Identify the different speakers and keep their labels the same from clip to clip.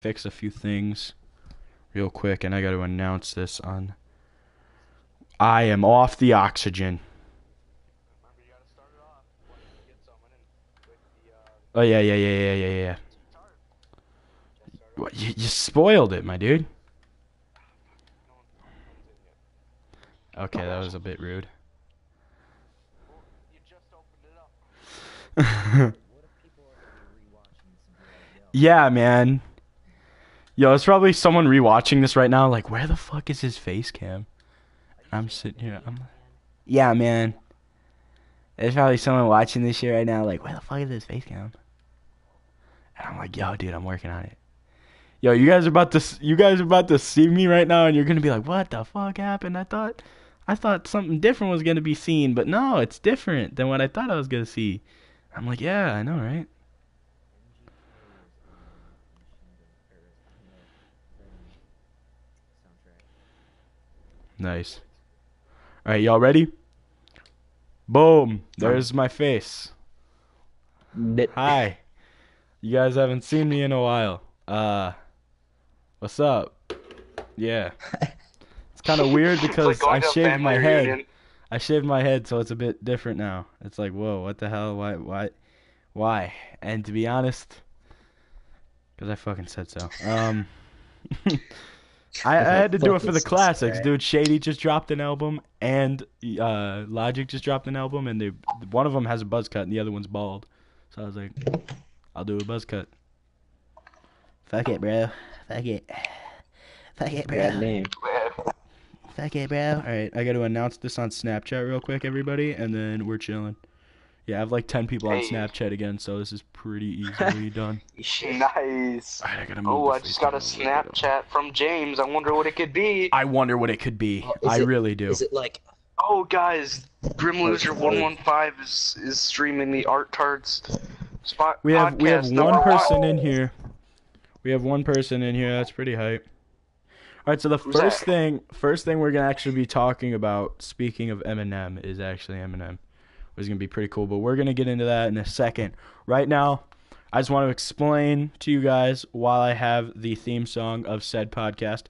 Speaker 1: fix a few things real quick, and I got to announce this on. I am off the oxygen.
Speaker 2: Remember, you gotta start it off when you get someone in with the
Speaker 1: Oh yeah.
Speaker 2: tart. Start it off.
Speaker 1: What, you spoiled it, my dude.
Speaker 2: No one's in yet.
Speaker 1: Okay, that was a bit rude.
Speaker 2: Well, you just opened it up.
Speaker 3: What if people are gonna be rewatching this and be like, yo,
Speaker 1: Yeah, man. Yo, it's probably someone rewatching this right now, like, where the fuck is his face cam? I'm sitting here. Yeah, man. There's probably someone watching this shit right now, like, where the fuck is his face cam? And I'm like, yo, dude, I'm working on it. Yo, you guys are about to see me right now, and you're gonna be like, what the fuck happened? I thought something different was gonna be seen, but no, it's different than what I thought I was gonna see. I'm like, yeah, I know, right? Nice. All right, y'all ready? Boom. There's my face. Hi. You guys haven't seen me in a while. What's up? Yeah. It's kind of weird because I shaved my head. I shaved my head, so it's a bit different now. It's like, whoa, what the hell? Why? And to be honest, because I fucking said so. I had to do it for the classics, dude. Shady just dropped an album, and Logic just dropped an album, and one of them has a buzz cut, and the other one's bald. So I was like, I'll do a buzz cut. Fuck it, bro. Fuck it, bro.
Speaker 3: bad name.
Speaker 1: Fuck it, bro. All right, I got to announce this on Snapchat real quick, everybody, and then we're chilling. Yeah, I have like 10 people on Snapchat again, so this is pretty easily done.
Speaker 2: Nice.
Speaker 1: All right, I gotta move.
Speaker 2: I just got a Snapchat from James. I wonder what it could be.
Speaker 1: I wonder what it could be. I really do.
Speaker 3: Is it like?
Speaker 2: Oh, guys, Grim Loser 115 is streaming the ARTards spot.
Speaker 1: We have one person in
Speaker 2: one.
Speaker 1: here. We have one person in here. That's pretty hype. All right, so the first thing we're gonna actually be talking about, speaking of Eminem, is actually Eminem. It's gonna be pretty cool, but we're gonna get into that in a second. Right now, I just want to explain to you guys, while I have the theme song of said podcast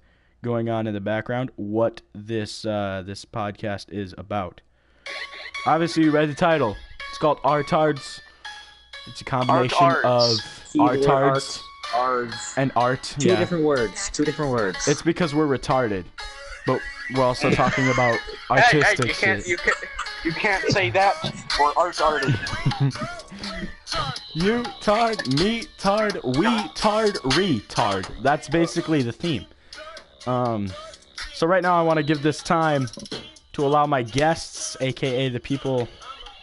Speaker 1: going on in the background, what this podcast is about. Obviously, you read the title. It's called ARTards. It's a combination of ARTards and art.
Speaker 3: Two different words.
Speaker 1: It's because we're retarded, but we're also talking about artistic shit.
Speaker 2: You can't say that. We're ARTarded.
Speaker 1: You tard, me tard, we tard, retard. That's basically the theme. So right now I want to give this time to allow my guests, aka the people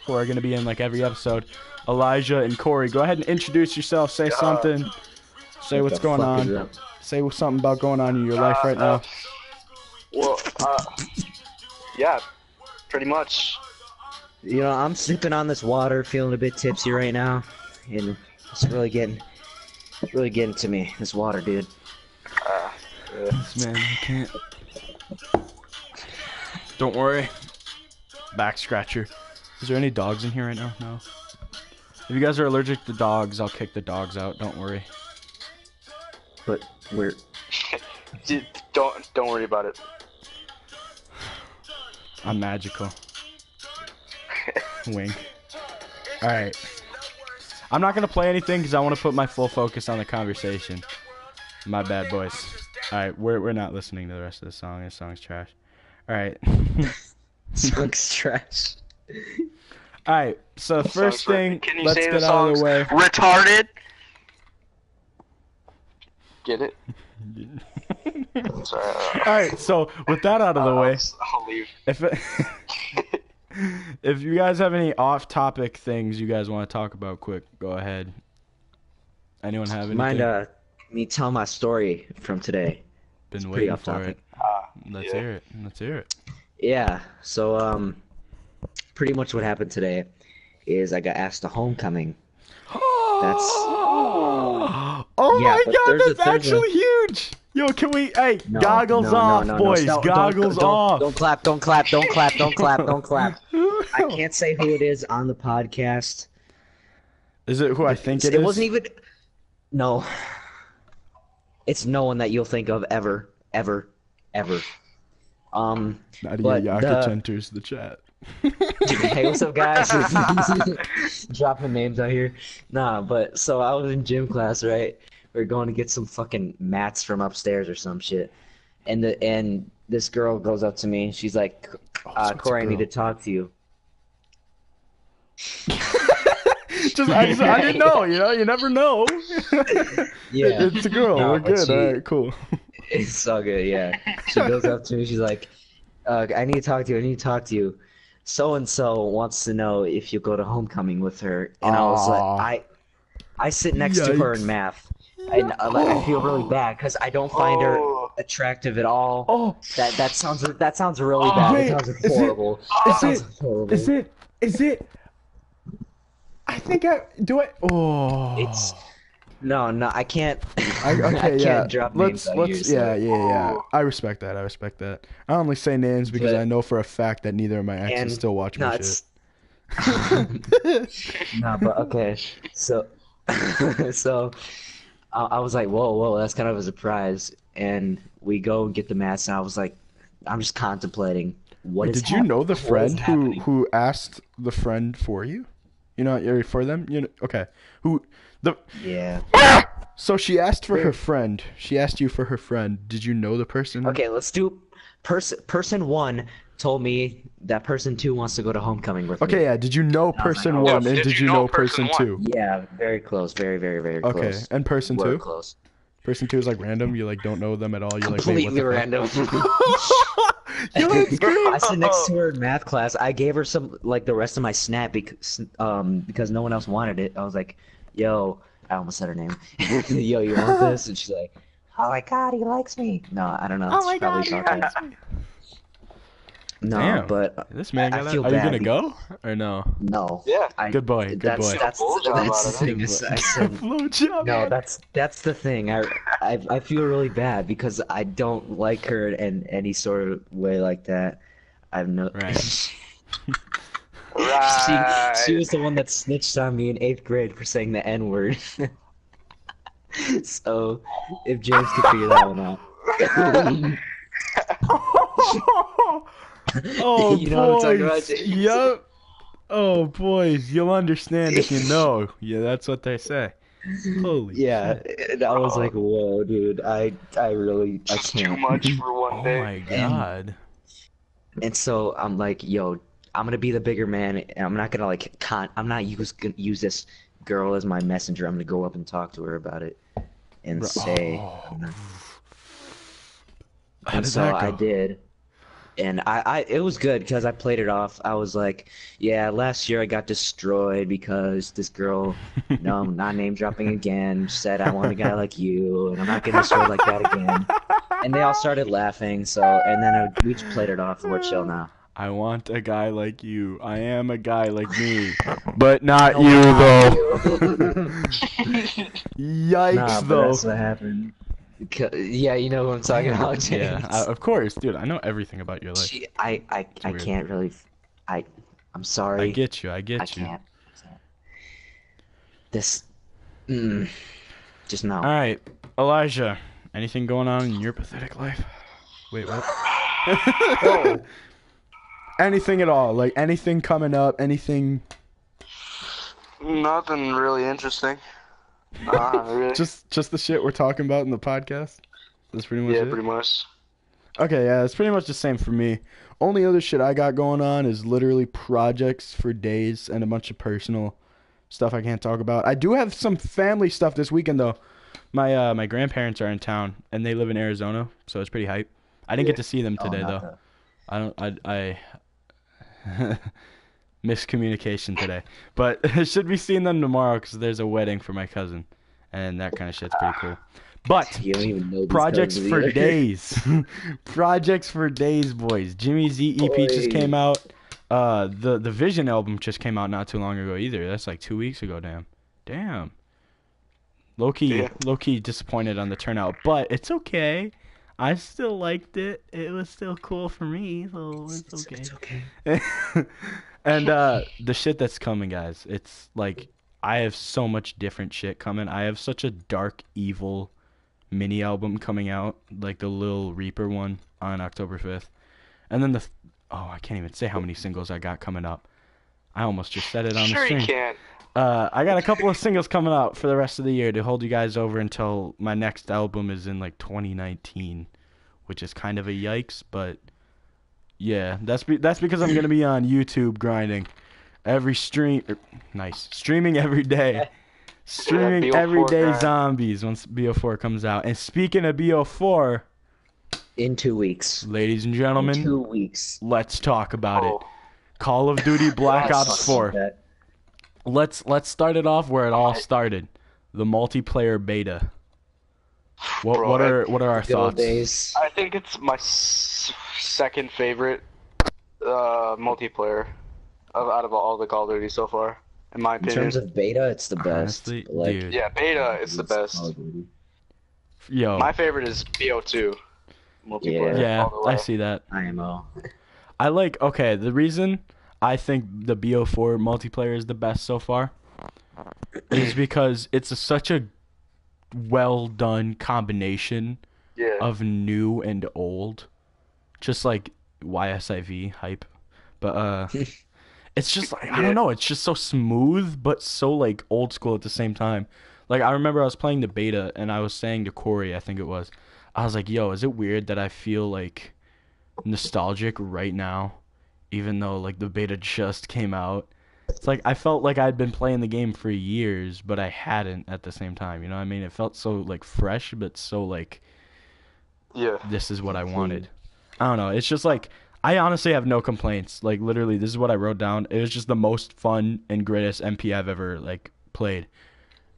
Speaker 1: who are going to be in like every episode, Elijah and Corey. Go ahead and introduce yourself. Say something. Say what's going on. Say something about going on in your life right now.
Speaker 2: Well, yeah, pretty much.
Speaker 3: You know, I'm sipping on this water, feeling a bit tipsy right now, and it's really getting to me. This water, dude.
Speaker 1: Man, I can't. Don't worry. Back scratcher. Is there any dogs in here right now? No. If you guys are allergic to dogs, I'll kick the dogs out. Don't worry.
Speaker 3: But we're.
Speaker 2: Don't worry about it.
Speaker 1: I'm magical. Wink. Alright. I'm not going to play anything because I want to put my full focus on the conversation. My bad, boys. Alright, we're not listening to the rest of the song. This song's trash. Alright.
Speaker 3: Song's trash.
Speaker 1: Alright, so first thing, let's get out of the way.
Speaker 2: Retarded? Get it? Sorry.
Speaker 1: Alright, so with that out of the way,
Speaker 2: I'll leave.
Speaker 1: If you guys have any off-topic things you guys want to talk about, quick, go ahead. Anyone have anything?
Speaker 3: Mind me tell my story from today?
Speaker 1: Been waiting for it. Let's hear it. Let's hear it.
Speaker 3: Yeah. So pretty much what happened today is I got asked to homecoming. That's.
Speaker 1: Oh
Speaker 3: Yeah,
Speaker 1: my
Speaker 3: but
Speaker 1: god,
Speaker 3: there's
Speaker 1: that's actually huge! Yo, can we, hey,
Speaker 3: No,
Speaker 1: goggles
Speaker 3: no,
Speaker 1: off,
Speaker 3: no,
Speaker 1: boys,
Speaker 3: Stop,
Speaker 1: goggles off.
Speaker 3: Don't clap, don't clap, don't clap, don't clap, don't clap. I can't say who it is on the podcast.
Speaker 1: Is it who I think it is?
Speaker 3: It wasn't even. No. It's no one that you'll think of ever, ever, ever.
Speaker 1: Nadia
Speaker 3: But
Speaker 1: Yakic enters the chat.
Speaker 3: hey, what's up, guys? Dropping names out here. Nah, but so I was in gym class, right? We are going to get some fucking mats from upstairs or some shit, and this girl goes up to me. She's like,
Speaker 1: Oh, so it's a
Speaker 3: Corey, I need to
Speaker 1: girl.
Speaker 3: talk to you.
Speaker 1: I didn't know, you never know.
Speaker 3: Yeah.
Speaker 1: It's a girl.
Speaker 3: No,
Speaker 1: We're
Speaker 3: but
Speaker 1: good. All right, cool.
Speaker 3: It's all good, yeah. She goes up to me, she's like, I need to talk to you, I need to talk to you. So and so wants to know if you go to homecoming with her. And I was
Speaker 1: Aw.
Speaker 3: like, I sit next to her in
Speaker 1: Yikes.
Speaker 3: math. And like, I feel really bad because I don't find her
Speaker 2: Oh.
Speaker 3: attractive at all.
Speaker 1: Oh,
Speaker 3: That sounds really bad.
Speaker 1: wait,
Speaker 3: That sounds
Speaker 1: is it-
Speaker 3: horrible. That sounds horrible.
Speaker 1: Is it? I think I do it. Oh,
Speaker 3: It's no, I can't.
Speaker 1: Okay,
Speaker 3: I can't
Speaker 1: yeah.
Speaker 3: drop names out here, so-
Speaker 1: Yeah. I respect that. I only say names because
Speaker 3: But-
Speaker 1: I know for a fact that neither of my exes
Speaker 3: And
Speaker 1: still watch
Speaker 3: no,
Speaker 1: my
Speaker 3: it's
Speaker 1: shit.
Speaker 3: no, but okay. So, so I was like, whoa, that's kind of a surprise. And we go and get the mats, and I was like, I'm just contemplating what
Speaker 1: Wait,
Speaker 3: is
Speaker 1: did you know the
Speaker 3: what is
Speaker 1: friend
Speaker 3: happening?
Speaker 1: who asked the friend for you? You know, you're for them. You know, okay. Who the?
Speaker 3: Yeah.
Speaker 1: So she asked for her friend. She asked you for her friend. Did you know the person?
Speaker 3: Okay, let's do person one told me that person two wants to go to homecoming with me.
Speaker 1: Okay, yeah. Did you know
Speaker 3: I was
Speaker 1: person
Speaker 3: like,
Speaker 1: one,
Speaker 2: oh,
Speaker 1: and did you know person two?
Speaker 3: Yeah, very close, very, very, very
Speaker 1: Okay,
Speaker 3: close.
Speaker 1: and person
Speaker 3: We're
Speaker 1: two?
Speaker 3: close.
Speaker 1: Person two is like random. You like don't know them at all. You're like, wait, what
Speaker 3: Completely
Speaker 1: the
Speaker 3: random.
Speaker 1: fuck? Yo, it's good.
Speaker 3: I sit next to her in math class. I gave her some like the rest of my snap because no one else wanted it. I was like, "Yo," I almost said her name. "Yo, you want this?" And she's like, "Oh my god, he likes me." No, I don't know.
Speaker 1: Oh my
Speaker 3: She probably
Speaker 1: god,
Speaker 3: thought
Speaker 1: he
Speaker 3: that.
Speaker 1: likes me.
Speaker 3: No,
Speaker 1: Damn.
Speaker 3: but
Speaker 1: This man
Speaker 3: I
Speaker 1: got that.
Speaker 3: feel
Speaker 1: Are you
Speaker 3: bad
Speaker 1: gonna
Speaker 3: because-
Speaker 1: go or no?
Speaker 3: no.
Speaker 2: Yeah.
Speaker 1: Good boy. Good
Speaker 3: That's
Speaker 1: boy.
Speaker 3: that's
Speaker 2: Blowjob
Speaker 3: that's
Speaker 2: out
Speaker 3: the
Speaker 2: of
Speaker 3: thing. I said
Speaker 1: Blowjob.
Speaker 3: no. That's the thing. I feel really bad because I don't like her in any sort of way like that. I've no.
Speaker 1: Right.
Speaker 2: Right.
Speaker 3: She was the one that snitched on me in 8th grade for saying the N word. So, if James could figure that one out.
Speaker 1: Oh,
Speaker 3: You know what I'm talking
Speaker 1: boys.
Speaker 3: about, James?
Speaker 1: Yup. Oh, boys. You'll understand if you know. Yeah, that's what they say. Holy
Speaker 3: Yeah,
Speaker 1: shit.
Speaker 3: and I was like, whoa, dude. I really I
Speaker 2: Just too
Speaker 3: can't.
Speaker 2: much for one
Speaker 1: Oh
Speaker 2: day.
Speaker 1: my god.
Speaker 3: And so I'm like, yo, I'm gonna be the bigger man, and I'm not gonna like I'm not gonna use this girl as my messenger. I'm gonna go up and talk to her about it and say.
Speaker 1: Oh. How
Speaker 3: And
Speaker 1: did
Speaker 3: so
Speaker 1: that
Speaker 3: I
Speaker 1: go?
Speaker 3: did, and it was good because I played it off. I was like, yeah, last year I got destroyed because this girl, no, I'm not name dropping again, said I want a guy like you, and I'm not getting destroyed like that again. And they all started laughing. So, and then we just played it off, and we're chill now.
Speaker 1: I want a guy like you. I am a guy like me. But not
Speaker 3: No,
Speaker 1: you,
Speaker 3: not
Speaker 1: though. Yikes,
Speaker 3: Nah, but
Speaker 1: though.
Speaker 3: that's what happened. Yeah, you know what I'm talking about, James.
Speaker 1: Yeah, of course, dude. I know everything about your life.
Speaker 3: I
Speaker 1: weird.
Speaker 3: can't really. I'm sorry.
Speaker 1: I get you. I
Speaker 3: I
Speaker 1: get you.
Speaker 3: can't. This. Just no.
Speaker 1: All right, Elijah. Anything going on in your pathetic life? Wait, what?
Speaker 2: Oh.
Speaker 1: Anything at all? Like anything coming up? Anything?
Speaker 2: Nothing really interesting. Really.
Speaker 1: Just the shit we're talking about in the podcast. That's pretty much
Speaker 2: Yeah,
Speaker 1: it.
Speaker 2: pretty much.
Speaker 1: Okay, yeah, it's pretty much the same for me. Only other shit I got going on is literally projects for days and a bunch of personal stuff I can't talk about. I do have some family stuff this weekend though. My grandparents are in town and they live in Arizona, so it's pretty hype. I didn't get to see them today though. I miscommunication today, but I should be seeing them tomorrow because there's a wedding for my cousin, and that kind of shit's pretty cool. But
Speaker 3: You don't even know these
Speaker 1: projects
Speaker 3: cousins
Speaker 1: for
Speaker 3: either.
Speaker 1: days, projects for days, boys. Jimmy Z EP just came out. The Vision album just came out not too long ago either. That's like 2 weeks ago. Damn. Low key disappointed on the turnout, but it's okay. I still liked it. It was still cool for me, so it's okay.
Speaker 3: It's okay.
Speaker 1: And the shit that's coming, guys, it's like I have so much different shit coming. I have such a dark, evil mini album coming out, like the Lil Reaper one on October 5th. And then I can't even say how many singles I got coming up. I almost just said it on the
Speaker 2: Sure
Speaker 1: stream.
Speaker 2: you can.
Speaker 1: I got a couple of singles coming out for the rest of the year to hold you guys over until my next album is in like 2019, which is kind of a yikes, but yeah, that's because I'm gonna be on YouTube grinding every streaming every day. Streaming
Speaker 2: BO4
Speaker 1: everyday
Speaker 2: grind.
Speaker 1: zombies once BO4 comes out. And speaking of BO4,
Speaker 3: In 2 weeks.
Speaker 1: ladies and
Speaker 3: In
Speaker 1: gentlemen,
Speaker 3: 2 weeks.
Speaker 1: let's talk about it.
Speaker 2: Oh,
Speaker 1: Call of Duty Black
Speaker 2: Yes.
Speaker 1: Ops 4. Let's start it off where it all started. The multiplayer beta. What
Speaker 2: Bro,
Speaker 1: are our
Speaker 3: Good old
Speaker 1: thoughts?
Speaker 3: days.
Speaker 2: I think it's my second favorite multiplayer out of all the Call of Duty so far, in my
Speaker 3: In
Speaker 2: opinion.
Speaker 3: terms of beta, it's the best.
Speaker 1: Honestly,
Speaker 3: Like,
Speaker 1: dude.
Speaker 2: Yeah, beta is the best.
Speaker 3: Call of Duty.
Speaker 1: Yo.
Speaker 2: My favorite is BO2 multiplayer.
Speaker 1: Yeah,
Speaker 2: all the way.
Speaker 1: I see that.
Speaker 3: IMO.
Speaker 1: The reason I think the BO4 multiplayer is the best so far is because it's such a well done combination
Speaker 2: Yeah.
Speaker 1: of new and old, just like YSIV hype. But it's just like I don't know, it's just so smooth but so like old school at the same time. Like I remember I was playing the beta and I was saying to Corey, I think it was, I was like, "Yo, is it weird that I feel like nostalgic right now, even though like the beta just came out?" It's like I felt like I'd been playing the game for years, but I hadn't at the same time. You know what I mean? It felt so like fresh, but so like
Speaker 2: Yeah.
Speaker 1: this is what I wanted. I don't know. It's just like I honestly have no complaints. Like literally, this is what I wrote down. It was just the most fun and greatest MP I've ever like played.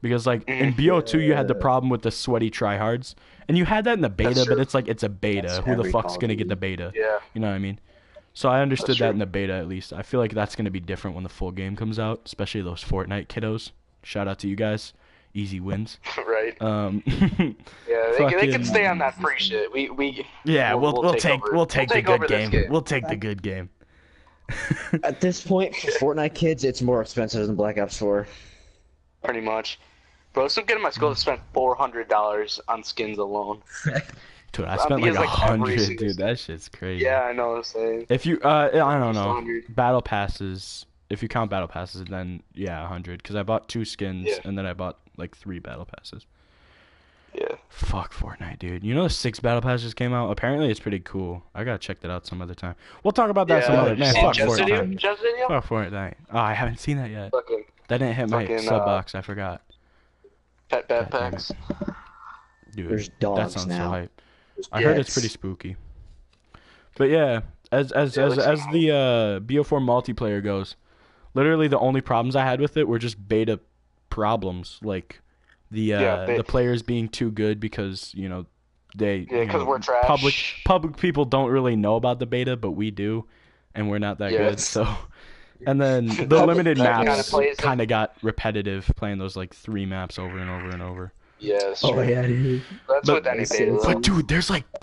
Speaker 1: Because like in BO2 you had the problem with the sweaty tryhards, and you had that in the beta,
Speaker 2: That's
Speaker 1: but
Speaker 2: true.
Speaker 1: it's like it's a beta.
Speaker 3: That's
Speaker 1: Who the
Speaker 3: every
Speaker 1: fuck's
Speaker 3: Call of
Speaker 1: gonna get the
Speaker 3: Duty.
Speaker 1: beta?
Speaker 2: Yeah.
Speaker 1: You know what I mean? So I understood
Speaker 2: That's
Speaker 1: that
Speaker 2: true.
Speaker 1: in the beta at least. I feel like that's gonna be different when the full game comes out, especially those Fortnite kiddos. Shout out to you guys. Easy wins.
Speaker 2: Right.
Speaker 1: Yeah,
Speaker 2: Yeah, they can stay on that free shit. We
Speaker 1: we'll take
Speaker 2: over.
Speaker 1: the
Speaker 2: We'll
Speaker 1: good
Speaker 2: take over this
Speaker 1: game.
Speaker 2: game.
Speaker 1: We'll take the good game.
Speaker 3: At this point, for Fortnite kids, it's more expensive than Black Ops 4.
Speaker 2: Pretty much. Bro, some kid in my school spent $400 on skins alone.
Speaker 1: Dude, I spent like
Speaker 2: Because, like, every
Speaker 1: 100,
Speaker 2: single
Speaker 1: dude. That shit's crazy.
Speaker 2: Yeah, I know what I'm saying.
Speaker 1: If you, I don't know.
Speaker 2: 100.
Speaker 1: Battle passes. If you count battle passes, then yeah, 100. Because I bought 2 skins
Speaker 2: Yeah.
Speaker 1: and then I bought like 3 battle passes.
Speaker 2: Yeah.
Speaker 1: Fuck Fortnite, dude. You know the 6 battle passes came out. Apparently, it's pretty cool. I gotta check that out some other time. We'll talk about that some other. Man,
Speaker 2: See
Speaker 1: fuck
Speaker 2: Jeff's video?
Speaker 1: Fortnite.
Speaker 2: Jeff's video?
Speaker 1: Fuck Fortnite. Oh, I haven't seen that yet.
Speaker 2: Fucking
Speaker 1: That didn't hit my
Speaker 2: fucking,
Speaker 1: sub box. I forgot.
Speaker 2: pet
Speaker 1: damn it.
Speaker 2: backpacks.
Speaker 1: Dude,
Speaker 3: There's
Speaker 1: that
Speaker 3: dogs
Speaker 1: sounds so
Speaker 3: now.
Speaker 1: hype. I heard it's
Speaker 3: Yes.
Speaker 1: pretty spooky. But yeah, as the BO4 multiplayer goes, literally the only problems I had with it were just beta problems, like the players being too good because they
Speaker 2: Yeah, 'cause we're trash.
Speaker 1: public people don't really know about the beta, but we do, and we're not that good.
Speaker 2: Yes.
Speaker 1: So, and then the
Speaker 2: Public
Speaker 1: limited
Speaker 2: that kinda
Speaker 1: maps
Speaker 2: plays it.
Speaker 1: kind of got repetitive, playing those like 3 maps over and over and over.
Speaker 2: Yes.
Speaker 3: Oh, yeah, dude.
Speaker 2: That's
Speaker 1: But-
Speaker 2: what any beta is.
Speaker 1: But dude,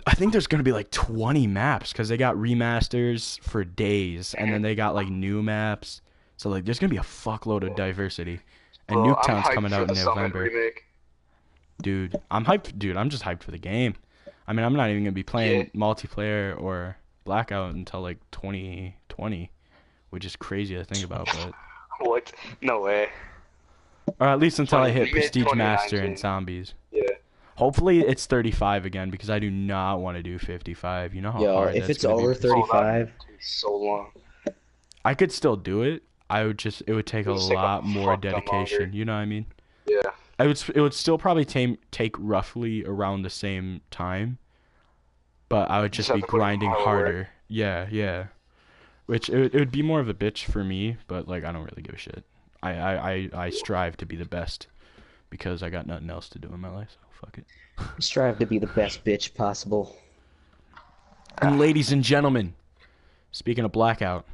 Speaker 1: I think there's gonna be like 20 maps because they got remasters for days, and then they got like new maps. So like, there's gonna be a fuckload of diversity. And
Speaker 2: Bro, I'm
Speaker 1: Nuketown's
Speaker 2: hyped
Speaker 1: coming
Speaker 2: for
Speaker 1: out in
Speaker 2: the Summit
Speaker 1: November.
Speaker 2: remake.
Speaker 1: Dude, I'm hyped. Dude, I'm just hyped for the game. I mean, I'm not even gonna be playing multiplayer or Blackout until like 2020, which is crazy to think about. But
Speaker 2: What? No way.
Speaker 1: or at least until I hit
Speaker 2: Mid-
Speaker 1: Prestige Master
Speaker 2: 2019.
Speaker 1: and Zombies.
Speaker 2: Yeah.
Speaker 1: Hopefully it's 35 again because I do not want to do 55. You know how
Speaker 3: Yo,
Speaker 1: hard
Speaker 3: if
Speaker 1: that's
Speaker 3: it's
Speaker 1: gonna be.
Speaker 3: over 35,
Speaker 2: So long.
Speaker 1: I could still do it. It would take a
Speaker 2: It'd take a
Speaker 1: lot more
Speaker 2: fuck ton
Speaker 1: dedication.
Speaker 2: longer.
Speaker 1: You know what I mean?
Speaker 2: Yeah.
Speaker 1: It would still probably take roughly around the same time, but I would just
Speaker 2: Just have
Speaker 1: be
Speaker 2: to put in
Speaker 1: grinding
Speaker 2: more work.
Speaker 1: harder. Yeah. Which it would be more of a bitch for me, but like I don't really give a shit. I strive to be the best because I got nothing else to do in my life. So fuck it.
Speaker 3: strive to be the best bitch possible.
Speaker 1: And ladies and gentlemen, speaking of Blackout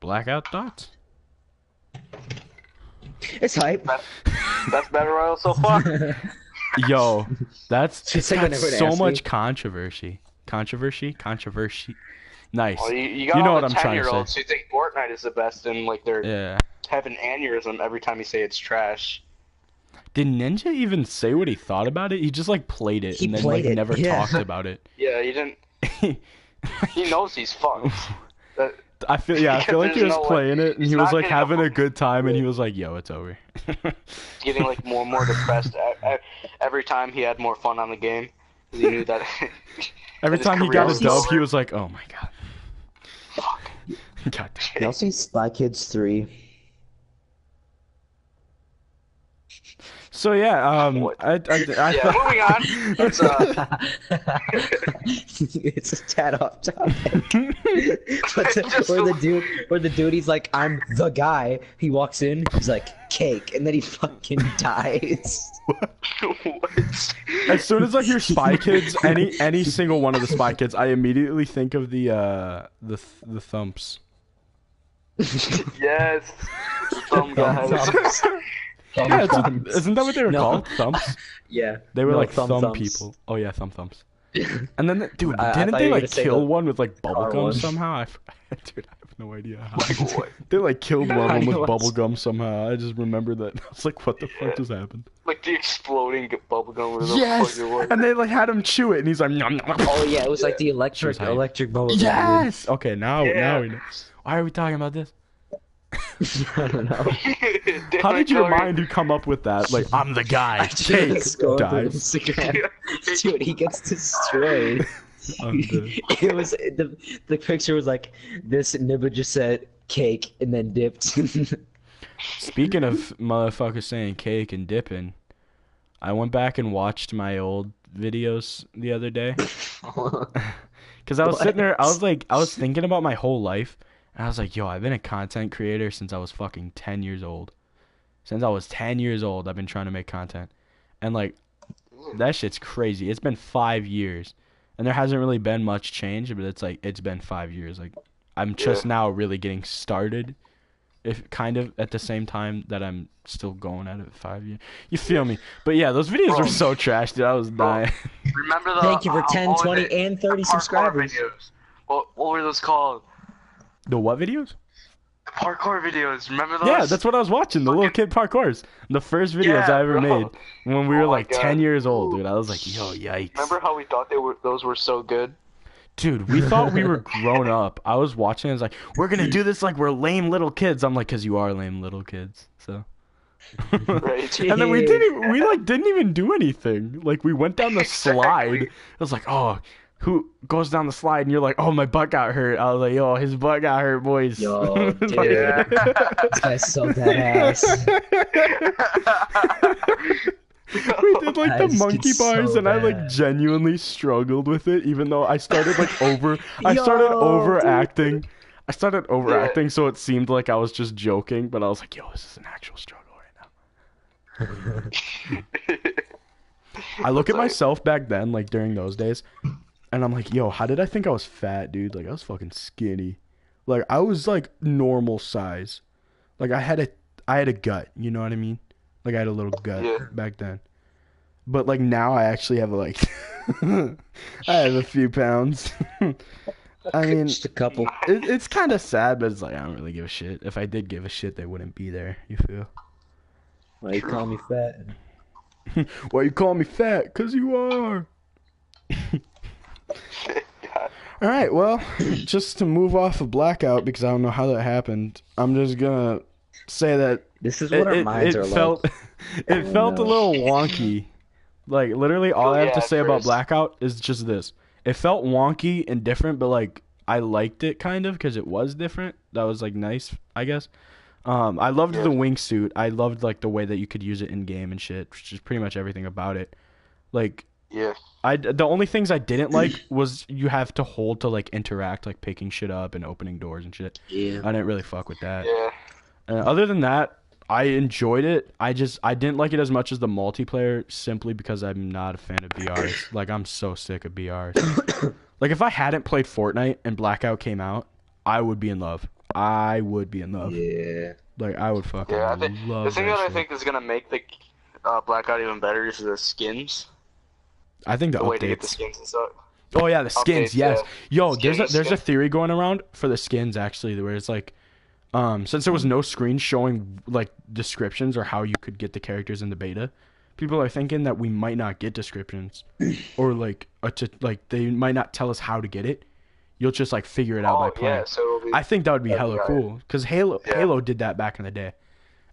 Speaker 1: thoughts?
Speaker 3: It's hype.
Speaker 2: That's Battle Royale so far.
Speaker 1: Yo, it's
Speaker 3: It's like
Speaker 1: got
Speaker 3: whenever they
Speaker 1: so
Speaker 3: ask
Speaker 1: much
Speaker 3: me.
Speaker 1: controversy. Nice.
Speaker 2: Well, you got
Speaker 1: You know
Speaker 2: all
Speaker 1: what
Speaker 2: the
Speaker 1: I'm trying to
Speaker 2: 10-year-olds
Speaker 1: say.
Speaker 2: who think Fortnite is the best, and like they're
Speaker 1: Yeah.
Speaker 2: having aneurysm every time you say it's trash.
Speaker 1: Did Ninja even say what he thought about it? He just like played it
Speaker 3: He
Speaker 1: and then
Speaker 3: played
Speaker 1: like
Speaker 3: it,
Speaker 1: never
Speaker 3: yeah.
Speaker 1: talked about it.
Speaker 2: Yeah, he didn't. He knows he's fucked.
Speaker 1: I feel like he
Speaker 2: There's
Speaker 1: was
Speaker 2: no way.
Speaker 1: playing it and
Speaker 2: He's
Speaker 1: he was
Speaker 2: not
Speaker 1: like
Speaker 2: getting a
Speaker 1: having a
Speaker 2: fucking
Speaker 1: good time and he
Speaker 2: break.
Speaker 1: was like, "Yo, it's over."
Speaker 2: Getting like more and more depressed every time he had more fun on the game. 'Cause he knew that.
Speaker 1: Every
Speaker 2: his
Speaker 1: time he
Speaker 2: career
Speaker 1: got a
Speaker 2: was
Speaker 1: dub,
Speaker 2: over.
Speaker 1: he was like, "Oh my god."
Speaker 2: Fuck.
Speaker 1: God damn.
Speaker 3: Y'all see Spy Kids 3?
Speaker 1: So yeah,
Speaker 2: What?
Speaker 1: I
Speaker 2: Yeah,
Speaker 1: thought...
Speaker 2: moving on. Let's
Speaker 3: It's a tad off topic. But
Speaker 2: Just
Speaker 3: where
Speaker 2: the-
Speaker 3: the dude, he's like, I'm the guy. He walks in, he's like, cake, and then he fucking dies.
Speaker 2: what?
Speaker 1: As soon as I hear Spy Kids, any single one of the Spy Kids, I immediately think of the thumps.
Speaker 2: Yes. Some guys.
Speaker 3: Thumbs.
Speaker 1: Yeah,
Speaker 3: Thumbs.
Speaker 1: isn't that what they were
Speaker 3: No.
Speaker 1: called? Thumps?
Speaker 3: Yeah.
Speaker 1: They were
Speaker 3: No,
Speaker 1: like
Speaker 3: thumb
Speaker 1: thumb
Speaker 3: thumbs.
Speaker 1: people. Oh yeah, thumps. And then, dude,
Speaker 3: I
Speaker 1: didn't
Speaker 3: thought
Speaker 1: they
Speaker 3: you were
Speaker 1: like
Speaker 3: gonna say
Speaker 1: kill
Speaker 3: the
Speaker 1: one with like
Speaker 3: car
Speaker 1: bubblegum
Speaker 3: one.
Speaker 1: somehow? Dude, I have no idea how.
Speaker 2: Like what?
Speaker 1: They like killed one of them with
Speaker 3: I know it's-
Speaker 1: bubblegum somehow. I just remember that. I was like, what the fuck just happened?
Speaker 2: Like the exploding bubblegum or the
Speaker 1: Yes!
Speaker 2: fuck it was.
Speaker 1: And they like had him chew it and he's like, nom, nom.
Speaker 3: Oh yeah, it was like the electric
Speaker 1: hype.
Speaker 3: bubble. gum,
Speaker 1: Yes! Okay, now
Speaker 2: Yeah.
Speaker 1: we know. Why are we talking about this?
Speaker 3: dude. I don't know.
Speaker 1: How did your mind come up with that? Like, I'm the guy.
Speaker 3: I
Speaker 1: Cake
Speaker 3: just scrolled through
Speaker 1: dies.
Speaker 3: Instagram. Dude, he gets destroyed.
Speaker 1: I'm dead.
Speaker 3: It was the picture was like this nibba just said cake and then dipped.
Speaker 1: Speaking of motherfuckers saying cake and dipping, I went back and watched my old videos the other day. Because I was sitting there, I was thinking about my whole life. And I was like, yo, I've been a content creator since I was fucking 10 years old. Since I was 10 years old, I've been trying to make content. And like, that shit's crazy. It's been 5 years. And there hasn't really been much change, but it's like, it's been 5 years. Like, I'm just now really getting started. If kind of at the same time that I'm still going at it 5 years. You feel me? But yeah, those videos were so trash, dude. I was dying.
Speaker 2: Remember the
Speaker 3: Thank you for
Speaker 2: what
Speaker 3: 10,
Speaker 2: was
Speaker 3: 20,
Speaker 2: it?
Speaker 3: and 30
Speaker 2: The parkour
Speaker 3: subscribers.
Speaker 2: Videos. What were those called?
Speaker 1: The what videos?
Speaker 2: The parkour videos. Remember those?
Speaker 1: Yeah, that's what I was watching. The little kid parkours. The first videos
Speaker 2: Yeah,
Speaker 1: I ever
Speaker 2: bro.
Speaker 1: made when we were
Speaker 2: Oh my
Speaker 1: like
Speaker 2: God.
Speaker 1: 10 years old, dude. I was like, yo, yikes.
Speaker 2: Remember how we thought those were so good?
Speaker 1: Dude, we thought we were grown up. I was watching. I was like, we're gonna do this like we're lame little kids. I'm like, 'cause you are lame little kids. So.
Speaker 2: Right.
Speaker 1: And then we didn't even do anything. Like we went down the slide.
Speaker 2: Exactly.
Speaker 1: It was like, oh, who goes down the slide? And you're like, oh, my butt got hurt. I was like, yo, his butt got hurt, boys.
Speaker 3: Yo, dude.
Speaker 2: Yeah.
Speaker 3: This guy's so badass.
Speaker 1: We did like the
Speaker 3: Guys,
Speaker 1: monkey
Speaker 3: it's
Speaker 1: bars,
Speaker 3: so
Speaker 1: and I like
Speaker 3: bad.
Speaker 1: genuinely struggled with it, even though I started like I
Speaker 3: Yo,
Speaker 1: started
Speaker 3: dude.
Speaker 1: overacting. I started overacting, so it seemed like I was just joking, but I was like, yo, this is an actual struggle right now. I look at myself back then, like during those days, and I'm like, yo, how did I think I was fat, dude? Like I was fucking skinny. Like I was like normal size. Like I had a gut, you know what I mean? Like I had a little gut
Speaker 2: Yeah.
Speaker 1: back then. But like now I actually have like I have a few pounds. I mean,
Speaker 3: Just a couple.
Speaker 1: it's kind of sad, but it's like I don't really give a shit. If I did give a shit, they wouldn't be there. You feel?
Speaker 3: Why you call me fat?
Speaker 1: Why you call me fat? 'Cause you are. All right, well, just to move off of Blackout because I don't know how that happened. I'm just gonna say that
Speaker 3: This is what our minds are
Speaker 1: felt
Speaker 3: like.
Speaker 1: it felt a little wonky. Like literally, all I have to
Speaker 2: Yeah,
Speaker 1: say about
Speaker 2: Chris.
Speaker 1: Blackout is just this: it felt wonky and different, but like I liked it kind of because it was different. That was like nice, I guess. I loved the wingsuit. I loved like the way that you could use it in game and shit, which is pretty much everything about it. Like
Speaker 2: Yeah.
Speaker 1: the only things I didn't like was you have to hold to like interact, like picking shit up and opening doors and shit.
Speaker 3: Yeah.
Speaker 1: I didn't really fuck with that.
Speaker 2: Yeah.
Speaker 1: Other than that, I enjoyed it. I didn't like it as much as the multiplayer simply because I'm not a fan of BRs. Like I'm so sick of BRs. Like if I hadn't played Fortnite and Blackout came out, I would be in love. I would be in love.
Speaker 3: Yeah.
Speaker 1: Like I would fucking
Speaker 2: Yeah. I think
Speaker 1: love
Speaker 2: the thing that I
Speaker 1: shit.
Speaker 2: think is gonna make the Blackout even better is the skins.
Speaker 1: I think the
Speaker 2: The way to get the
Speaker 1: updates.
Speaker 2: skins and stuff.
Speaker 1: Oh yeah, the skins.
Speaker 2: Updates,
Speaker 1: Yes.
Speaker 2: yeah.
Speaker 1: Yo, there's
Speaker 2: Skins,
Speaker 1: a
Speaker 2: skins.
Speaker 1: theory going around for the skins actually, where it's like, Since there was no screen showing like descriptions or how you could get the characters in the beta, people are thinking that we might not get descriptions, or like they might not tell us how to get it. You'll just like figure it out by playing.
Speaker 2: Yeah, so
Speaker 1: I think that would be hella cool because Halo
Speaker 2: Yeah.
Speaker 1: Halo did that back in the day,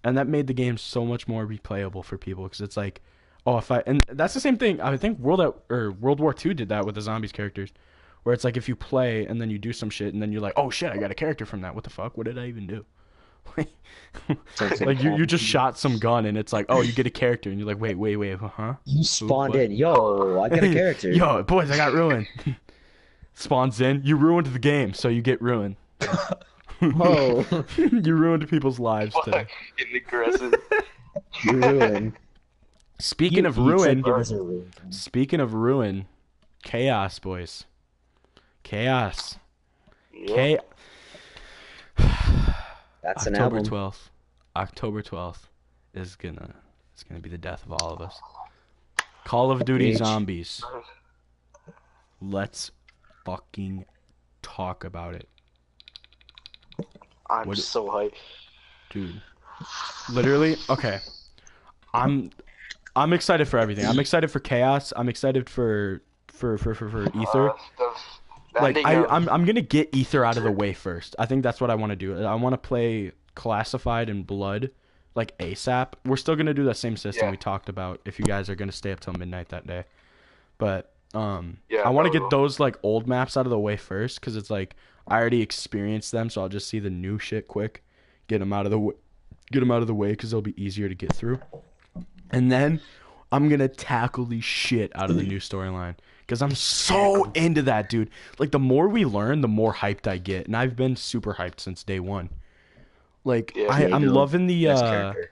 Speaker 1: and that made the game so much more replayable for people because it's like, oh, and that's the same thing. I think World War II did that with the zombies characters, where it's like if you play and then you do some shit and then you're like, oh shit, I got a character from that. What the fuck? What did I even do? Like you just shot some gun and it's like, oh, you get a character and you're like, wait, huh?
Speaker 3: You spawned
Speaker 1: What?
Speaker 3: in. Yo, I got a character.
Speaker 1: Yo, boys, I got ruined. Spawns in. You ruined the game, so you get ruined.
Speaker 3: Oh,
Speaker 1: You ruined people's lives today.
Speaker 2: Getting aggressive.
Speaker 3: you ruined.
Speaker 1: Speaking of ruin, chaos, boys. Chaos.
Speaker 2: Yeah.
Speaker 3: That's an
Speaker 1: October
Speaker 3: album.
Speaker 1: 12th. October 12th is gonna be the death of all of us. Call of Duty
Speaker 3: Age.
Speaker 1: Zombies. Let's fucking talk about it.
Speaker 2: I'm
Speaker 1: What-
Speaker 2: so hyped.
Speaker 1: Dude. Literally, okay. I'm excited for everything. I'm excited for Chaos. I'm excited for Ether. Like I'm gonna get Ether out of the way first. I think that's what I want to do. I want to play Classified and Blood like ASAP. We're still gonna do that same system we talked about if you guys are gonna stay up till midnight that day. But I want to get those like old maps out of the way first because it's like I already experienced them, so I'll just see the new shit quick, get them out of the way because they'll be easier to get through. And then I'm gonna tackle the shit out of the new storyline. Because I'm so into that, dude. Like, the more we learn, the more hyped I get. And I've been super hyped since day one. Like, I'm loving that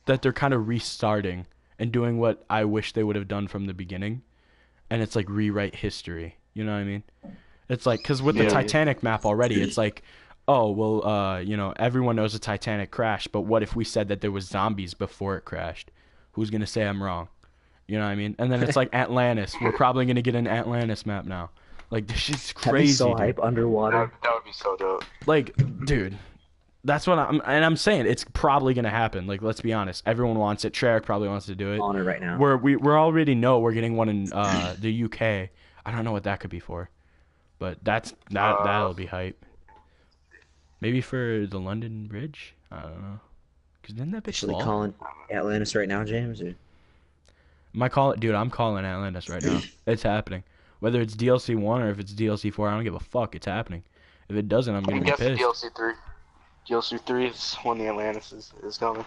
Speaker 1: they're kind of restarting and doing what I wish they would have done from the beginning. And it's like rewrite history. You know what I mean? It's like, because with the Titanic map already, it's like, oh, well, everyone knows the Titanic crashed. But what if we said that there was zombies before it crashed? Who's going to say I'm wrong? You know what I mean? And then it's like Atlantis. We're probably going to get an Atlantis map now. Like, this shit's crazy.
Speaker 3: That'd be so
Speaker 1: dude.
Speaker 3: hype underwater.
Speaker 2: That would be so dope.
Speaker 1: Like, dude, that's what I'm saying. It's probably going to happen. Like, let's be honest. Everyone wants it. Treyarch probably wants to do it.
Speaker 3: On it right now.
Speaker 1: We're already know we're getting one in the UK. I don't know what that could be for. But that'll be hype. Maybe for the London Bridge? I don't know. Because then that bitch
Speaker 3: Actually
Speaker 1: fall.
Speaker 3: calling Atlantis right now, James? Or?
Speaker 1: I'm calling Atlantis right now. It's happening. Whether it's DLC 1 or if it's DLC 4, I don't give a fuck. It's happening. If it doesn't, I'm going to be pissed.
Speaker 2: DLC 3. DLC 3 is when the Atlantis is coming.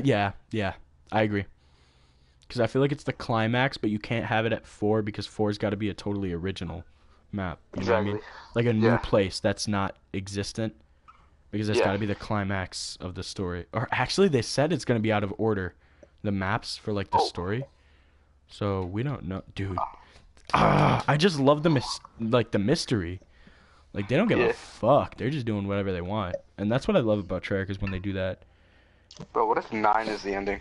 Speaker 1: Yeah, I agree. Because I feel like it's the climax, but you can't have it at 4 because 4's got to be a totally original map. You know what I mean? Like a new place that's not existent. Because it's got to be the climax of the story. Or actually, they said it's going to be out of order. The maps for like the story. So we don't know, dude. I just love the mystery. Like they don't give a fuck. They're just doing whatever they want, and that's what I love about Treyarch is when they do that.
Speaker 2: Bro, what if 9 is the ending?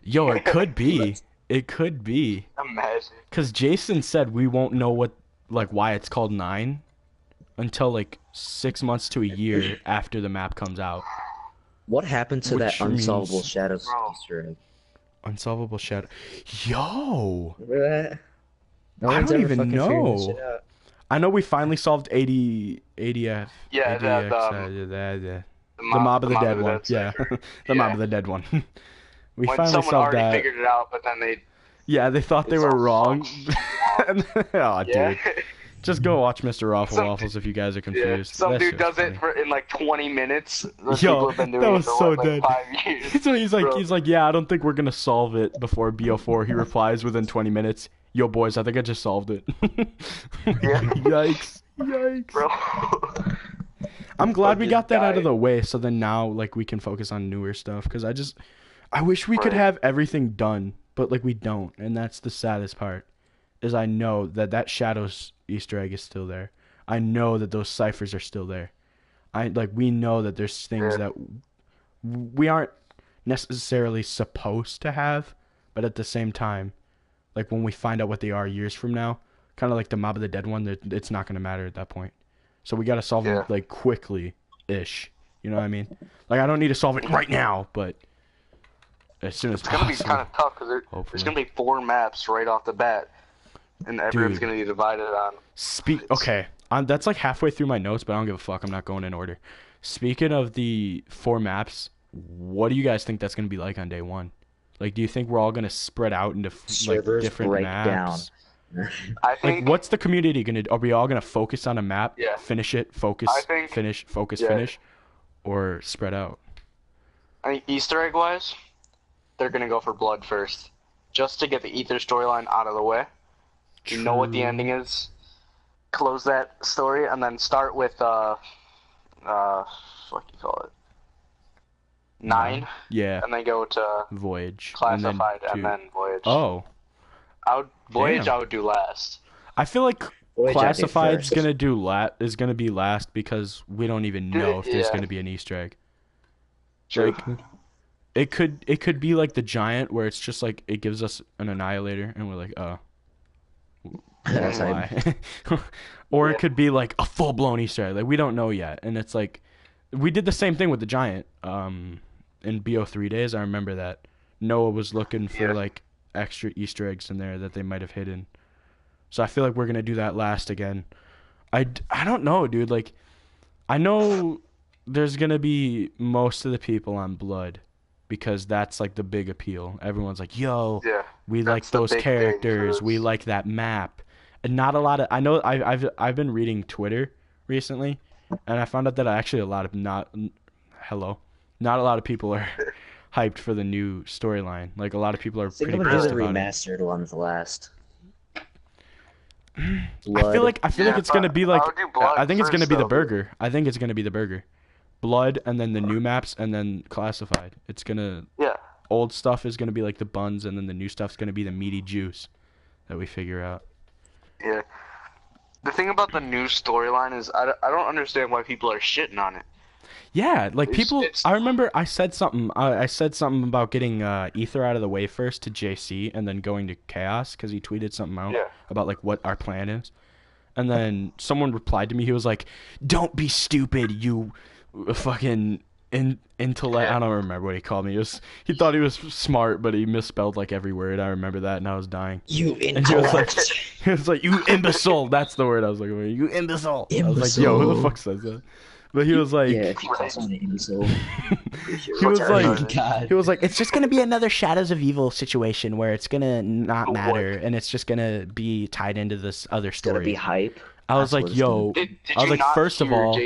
Speaker 1: Yo, it could be. It could be.
Speaker 2: Imagine.
Speaker 1: Cause Jason said we won't know why it's called 9 until like 6 months to a year after the map comes out.
Speaker 3: What happened to that Unsolvable Shadows Easter egg?
Speaker 1: Unsolvable Shadow. Yo!
Speaker 3: Remember that? No
Speaker 1: I
Speaker 3: one's
Speaker 1: don't
Speaker 3: ever
Speaker 1: even
Speaker 3: fucking figured
Speaker 1: know.
Speaker 3: this shit out.
Speaker 1: I know we finally solved ADF.
Speaker 2: Yeah,
Speaker 1: the Mob of the Dead one. Yeah, the Mob of the Dead one. We
Speaker 2: when
Speaker 1: finally
Speaker 2: someone
Speaker 1: solved
Speaker 2: already
Speaker 1: that.
Speaker 2: figured it out, but then they...
Speaker 1: Yeah, they thought they
Speaker 2: It's
Speaker 1: were
Speaker 2: all
Speaker 1: wrong.
Speaker 2: fucking
Speaker 1: Oh,
Speaker 2: Yeah.
Speaker 1: dude. Just go watch Mr. Raffle Waffles if you guys are confused.
Speaker 2: Some
Speaker 1: That
Speaker 2: dude
Speaker 1: shit's
Speaker 2: does
Speaker 1: funny.
Speaker 2: it in like 20 minutes. Those
Speaker 1: Yo,
Speaker 2: people have been doing
Speaker 1: that
Speaker 2: it
Speaker 1: was
Speaker 2: for,
Speaker 1: so
Speaker 2: what, like,
Speaker 1: dead.
Speaker 2: 5 years.
Speaker 1: So
Speaker 2: Bro.
Speaker 1: he's like, yeah, I don't think we're gonna solve it before BO4. He replies within 20 minutes. Yo, boys, I think I just solved it. Yikes.
Speaker 2: Bro.
Speaker 1: I'm glad we
Speaker 2: just
Speaker 1: got that out of
Speaker 2: died.
Speaker 1: the way, so then now like we can focus on newer stuff. Because I wish we could
Speaker 2: Right.
Speaker 1: have everything done, but like we don't, and that's the saddest part. Is I know that Shadows Easter egg is still there. I know that those ciphers are still there. We know that there's things that we aren't necessarily supposed to have, but at the same time, like when we find out what they are years from now, kind of like the Mob of the Dead one. That it's not gonna matter at that point. So we gotta solve it like quickly-ish. You know what I mean? Like I don't need to solve it right now, but as soon as possible.
Speaker 2: It's gonna be kind of tough because there's gonna be 4 maps right off the bat, and everyone's gonna be divided on.
Speaker 1: Okay, that's like halfway through my notes, but I don't give a fuck. I'm not going in order. Speaking of the 4 maps, what do you guys think that's gonna be like on day 1? Like, do you think we're all gonna spread out into like different maps?
Speaker 2: I think.
Speaker 1: Like, what's the community gonna do? Are we all gonna focus on a map, finish it, focus, finish, focus, finish, or spread out?
Speaker 2: I think Easter egg wise, they're gonna go for blood first, just to get the Ether storyline out of the way. You know what the ending is. Close that story and then start with what do you call it? 9.
Speaker 1: Yeah.
Speaker 2: And then go to
Speaker 1: Voyage.
Speaker 2: Classified and then Voyage.
Speaker 1: Oh.
Speaker 2: Voyage I would do last.
Speaker 1: I feel like Classified's is gonna be last because we don't even know if there's gonna be an Easter egg.
Speaker 2: True.
Speaker 1: Like, it could be like the giant where it's just like it gives us an annihilator and we're like, oh. Why? Or it could be like a full blown Easter egg. Like we don't know yet. And it's like we did the same thing with the giant. In BO3 days, I remember that Noah was looking for like extra Easter eggs in there that they might have hidden. So I feel like we're gonna do that last again. I don't know, dude. Like, I know there's gonna be most of the people on Blood because that's like the big appeal. Everyone's like, "Yo, we like those characters. We like that map." And not a lot of I've been reading Twitter recently, and I found out that actually not a lot of people are hyped for the new storyline. Like a lot of people are pretty pissed about it.
Speaker 3: Remastered ones last.
Speaker 1: I feel like it's gonna be like I think it's gonna be the burger. I think it's gonna be the burger, Blood, and then the new maps, and then Classified. It's gonna old stuff is gonna be like the buns, and then the new stuff's gonna be the meaty juice that we figure out.
Speaker 2: Yeah. The thing about the new storyline is I don't understand why people are shitting on it.
Speaker 1: Yeah, like I remember I said something. I said something about getting Ether out of the way first to JC and then going to Chaos because he tweeted something out about like what our plan is, and then someone replied to me. He was like, "Don't be stupid, you fucking intellect." I don't remember what he called me. He thought he was smart, but he misspelled like every word. I remember that, and I was dying.
Speaker 3: You intellect.
Speaker 1: He was like, "You imbecile." That's the word I was looking for. You imbecile. I was like, "Yo, who the fuck says that?" But he was like,
Speaker 3: if you call someone an imbecile,
Speaker 1: he was like, it's just gonna be another Shadows of Evil situation where it's gonna not matter and it's just gonna be tied into this other story.
Speaker 3: It's gonna be hype.
Speaker 1: I was like, yo, first of all,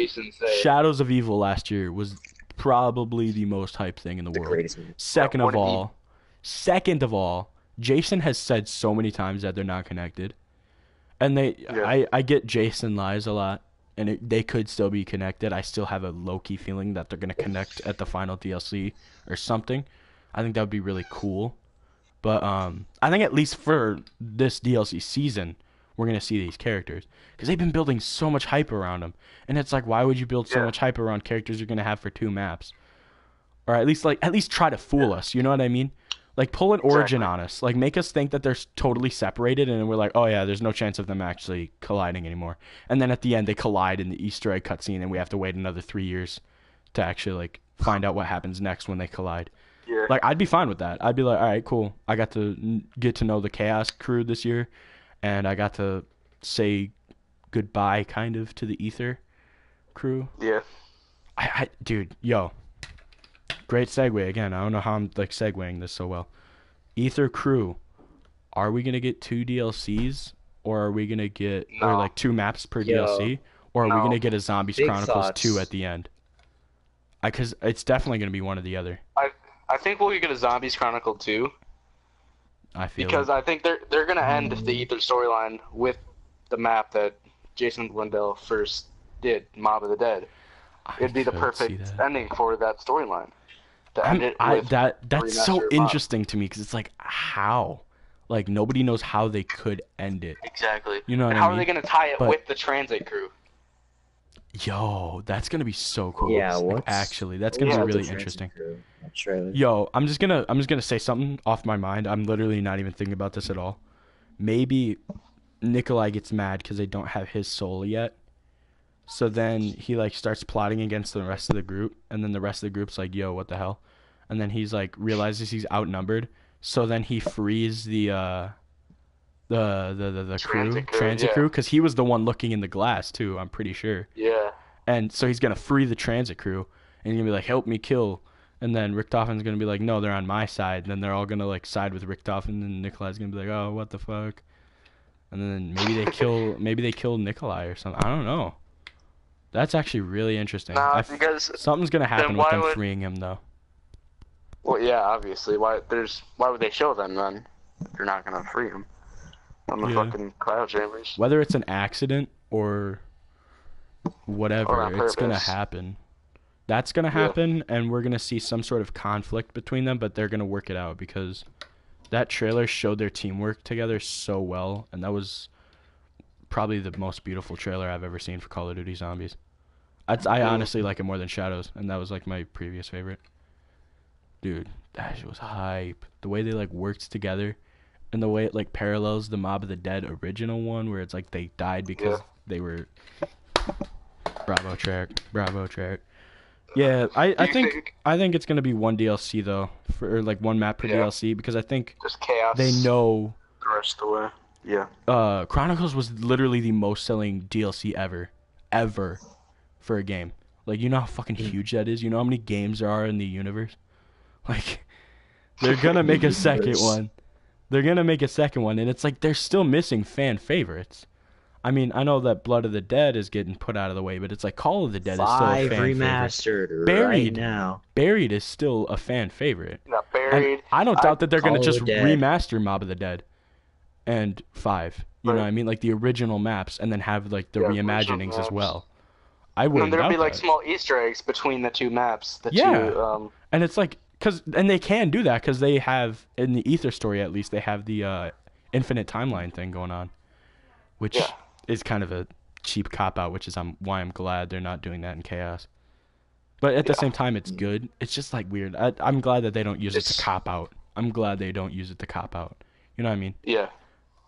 Speaker 1: Shadows of Evil last year was probably the most hyped thing in the world. Second of all, Jason has said so many times that they're not connected, and I get Jason lies a lot. And they could still be connected. I still have a low-key feeling that they're going to connect at the final DLC or something. I think that would be really cool. But I think at least for this DLC season, we're going to see these characters. Because they've been building so much hype around them. And it's like, why would you build so much hype around characters you're going to have for 2 maps? Or at least try to fool us. You know what I mean? Like, pull an origin on us. Like, make us think that they're totally separated, and we're like, oh, yeah, there's no chance of them actually colliding anymore. And then at the end, they collide in the Easter egg cutscene, and we have to wait another 3 years to actually, like, find out what happens next when they collide.
Speaker 2: Yeah.
Speaker 1: Like, I'd be fine with that. I'd be like, all right, cool. I got to get to know the Chaos crew this year, and I got to say goodbye, kind of, to the Ether crew.
Speaker 2: Yeah.
Speaker 1: Dude, yo. Great segue again. I don't know how I'm like segueing this so well. Ether crew, are we gonna get 2 DLCs, or are we gonna get or like 2 maps per DLC, or are we gonna get a Zombies Chronicles 2 at the end? Because it's definitely gonna be one or the other.
Speaker 2: I think we'll get a Zombies Chronicle 2. I think they're gonna end the Ether storyline with the map that Jason Lindell first did, Mob of the Dead. It'd be the perfect ending for that storyline.
Speaker 1: That's so interesting to me because it's like how, like nobody knows how they could end it.
Speaker 2: Exactly.
Speaker 1: You know what I mean?
Speaker 2: How are they gonna tie it with the Transit crew?
Speaker 1: Yo, that's gonna be so cool.
Speaker 3: Yeah,
Speaker 1: actually, that's gonna be really interesting. Yo, I'm just gonna say something off my mind. I'm literally not even thinking about this at all. Maybe Nikolai gets mad because they don't have his soul yet. So then he like starts plotting against the rest of the group, and then the rest of the group's like, "Yo, what the hell?" And then he's like realizes he's outnumbered. So then he frees the transit crew, because he was the one looking in the glass too. I'm pretty sure.
Speaker 2: Yeah.
Speaker 1: And so he's gonna free the transit crew, and he's gonna be like, "Help me kill." And then Richtofen's gonna be like, "No, they're on my side." And then they're all gonna like side with Richtofen, and Nikolai's gonna be like, "Oh, what the fuck?" And then maybe they kill Nikolai or something. I don't know. That's actually really interesting.
Speaker 2: Nah, because
Speaker 1: something's gonna happen with them freeing him, though.
Speaker 2: Well, yeah, obviously. Why would they show them then? They're not gonna free him from the fucking cryo chambers.
Speaker 1: Whether it's an accident or whatever,
Speaker 2: or
Speaker 1: it's gonna happen. That's gonna happen, and we're gonna see some sort of conflict between them, but they're gonna work it out because that trailer showed their teamwork together so well, and that was probably the most beautiful trailer I've ever seen for Call of Duty Zombies. I honestly like it more than Shadows, and that was like my previous favorite. Dude, that shit was hype. The way they like worked together, and the way it like parallels the Mob of the Dead original one, where it's like they died because they were. Bravo track. Yeah, I think it's gonna be one DLC though, or like one map per DLC, because I think
Speaker 2: just chaos.
Speaker 1: They know
Speaker 2: the rest of the way. Yeah.
Speaker 1: Chronicles was literally the most selling DLC ever for a game. Like, you know how fucking huge that is? You know how many games there are in the universe? Like, they're gonna make a second one. And it's like they're still missing fan favorites. I mean, I know that Blood of the Dead is getting put out of the way, but it's like Call of the Dead is still a fan
Speaker 3: remastered
Speaker 1: favorite. Buried
Speaker 3: right now.
Speaker 1: Buried is still a fan favorite.
Speaker 2: Not Buried.
Speaker 1: And I don't doubt that they're gonna just
Speaker 3: Dead.
Speaker 1: remaster Mob of the Dead and 5. You know what I mean? Like the original maps, and then have like the reimaginings as well. I wouldn't doubt
Speaker 2: there'll be like
Speaker 1: that.
Speaker 2: small Easter eggs between the two maps.
Speaker 1: And it's like, and they can do that because they have, in the Ether story at least, they have the infinite timeline thing going on, which is kind of a cheap cop out, which is why I'm glad they're not doing that in Chaos. But at the same time, it's good. It's just like weird. I'm glad that they don't use it to cop out. You know what I mean?
Speaker 2: Yeah.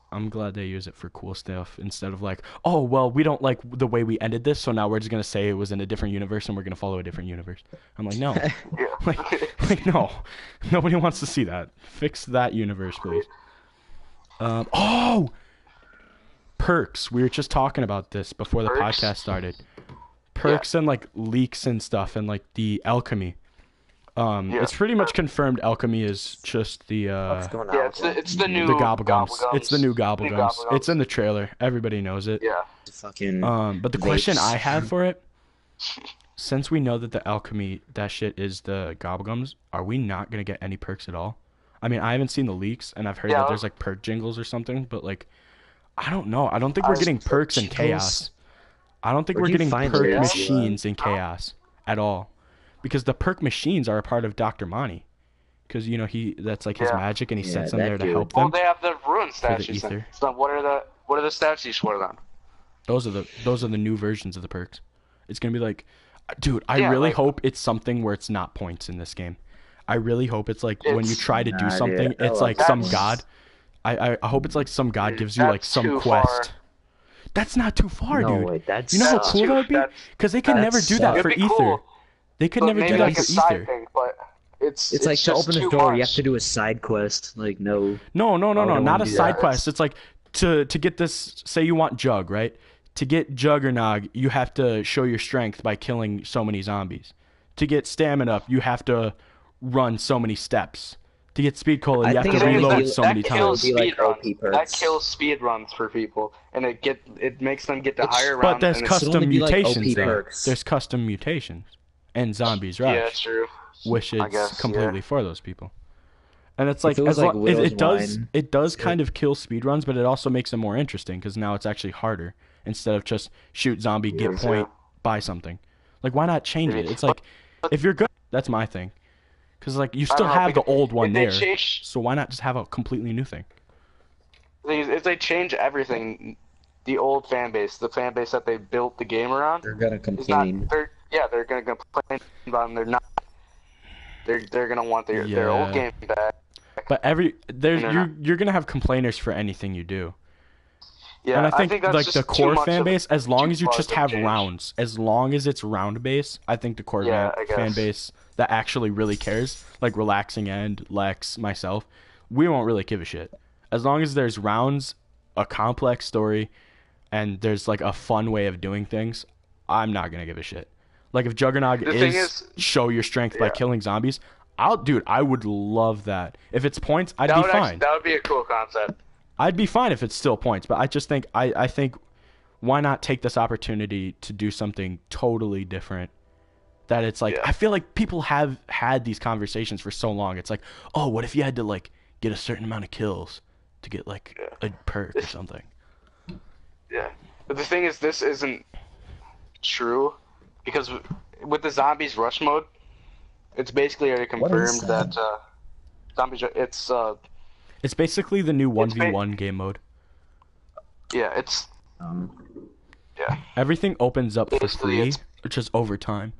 Speaker 1: I'm glad they use it for cool stuff instead of like, oh, well, we don't like the way we ended this, so now we're just going to say it was in a different universe and we're going to follow a different universe. I'm like, no. like, no. Nobody wants to see that. Fix that universe, please. Perks. We were just talking about this before the podcast started. Perks and like leaks and stuff, and like the alchemy. It's pretty much confirmed alchemy is just the
Speaker 2: it's the new
Speaker 1: gobblegums. It's the new gobblegums. It's in the trailer. Everybody knows it.
Speaker 2: Yeah.
Speaker 3: Fucking
Speaker 1: but the question I have for it, since we know that the alchemy, that shit is the gobblegums, are we not gonna get any perks at all? I mean, I haven't seen the leaks, and I've heard that there's like perk jingles or something, but like, I don't know. I don't think we're getting perks in Chaos. I don't think we're getting perk machines in Chaos at all. Because the perk machines are a part of Dr. Monty. Because, you know, that's like his magic, and he sets them there to help them.
Speaker 2: Well, they have the ruin statues. So what are the statues for then?
Speaker 1: Those are the new versions of the perks. It's going to be like, dude, I really hope it's something where it's not points in this game. I really hope it's like when you try to do something, it's like some god. I hope it's like some god gives you like some quest. That's not too far, dude.
Speaker 3: Wait,
Speaker 1: you know how cool that would be? Because they could never do that for Ether.
Speaker 2: Cool.
Speaker 1: They could never do that for Ether.
Speaker 2: Thing, but it's
Speaker 3: like to open this door, you have to do a side quest. Like, no,
Speaker 1: not a side quest. It's like to get this. Say you want Jug, right? To get Jug or Nog, you have to show your strength by killing so many zombies. To get stamina up, you have to run so many steps. To get speed cola, you have to reload so many times.
Speaker 2: That kills speed runs for people, and it makes them get to higher rounds.
Speaker 1: But there's custom mutations there. There's custom mutations. And Zombies Rush.
Speaker 2: Yeah, true.
Speaker 1: Which is completely for those people. And it's like, it does kind of kill speedruns, but it also makes them more interesting, because now it's actually harder, instead of just shoot zombie, get point, buy something. Like, why not change it? It's like, if you're good, that's my thing. Because like, you still have the old one there, so why not just have a completely new thing?
Speaker 2: If they change everything, the old fan base, the fan base that they built the game around,
Speaker 3: they're gonna complain.
Speaker 2: They're gonna complain about them. They're not. They're gonna want their old game back.
Speaker 1: But you're gonna have complainers for anything you do.
Speaker 2: Yeah,
Speaker 1: And I think,
Speaker 2: think that's
Speaker 1: like,
Speaker 2: just
Speaker 1: the
Speaker 2: too
Speaker 1: core
Speaker 2: much
Speaker 1: fan
Speaker 2: of a-
Speaker 1: base, as long
Speaker 2: too
Speaker 1: as you
Speaker 2: far
Speaker 1: just
Speaker 2: of a
Speaker 1: have
Speaker 2: change.
Speaker 1: rounds, as long as it's round base, I think the core
Speaker 2: Yeah, I
Speaker 1: fan
Speaker 2: guess.
Speaker 1: base that actually really cares, like Relaxing End, Lex, myself, we won't really give a shit. As long as there's rounds, a complex story, and there's like a fun way of doing things, I'm not gonna give a shit. Like if Juggernog
Speaker 2: The thing
Speaker 1: is
Speaker 2: is,
Speaker 1: show your strength by
Speaker 2: yeah.
Speaker 1: killing zombies, I would love that. If it's points, I'd
Speaker 2: that
Speaker 1: be
Speaker 2: would
Speaker 1: fine.
Speaker 2: that would be a cool concept.
Speaker 1: I'd be fine if it's still points, but I just think I think why not take this opportunity to do something totally different? That it's like
Speaker 2: Yeah.
Speaker 1: I feel like people have had these conversations for so long. It's like, oh, what if you had to like get a certain amount of kills to get like a perk or something?
Speaker 2: Yeah. But the thing is, this isn't true because with the zombies rush mode, it's basically already
Speaker 3: What is
Speaker 2: confirmed that zombies.
Speaker 1: It's basically the new 1v1 game mode.
Speaker 2: Yeah, it's yeah.
Speaker 1: Everything opens up for
Speaker 2: Basically,
Speaker 1: free,
Speaker 2: it's-
Speaker 1: which is overtime.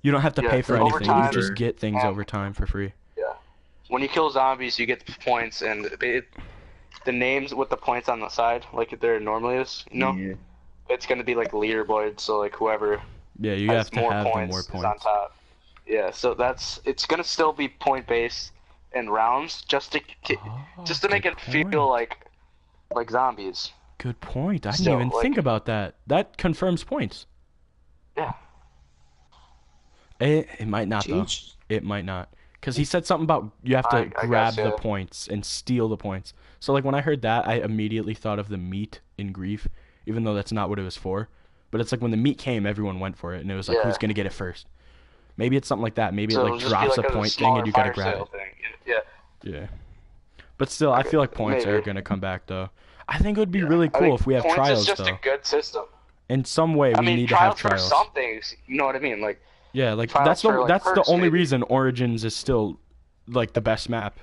Speaker 1: You don't have to
Speaker 2: Yeah,
Speaker 1: pay for
Speaker 2: it's
Speaker 1: anything. You
Speaker 2: overtime.
Speaker 1: just get things
Speaker 2: Yeah.
Speaker 1: over time for free.
Speaker 2: Yeah. When you kill zombies, you get the points, and the names with the points on the side, like there normally is, you know,
Speaker 3: Yeah.
Speaker 2: it's gonna be like leaderboard. So like whoever
Speaker 1: Yeah, you
Speaker 2: has
Speaker 1: have to
Speaker 2: more
Speaker 1: have the
Speaker 2: points
Speaker 1: more
Speaker 2: is on
Speaker 1: points.
Speaker 2: top. Yeah, so it's gonna still be point based in rounds, just to make
Speaker 1: good
Speaker 2: it feel
Speaker 1: point.
Speaker 2: like zombies.
Speaker 1: Good point. I didn't
Speaker 2: Still,
Speaker 1: even
Speaker 2: like-
Speaker 1: think about that. That confirms points.
Speaker 2: Yeah.
Speaker 1: It might not though.
Speaker 3: Jeez.
Speaker 1: It might not, because he said something about you have to
Speaker 2: I
Speaker 1: grab
Speaker 2: guess,
Speaker 1: the
Speaker 2: yeah.
Speaker 1: points and steal the points. So like when I heard that, I immediately thought of the meat in Grief, even though that's not what it was for. But it's like when the meat came, everyone went for it, and it was like
Speaker 2: Yeah.
Speaker 1: who's gonna get it first. Maybe it's something like that. Maybe
Speaker 2: So
Speaker 1: it
Speaker 2: it'll
Speaker 1: like
Speaker 2: just be
Speaker 1: drops
Speaker 2: like
Speaker 1: a point thing
Speaker 2: smaller
Speaker 1: and you gotta
Speaker 2: fire
Speaker 1: grab
Speaker 2: sale
Speaker 1: it.
Speaker 2: thing. Yeah.
Speaker 1: Yeah. But still, I feel like points are
Speaker 2: maybe.
Speaker 1: gonna come back though. I think it would be really
Speaker 2: I
Speaker 1: cool
Speaker 2: think
Speaker 1: if we have
Speaker 2: points
Speaker 1: trials
Speaker 2: is just
Speaker 1: though.
Speaker 2: a good system.
Speaker 1: In some way,
Speaker 2: I
Speaker 1: we
Speaker 2: mean,
Speaker 1: need to have
Speaker 2: trials for
Speaker 1: trials.
Speaker 2: some things. You know what I mean? Like
Speaker 1: Yeah, like
Speaker 2: trials
Speaker 1: that's the
Speaker 2: for, like,
Speaker 1: that's the
Speaker 2: perks,
Speaker 1: only
Speaker 2: maybe.
Speaker 1: reason Origins is still like the best map.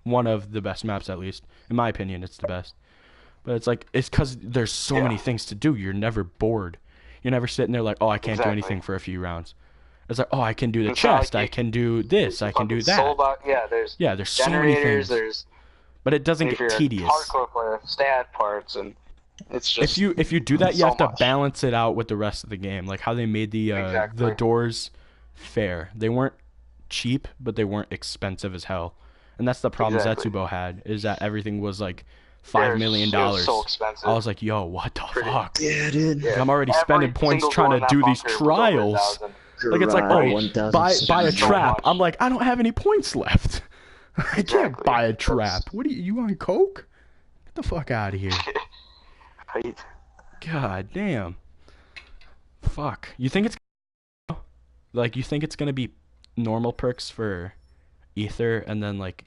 Speaker 1: One of the best maps, at least in my opinion, it's the best. But it's like it's because there's so
Speaker 2: Yeah.
Speaker 1: many things to do. You're never bored. You're never sitting there like, oh, I can't do
Speaker 2: Exactly.
Speaker 1: anything for a few rounds. It's like, oh, I can do the
Speaker 2: It's not like
Speaker 1: chest. I
Speaker 2: you-
Speaker 1: can do this. I can do
Speaker 2: fucking
Speaker 1: that.
Speaker 2: soulbox- yeah, there's
Speaker 1: Yeah, there's so many
Speaker 2: generators.
Speaker 1: things.
Speaker 2: There's
Speaker 1: But it doesn't
Speaker 2: if
Speaker 1: get
Speaker 2: you're
Speaker 1: tedious.
Speaker 2: a hardcore player, stat parts, and it's just
Speaker 1: If you do that, you
Speaker 2: so
Speaker 1: have to
Speaker 2: much.
Speaker 1: balance it out with the rest of the game, like how they made the
Speaker 2: Exactly.
Speaker 1: doors fair. They weren't cheap, but they weren't expensive as hell. And that's the problem
Speaker 2: Exactly.
Speaker 1: Zetsubo had, is that everything was like
Speaker 2: They're
Speaker 1: $5 million.
Speaker 2: so expensive.
Speaker 1: I was like, yo, what the
Speaker 2: Pretty-
Speaker 1: fuck?
Speaker 3: Yeah, dude.
Speaker 2: Yeah.
Speaker 1: I'm already
Speaker 2: Every
Speaker 1: spending points
Speaker 2: single
Speaker 1: trying
Speaker 2: door
Speaker 1: to
Speaker 2: in
Speaker 1: do
Speaker 2: that
Speaker 1: these
Speaker 2: bunker was over
Speaker 1: trials.
Speaker 2: 1,000.
Speaker 1: Like it's like,
Speaker 3: Right,
Speaker 1: oh,
Speaker 3: 1,000
Speaker 1: buy a
Speaker 2: so
Speaker 1: trap.
Speaker 2: much.
Speaker 1: I'm like, I don't have any points left. I can't
Speaker 2: Exactly.
Speaker 1: buy a
Speaker 2: That's-
Speaker 1: trap. What are you on coke? Get the fuck out of here.
Speaker 2: Right?
Speaker 1: God damn. Fuck. You think it's you think it's gonna be normal perks for Ether and then like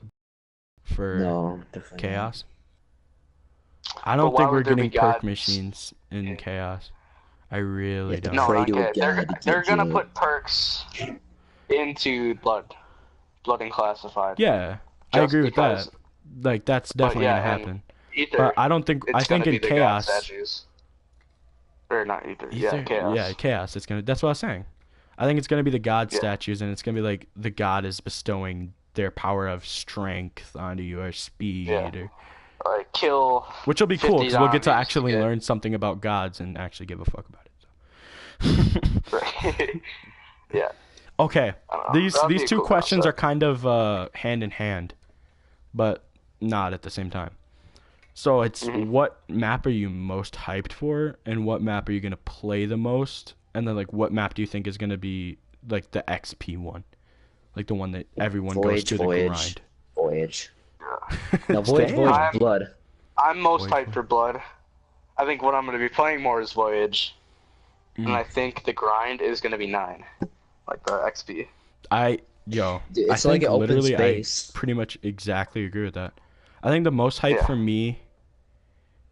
Speaker 1: for
Speaker 3: No, definitely. not.
Speaker 1: Chaos? I don't
Speaker 2: But why
Speaker 1: think we're
Speaker 2: would there be
Speaker 1: getting perk
Speaker 2: gods?
Speaker 1: machines in
Speaker 2: Yeah.
Speaker 1: Chaos. I really
Speaker 3: have to
Speaker 1: don't.
Speaker 2: No,
Speaker 3: Pray
Speaker 2: not
Speaker 3: to a
Speaker 2: yet. They're
Speaker 3: god to
Speaker 2: they're
Speaker 3: get
Speaker 2: gonna
Speaker 3: you.
Speaker 2: put perks into blood and classified.
Speaker 1: Yeah, I
Speaker 2: Just
Speaker 1: agree with
Speaker 2: because-
Speaker 1: that. Like that's definitely
Speaker 2: yeah,
Speaker 1: gonna
Speaker 2: and
Speaker 1: happen.
Speaker 2: Ether.
Speaker 1: But I don't think
Speaker 2: it's
Speaker 1: I think
Speaker 2: gonna
Speaker 1: in
Speaker 2: be the god
Speaker 1: Chaos.
Speaker 2: statues. Or not Ether.
Speaker 1: Ether?
Speaker 2: Yeah, chaos.
Speaker 1: Yeah, Chaos. It's gonna. That's what I was saying. I think it's gonna be the god
Speaker 2: Yeah.
Speaker 1: statues, and it's gonna be like the god is bestowing their power of strength onto you, or speed,
Speaker 2: Yeah.
Speaker 1: or
Speaker 2: Like kill.
Speaker 1: which will be cool
Speaker 2: 50
Speaker 1: because we'll get to
Speaker 2: zombies,
Speaker 1: actually
Speaker 2: yeah.
Speaker 1: learn something about gods and actually give a fuck about it.
Speaker 2: Right. yeah.
Speaker 1: Okay,
Speaker 2: I don't know.
Speaker 1: these
Speaker 2: That'd be
Speaker 1: these
Speaker 2: a
Speaker 1: two
Speaker 2: cool
Speaker 1: questions are
Speaker 2: concept.
Speaker 1: kind of hand in hand, but not at the same time. So it's
Speaker 2: Mm-hmm.
Speaker 1: what map are you most hyped for, and what map are you gonna play the most, and then like what map do you think is gonna be like the XP one, like the one that everyone goes
Speaker 3: Voyage,
Speaker 1: to the
Speaker 3: Voyage.
Speaker 1: grind.
Speaker 3: Voyage.
Speaker 2: Yeah.
Speaker 3: No, Voyage,
Speaker 1: Damn.
Speaker 3: Voyage,
Speaker 2: I'm-
Speaker 3: Blood.
Speaker 2: I'm most
Speaker 1: Voyage.
Speaker 2: hyped for blood. I think what I'm gonna be playing more is Voyage,
Speaker 1: Mm.
Speaker 2: and I think the grind is gonna be 9, like the XP.
Speaker 3: Dude,
Speaker 1: I
Speaker 3: it's
Speaker 1: think
Speaker 3: like an open
Speaker 1: literally
Speaker 3: space.
Speaker 1: I pretty much exactly agree with that. I think the most hype
Speaker 2: Yeah.
Speaker 1: for me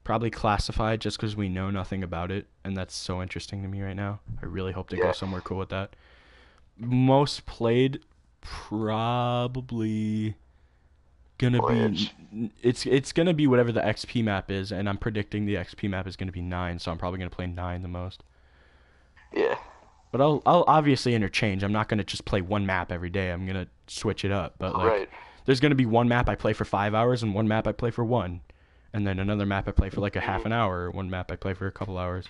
Speaker 1: probably Classified, just because we know nothing about it, and that's so interesting to me right now. I really hope they go
Speaker 2: Yeah.
Speaker 1: somewhere cool with that. Most played, probably gonna
Speaker 2: Voyage.
Speaker 1: be it's gonna be whatever the XP map is, and I'm predicting the XP map is gonna be 9, so I'm probably gonna play 9 the most.
Speaker 2: Yeah.
Speaker 1: But I'll obviously interchange. I'm not gonna just play one map every day. I'm gonna switch it up. But like,
Speaker 2: Right.
Speaker 1: there's gonna be one map I play for 5 hours and one map I play for 1, and then another map I play for like a half an hour, one map I play for a couple hours.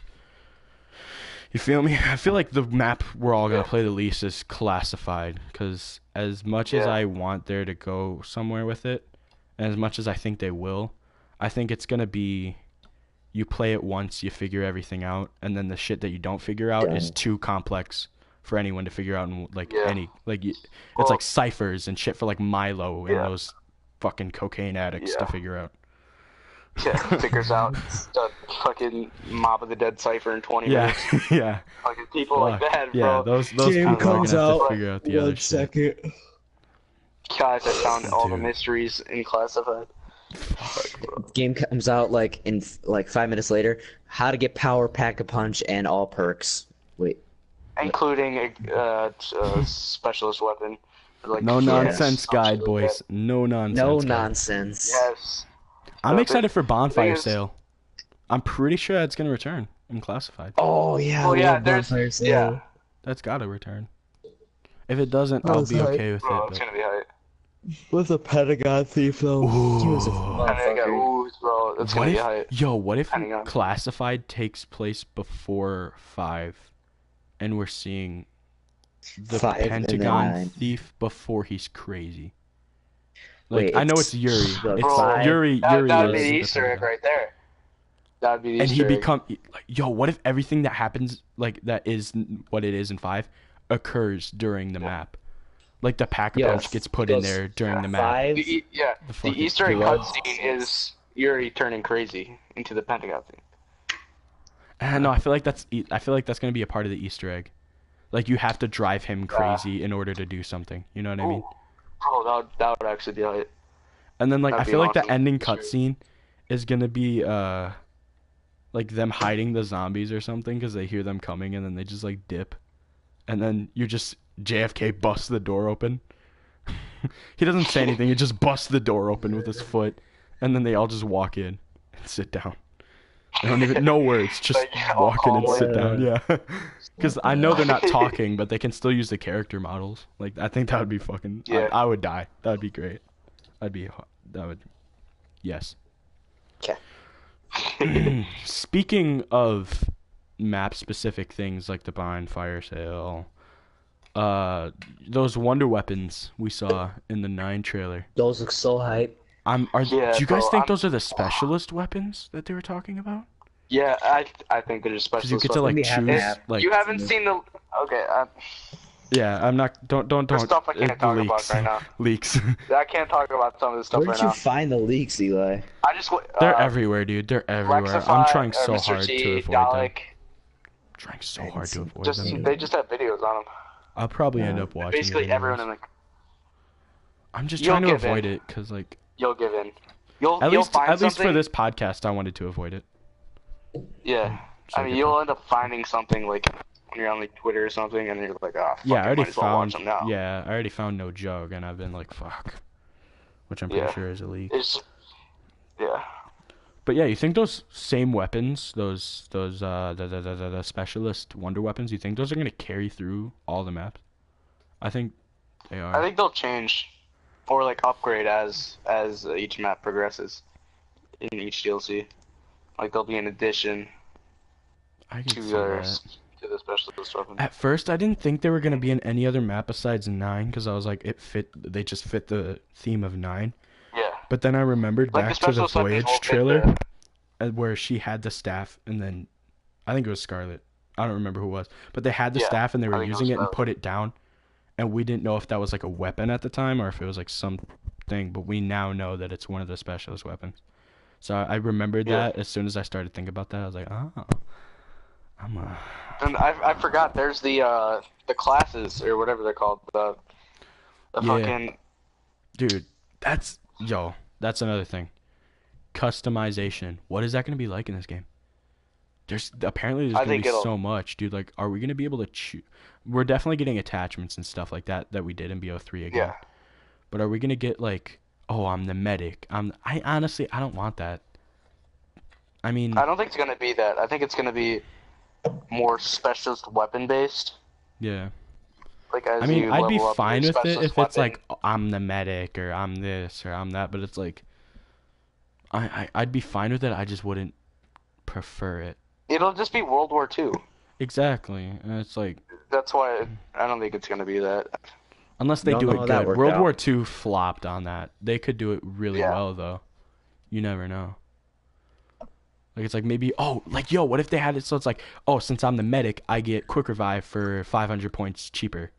Speaker 1: You feel me? I feel like the map we're all gonna play the least is classified, because as much as I want there to go somewhere with it, and as much as I think they will, I think it's gonna be, you play it once, you figure everything out, and then the shit that you don't figure out is too complex for anyone to figure out, and it's like ciphers and shit for like Milo and those fucking cocaine addicts to figure out.
Speaker 2: Yeah, figures out the fucking Mob of the Dead cipher in 20 minutes.
Speaker 1: Yeah.
Speaker 2: Fucking people like that, bro.
Speaker 1: Yeah, those people are gonna have to figure out the other shit.
Speaker 2: Guys, I found all the mysteries in Classified.
Speaker 3: Game comes out like in like 5 minutes later. How to get power, pack a punch, and all perks. Wait.
Speaker 2: Including a specialist weapon. Like,
Speaker 1: no nonsense guide, boys. No nonsense.
Speaker 3: No nonsense.
Speaker 2: Yes.
Speaker 1: I'm excited for Bonfire Sale. I'm pretty sure that's gonna return in Classified.
Speaker 3: Oh yeah.
Speaker 2: Oh yeah, Bonfire Sale. Yeah.
Speaker 1: That's gotta return. If it doesn't, I'll be okay with it.
Speaker 2: It's gonna be hype.
Speaker 3: With a Pentagon thief though. He was a
Speaker 2: Ooh, bro, that's gonna be hype.
Speaker 1: Yo, what if Classified takes place before 5, and we're seeing the Pentagon thief before he's crazy? Like, I know it's Yuri. It's Yuri.
Speaker 2: That'd be the Easter egg right there. That'd be the Easter egg.
Speaker 1: And he yo, what if everything that happens, like, that is what it is in 5, occurs during the map? Like, the pack-a-punch gets put in there during the map.
Speaker 2: The Easter egg cutscene is Yuri turning crazy into the Pentagon thing.
Speaker 1: No, I feel like that's gonna be a part of the Easter egg. Like, you have to drive him crazy in order to do something. You know what I mean?
Speaker 2: Oh, that would actually be hype.
Speaker 1: And then, like, I feel like the ending cutscene is gonna be like them hiding the zombies or something, because they hear them coming and then they just like dip, and then you just JFK busts the door open. He doesn't say anything. He just busts the door open with his foot, and then they all just walk in and sit down. They don't even no words, just walk in and sit down. Yeah, because I know they're not talking, but they can still use the character models. Like, I think that would be fucking. Yeah. I would die. That would be great. Yes.
Speaker 3: Okay.
Speaker 1: Speaking of map-specific things like the Bonfire Sale, those wonder weapons we saw in the 9 trailer.
Speaker 3: Those look so hype.
Speaker 1: Do you guys think those are the specialist weapons that they were talking about?
Speaker 2: Yeah, I think they're just specialist.
Speaker 1: Because you get to like choose. Like,
Speaker 2: you haven't seen the. Okay.
Speaker 1: Yeah, I'm not. Don't.
Speaker 2: There's stuff I can't talk about right now.
Speaker 1: Leaks.
Speaker 2: I can't talk about some of this stuff right now.
Speaker 3: Where'd you find the leaks, Eli?
Speaker 2: I just.
Speaker 1: They're everywhere, dude. They're everywhere. I'm trying so hard to avoid them. Trying so hard to avoid them.
Speaker 2: They just have videos on them.
Speaker 1: I'll probably end up watching.
Speaker 2: Basically, everyone in the.
Speaker 1: I'm just trying to avoid it, cause like.
Speaker 2: You'll give in.
Speaker 1: At least for this podcast, I wanted to avoid it.
Speaker 2: Yeah, I mean, you'll end up finding something like when you're on like Twitter or something, and you're like, oh, fuck,
Speaker 1: yeah, I already
Speaker 2: found.
Speaker 1: Yeah, I already found No Jug, and I've been like, fuck, which I'm pretty sure is a leak.
Speaker 2: Yeah.
Speaker 1: But yeah, you think those same weapons, the specialist wonder weapons, you think those are gonna carry through all the maps? I think they are.
Speaker 2: I think they'll change, or like upgrade as each map progresses in each DLC. Like they'll be an addition to the specialist weapon.
Speaker 1: At first, I didn't think they were gonna be in any other map besides 9, because I was like, they just fit the theme of 9.
Speaker 2: Yeah.
Speaker 1: But then I remembered back to the Voyage trailer, where she had the staff, and then I think it was Scarlet. I don't remember who it was, but they had the staff and they were using it and put it down, and we didn't know if that was like a weapon at the time or if it was like something. But we now know that it's one of the specialist weapons. So I remembered that as soon as I started thinking about that. I was like, oh,
Speaker 2: And I forgot. There's the classes or whatever they're called. The fucking.
Speaker 1: Dude, that's another thing. Customization. What is that going to be like in this game? There's going to be so much, dude. Like, are we going to be able to choose? We're definitely getting attachments and stuff like that we did in BO3 again. Yeah. But are we going to get like, oh, I'm the medic. I honestly don't want that. I mean,
Speaker 2: I don't think it's going to be that. I think it's going to be more specialist weapon based.
Speaker 1: Yeah.
Speaker 2: Like,
Speaker 1: I mean, I'd be fine with it if it's like, I'm the medic or I'm this or I'm that, but it's like, I'd be fine with it. I just wouldn't prefer it.
Speaker 2: It'll just be World War II.
Speaker 1: Exactly. And it's like,
Speaker 2: That's why I don't think it's gonna be that.
Speaker 1: unless they
Speaker 3: Don't
Speaker 1: do
Speaker 3: know
Speaker 1: it
Speaker 3: how that
Speaker 1: good.
Speaker 3: worked
Speaker 1: World
Speaker 3: out.
Speaker 1: War II flopped on that. They could do it really
Speaker 2: Yeah.
Speaker 1: well though. You never know. Like it's like maybe like yo, what if they had it so it's like, oh, since I'm the medic, I get quick revive for 500 points cheaper,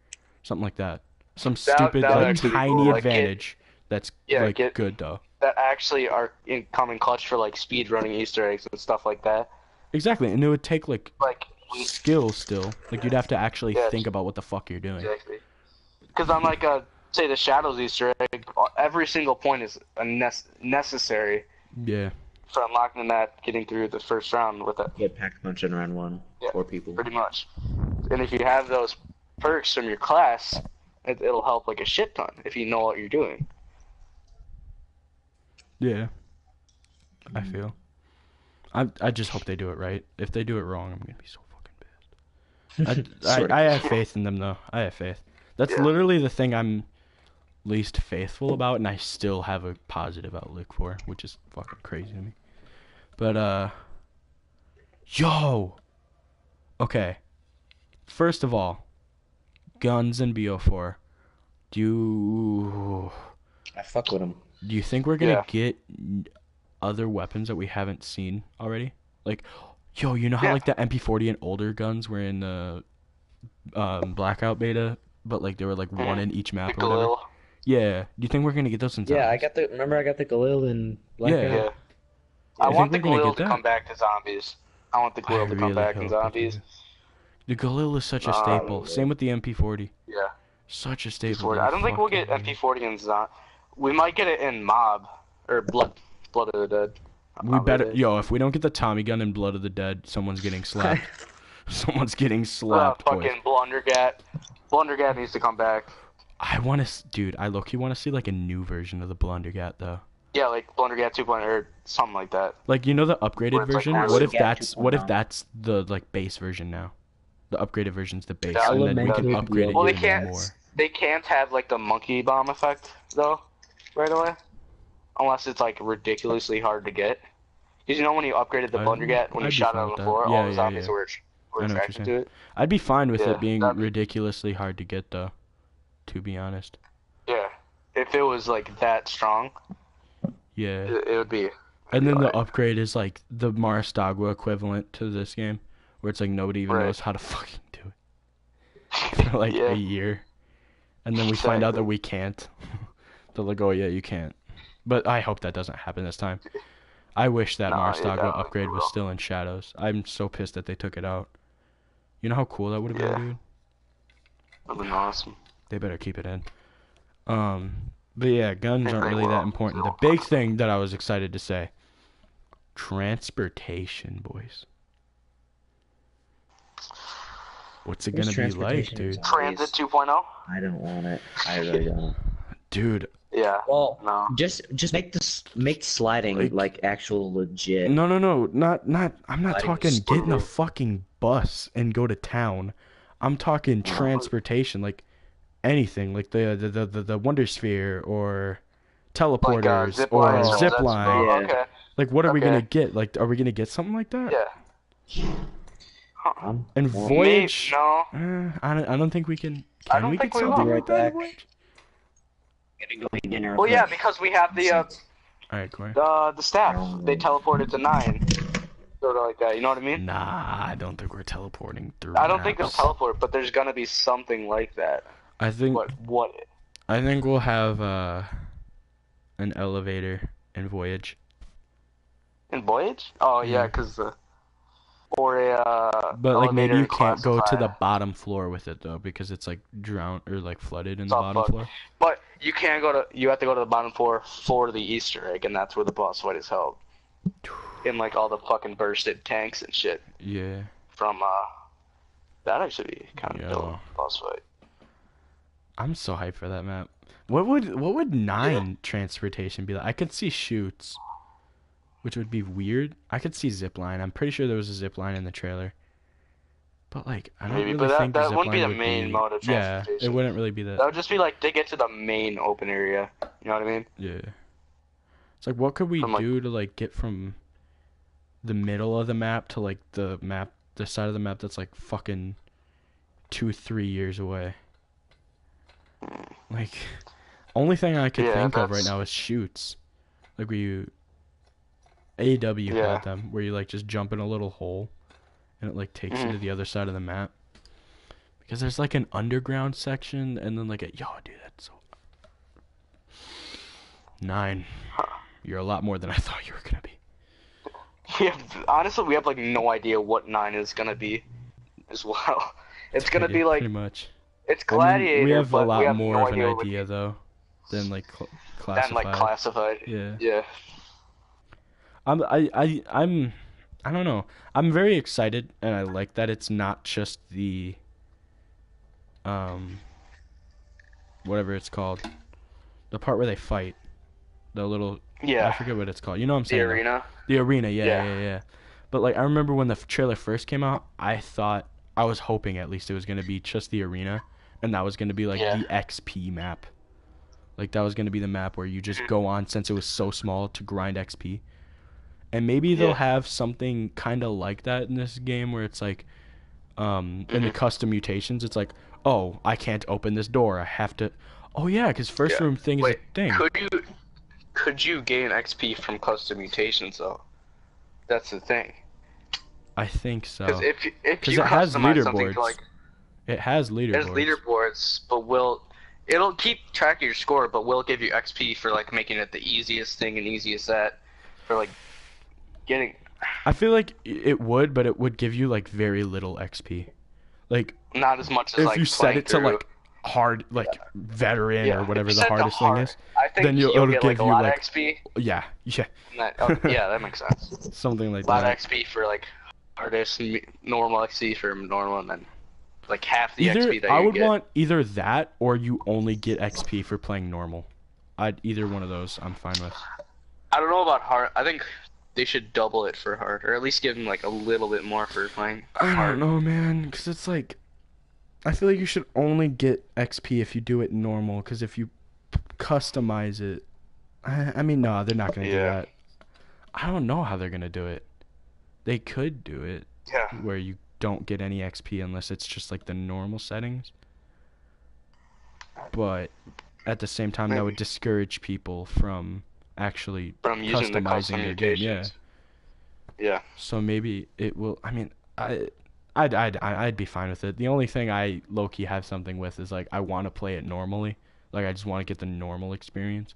Speaker 1: something like that. Some stupid
Speaker 2: that would
Speaker 1: like
Speaker 2: actually be
Speaker 1: tiny
Speaker 2: cool. Like,
Speaker 1: advantage that's like good though.
Speaker 2: That actually are coming clutch for like speed running Easter eggs and stuff like that.
Speaker 1: Exactly, and it would take like
Speaker 2: Like
Speaker 1: skill still. Like you'd have to actually think about what the fuck you're doing.
Speaker 2: exactly. Because on like say the Shadows Easter egg, every single point is necessary
Speaker 1: Yeah.
Speaker 2: for unlocking that, getting through the first round with it.
Speaker 3: Get pack punch in round 1.
Speaker 2: Yeah,
Speaker 3: 4 people.
Speaker 2: pretty much. And if you have those perks from your class, it'll help like a shit ton if you know what you're doing.
Speaker 1: Yeah. I feel. I just hope they do it right. If they do it wrong, I'm gonna be so fucking pissed. I have faith in them though. I have faith. That's literally the thing I'm least faithful about, and I still have a positive outlook for, which is fucking crazy to me. But yo. Okay. First of all, guns in BO4.
Speaker 3: I fuck with them.
Speaker 1: Do you think we're gonna get other weapons that we haven't seen already? Like, yo, you know how like the MP40 and older guns were in the Blackout beta, but like there were like one in each map or whatever. Yeah. Do you think we're gonna get those in?
Speaker 3: Yeah, I got the Galil in Blackout.
Speaker 2: Yeah. I want the Galil to come back to zombies. I want the Galil to come back in zombies.
Speaker 1: The Galil is such a staple. Same with the MP40.
Speaker 2: Yeah.
Speaker 1: Such a staple.
Speaker 2: I don't think we'll get MP40 in zombie. We might get it in Mob or Blood of the Dead.
Speaker 1: We better, if we don't get the Tommy gun in Blood of the Dead, someone's getting slapped. Someone's getting slapped.
Speaker 2: Fucking Blundergat. Blundergat needs to come back.
Speaker 1: I want to, dude. I low-key want to see like a new version of the Blundergat though.
Speaker 2: Yeah, like Blundergat 2.0 or something like that.
Speaker 1: Like the upgraded version.
Speaker 2: Like
Speaker 1: what if that's the like base version now? The upgraded version's the base, and then we can upgrade it even more.
Speaker 2: They can't have like the monkey bomb effect though, right away, unless it's like ridiculously hard to get. Because when you upgraded the Blundergat, when you shot it on the floor, all the zombies were attracted to it.
Speaker 1: I'd be fine with it being ridiculously hard to get though, to be honest.
Speaker 2: Yeah, if it was like that strong.
Speaker 1: Yeah.
Speaker 2: It would be.
Speaker 1: And then the upgrade is like the Maristagua equivalent to this game, where it's like nobody even knows how to fucking do it for like a year, and then we find out that we can't. They're like, oh yeah, you can't. But I hope that doesn't happen this time. I wish that Maristagua upgrade was still in Shadows. I'm so pissed that they took it out. You know how cool that would have been, dude?
Speaker 2: That would have been awesome.
Speaker 1: They better keep it in. But yeah, guns aren't really that important. The big thing that I was excited to say, transportation, boys. What's it gonna be like, dude?
Speaker 2: Transit 2.0?
Speaker 3: I don't want it. I really don't.
Speaker 1: Dude.
Speaker 2: Yeah.
Speaker 3: Well,
Speaker 2: no.
Speaker 3: Just make sliding like actual legit.
Speaker 1: No, not. I'm not talking getting a fucking bus and go to town. I'm talking transportation, like anything, like the Wonder Sphere or teleporters or zip line.
Speaker 2: Yeah. Okay.
Speaker 1: Like, what are we gonna get? Like, are we gonna get something like that?
Speaker 2: Yeah.
Speaker 1: And Voyage?
Speaker 2: No.
Speaker 1: I don't think we can.
Speaker 2: I don't
Speaker 1: we
Speaker 2: think
Speaker 1: get
Speaker 2: we
Speaker 1: something
Speaker 2: will.
Speaker 1: like that in Voyage?
Speaker 2: Well, yeah, because we have the
Speaker 1: Alright, Corey.
Speaker 2: the staff. They teleported to 9. Sort of like that. You know what I mean?
Speaker 1: Nah, I don't think we're teleporting through.
Speaker 2: I don't think they'll teleport, but there's gonna be something like that.
Speaker 1: I think.
Speaker 2: What?
Speaker 1: I think we'll have an elevator in Voyage.
Speaker 2: In Voyage? Oh yeah, because or a
Speaker 1: but like maybe you can't go to
Speaker 2: classified.
Speaker 1: the bottom floor with it though, because it's like drowned or like flooded in the bottom floor.
Speaker 2: But you can't go to. You have to go to the bottom floor for the Easter egg, and that's where the boss fight is held. In like all the fucking bursted tanks and shit.
Speaker 1: Yeah.
Speaker 2: From that'd actually be kind of dope boss fight.
Speaker 1: I'm so hyped for that map. What would 9 transportation be like? I could see chutes, which would be weird. I could see zipline. I'm pretty sure there was a zipline in the trailer. But like, I don't really think
Speaker 2: that wouldn't be the main mode of transportation.
Speaker 1: Yeah, it wouldn't really be that.
Speaker 2: That would just be like to get to the main open area. You know what I mean?
Speaker 1: Yeah. It's like, what could we
Speaker 2: From, like-
Speaker 1: do to like get from the middle of the map to like the side of the map that's like fucking 2-3 years away? Like, only thing I could
Speaker 2: Yeah,
Speaker 1: think of right
Speaker 2: that's-
Speaker 1: now is shoots. Like where you AW
Speaker 2: Yeah.
Speaker 1: had them, where you like just jump in a little hole and it like takes you to the other side of the map. Because there's like an underground section and then like a dude, that's so 9. You're a lot more than I thought you were gonna be.
Speaker 2: Honestly, we have like no idea what 9 is gonna be, as well. It's gonna be like
Speaker 1: pretty much.
Speaker 2: it's
Speaker 1: I mean,
Speaker 2: Gladiator,
Speaker 1: we have a
Speaker 2: but
Speaker 1: lot
Speaker 2: we have
Speaker 1: more
Speaker 2: no
Speaker 1: of an
Speaker 2: idea what
Speaker 1: idea though than like
Speaker 2: than
Speaker 1: classified.
Speaker 2: like classified.
Speaker 1: Yeah.
Speaker 2: Yeah.
Speaker 1: I'm I don't know. I'm very excited and I like that it's not just the whatever it's called. The part where they fight. The little
Speaker 2: Yeah.
Speaker 1: I forget what it's called. You know what I'm
Speaker 2: The
Speaker 1: saying? though?
Speaker 2: arena.
Speaker 1: The arena,
Speaker 2: Yeah.
Speaker 1: yeah. But like I remember when the trailer first came out, I was hoping at least it was gonna be just the arena, and that was gonna be like
Speaker 2: Yeah.
Speaker 1: the XP map. Like that was gonna be the map where you just go on since it was so small to grind XP. And maybe they'll
Speaker 2: Yeah.
Speaker 1: have something kind of like that in this game where it's like, in the custom mutations, it's like, oh, I can't open this door. I have to. Oh yeah, because first
Speaker 2: Yeah.
Speaker 1: room thing is
Speaker 2: Wait,
Speaker 1: a thing.
Speaker 2: could you gain XP from custom mutations though? That's the thing.
Speaker 1: I think so.
Speaker 2: Because if you
Speaker 1: it has
Speaker 2: customize something
Speaker 1: leaderboards.
Speaker 2: to like
Speaker 1: It has leaderboards.
Speaker 2: there's leaderboards, but it'll keep track of your score, but will give you XP for like making it the easiest thing and easiest that for like getting.
Speaker 1: I feel like it would, but it would give you like very little XP. Like
Speaker 2: Not as much as
Speaker 1: if
Speaker 2: like
Speaker 1: you set
Speaker 2: playing
Speaker 1: it to
Speaker 2: through-
Speaker 1: like hard, like veteran
Speaker 2: yeah,
Speaker 1: or whatever
Speaker 2: if you
Speaker 1: the
Speaker 2: set it to
Speaker 1: hardest thing
Speaker 2: hard,
Speaker 1: is.
Speaker 2: I think
Speaker 1: then
Speaker 2: you'll
Speaker 1: it'll
Speaker 2: get like
Speaker 1: give
Speaker 2: a
Speaker 1: you
Speaker 2: lot
Speaker 1: like
Speaker 2: of XP.
Speaker 1: yeah.
Speaker 2: Yeah, that makes sense.
Speaker 1: Something like
Speaker 2: A lot
Speaker 1: that.
Speaker 2: of XP for like hardest, and normal XP for normal, and then like half the
Speaker 1: Either
Speaker 2: XP that
Speaker 1: I
Speaker 2: you
Speaker 1: would
Speaker 2: get.
Speaker 1: want either that or you only get XP for playing normal. Either one of those I'm fine with.
Speaker 2: I don't know about hard. I think they should double it for hard, or at least give them like a little bit more for playing
Speaker 1: I
Speaker 2: hard.
Speaker 1: don't know, man, because it's like I feel like you should only get XP if you do it normal. Because if you customize it, I mean, no, they're not gonna do
Speaker 2: Yeah.
Speaker 1: that. I don't know how they're gonna do it. They could do it
Speaker 2: Yeah.
Speaker 1: where you don't get any XP unless it's just like the normal settings. But at the same time, that
Speaker 2: Maybe.
Speaker 1: would discourage people from actually
Speaker 2: From using the custom
Speaker 1: customizing their game. Yeah.
Speaker 2: mutations. Yeah.
Speaker 1: So maybe it will. I mean, I'd be fine with it. The only thing I low key have something with is like I want to play it normally. Like I just want to get the normal experience.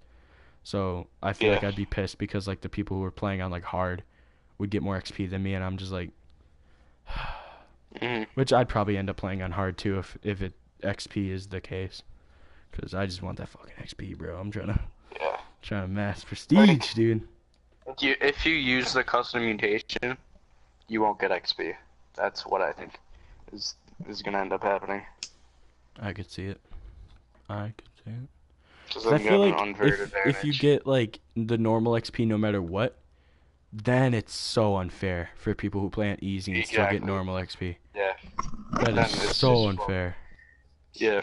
Speaker 1: So I feel like
Speaker 2: Yeah.
Speaker 1: I'd be pissed because like the people who are playing on like hard would get more XP than me, and I'm just like,
Speaker 2: Mhm.
Speaker 1: which I'd probably end up playing on hard too if it XP is the case, because I just want that fucking XP, bro. I'm trying
Speaker 2: Yeah.
Speaker 1: to mass prestige, dude.
Speaker 2: If you use the custom mutation, you won't get XP. That's what I think is gonna end up happening.
Speaker 1: I could see it. I could see it.
Speaker 2: 'Cause
Speaker 1: 'Cause
Speaker 2: then
Speaker 1: I
Speaker 2: you
Speaker 1: feel
Speaker 2: have an
Speaker 1: like
Speaker 2: unfair
Speaker 1: if you
Speaker 2: advantage.
Speaker 1: get like the normal XP no matter what, then it's so unfair for people who play on easy and still get
Speaker 2: Exactly.
Speaker 1: normal XP.
Speaker 2: Yeah.
Speaker 1: That
Speaker 2: Then
Speaker 1: is
Speaker 2: it's
Speaker 1: so
Speaker 2: just
Speaker 1: unfair.
Speaker 2: Yeah.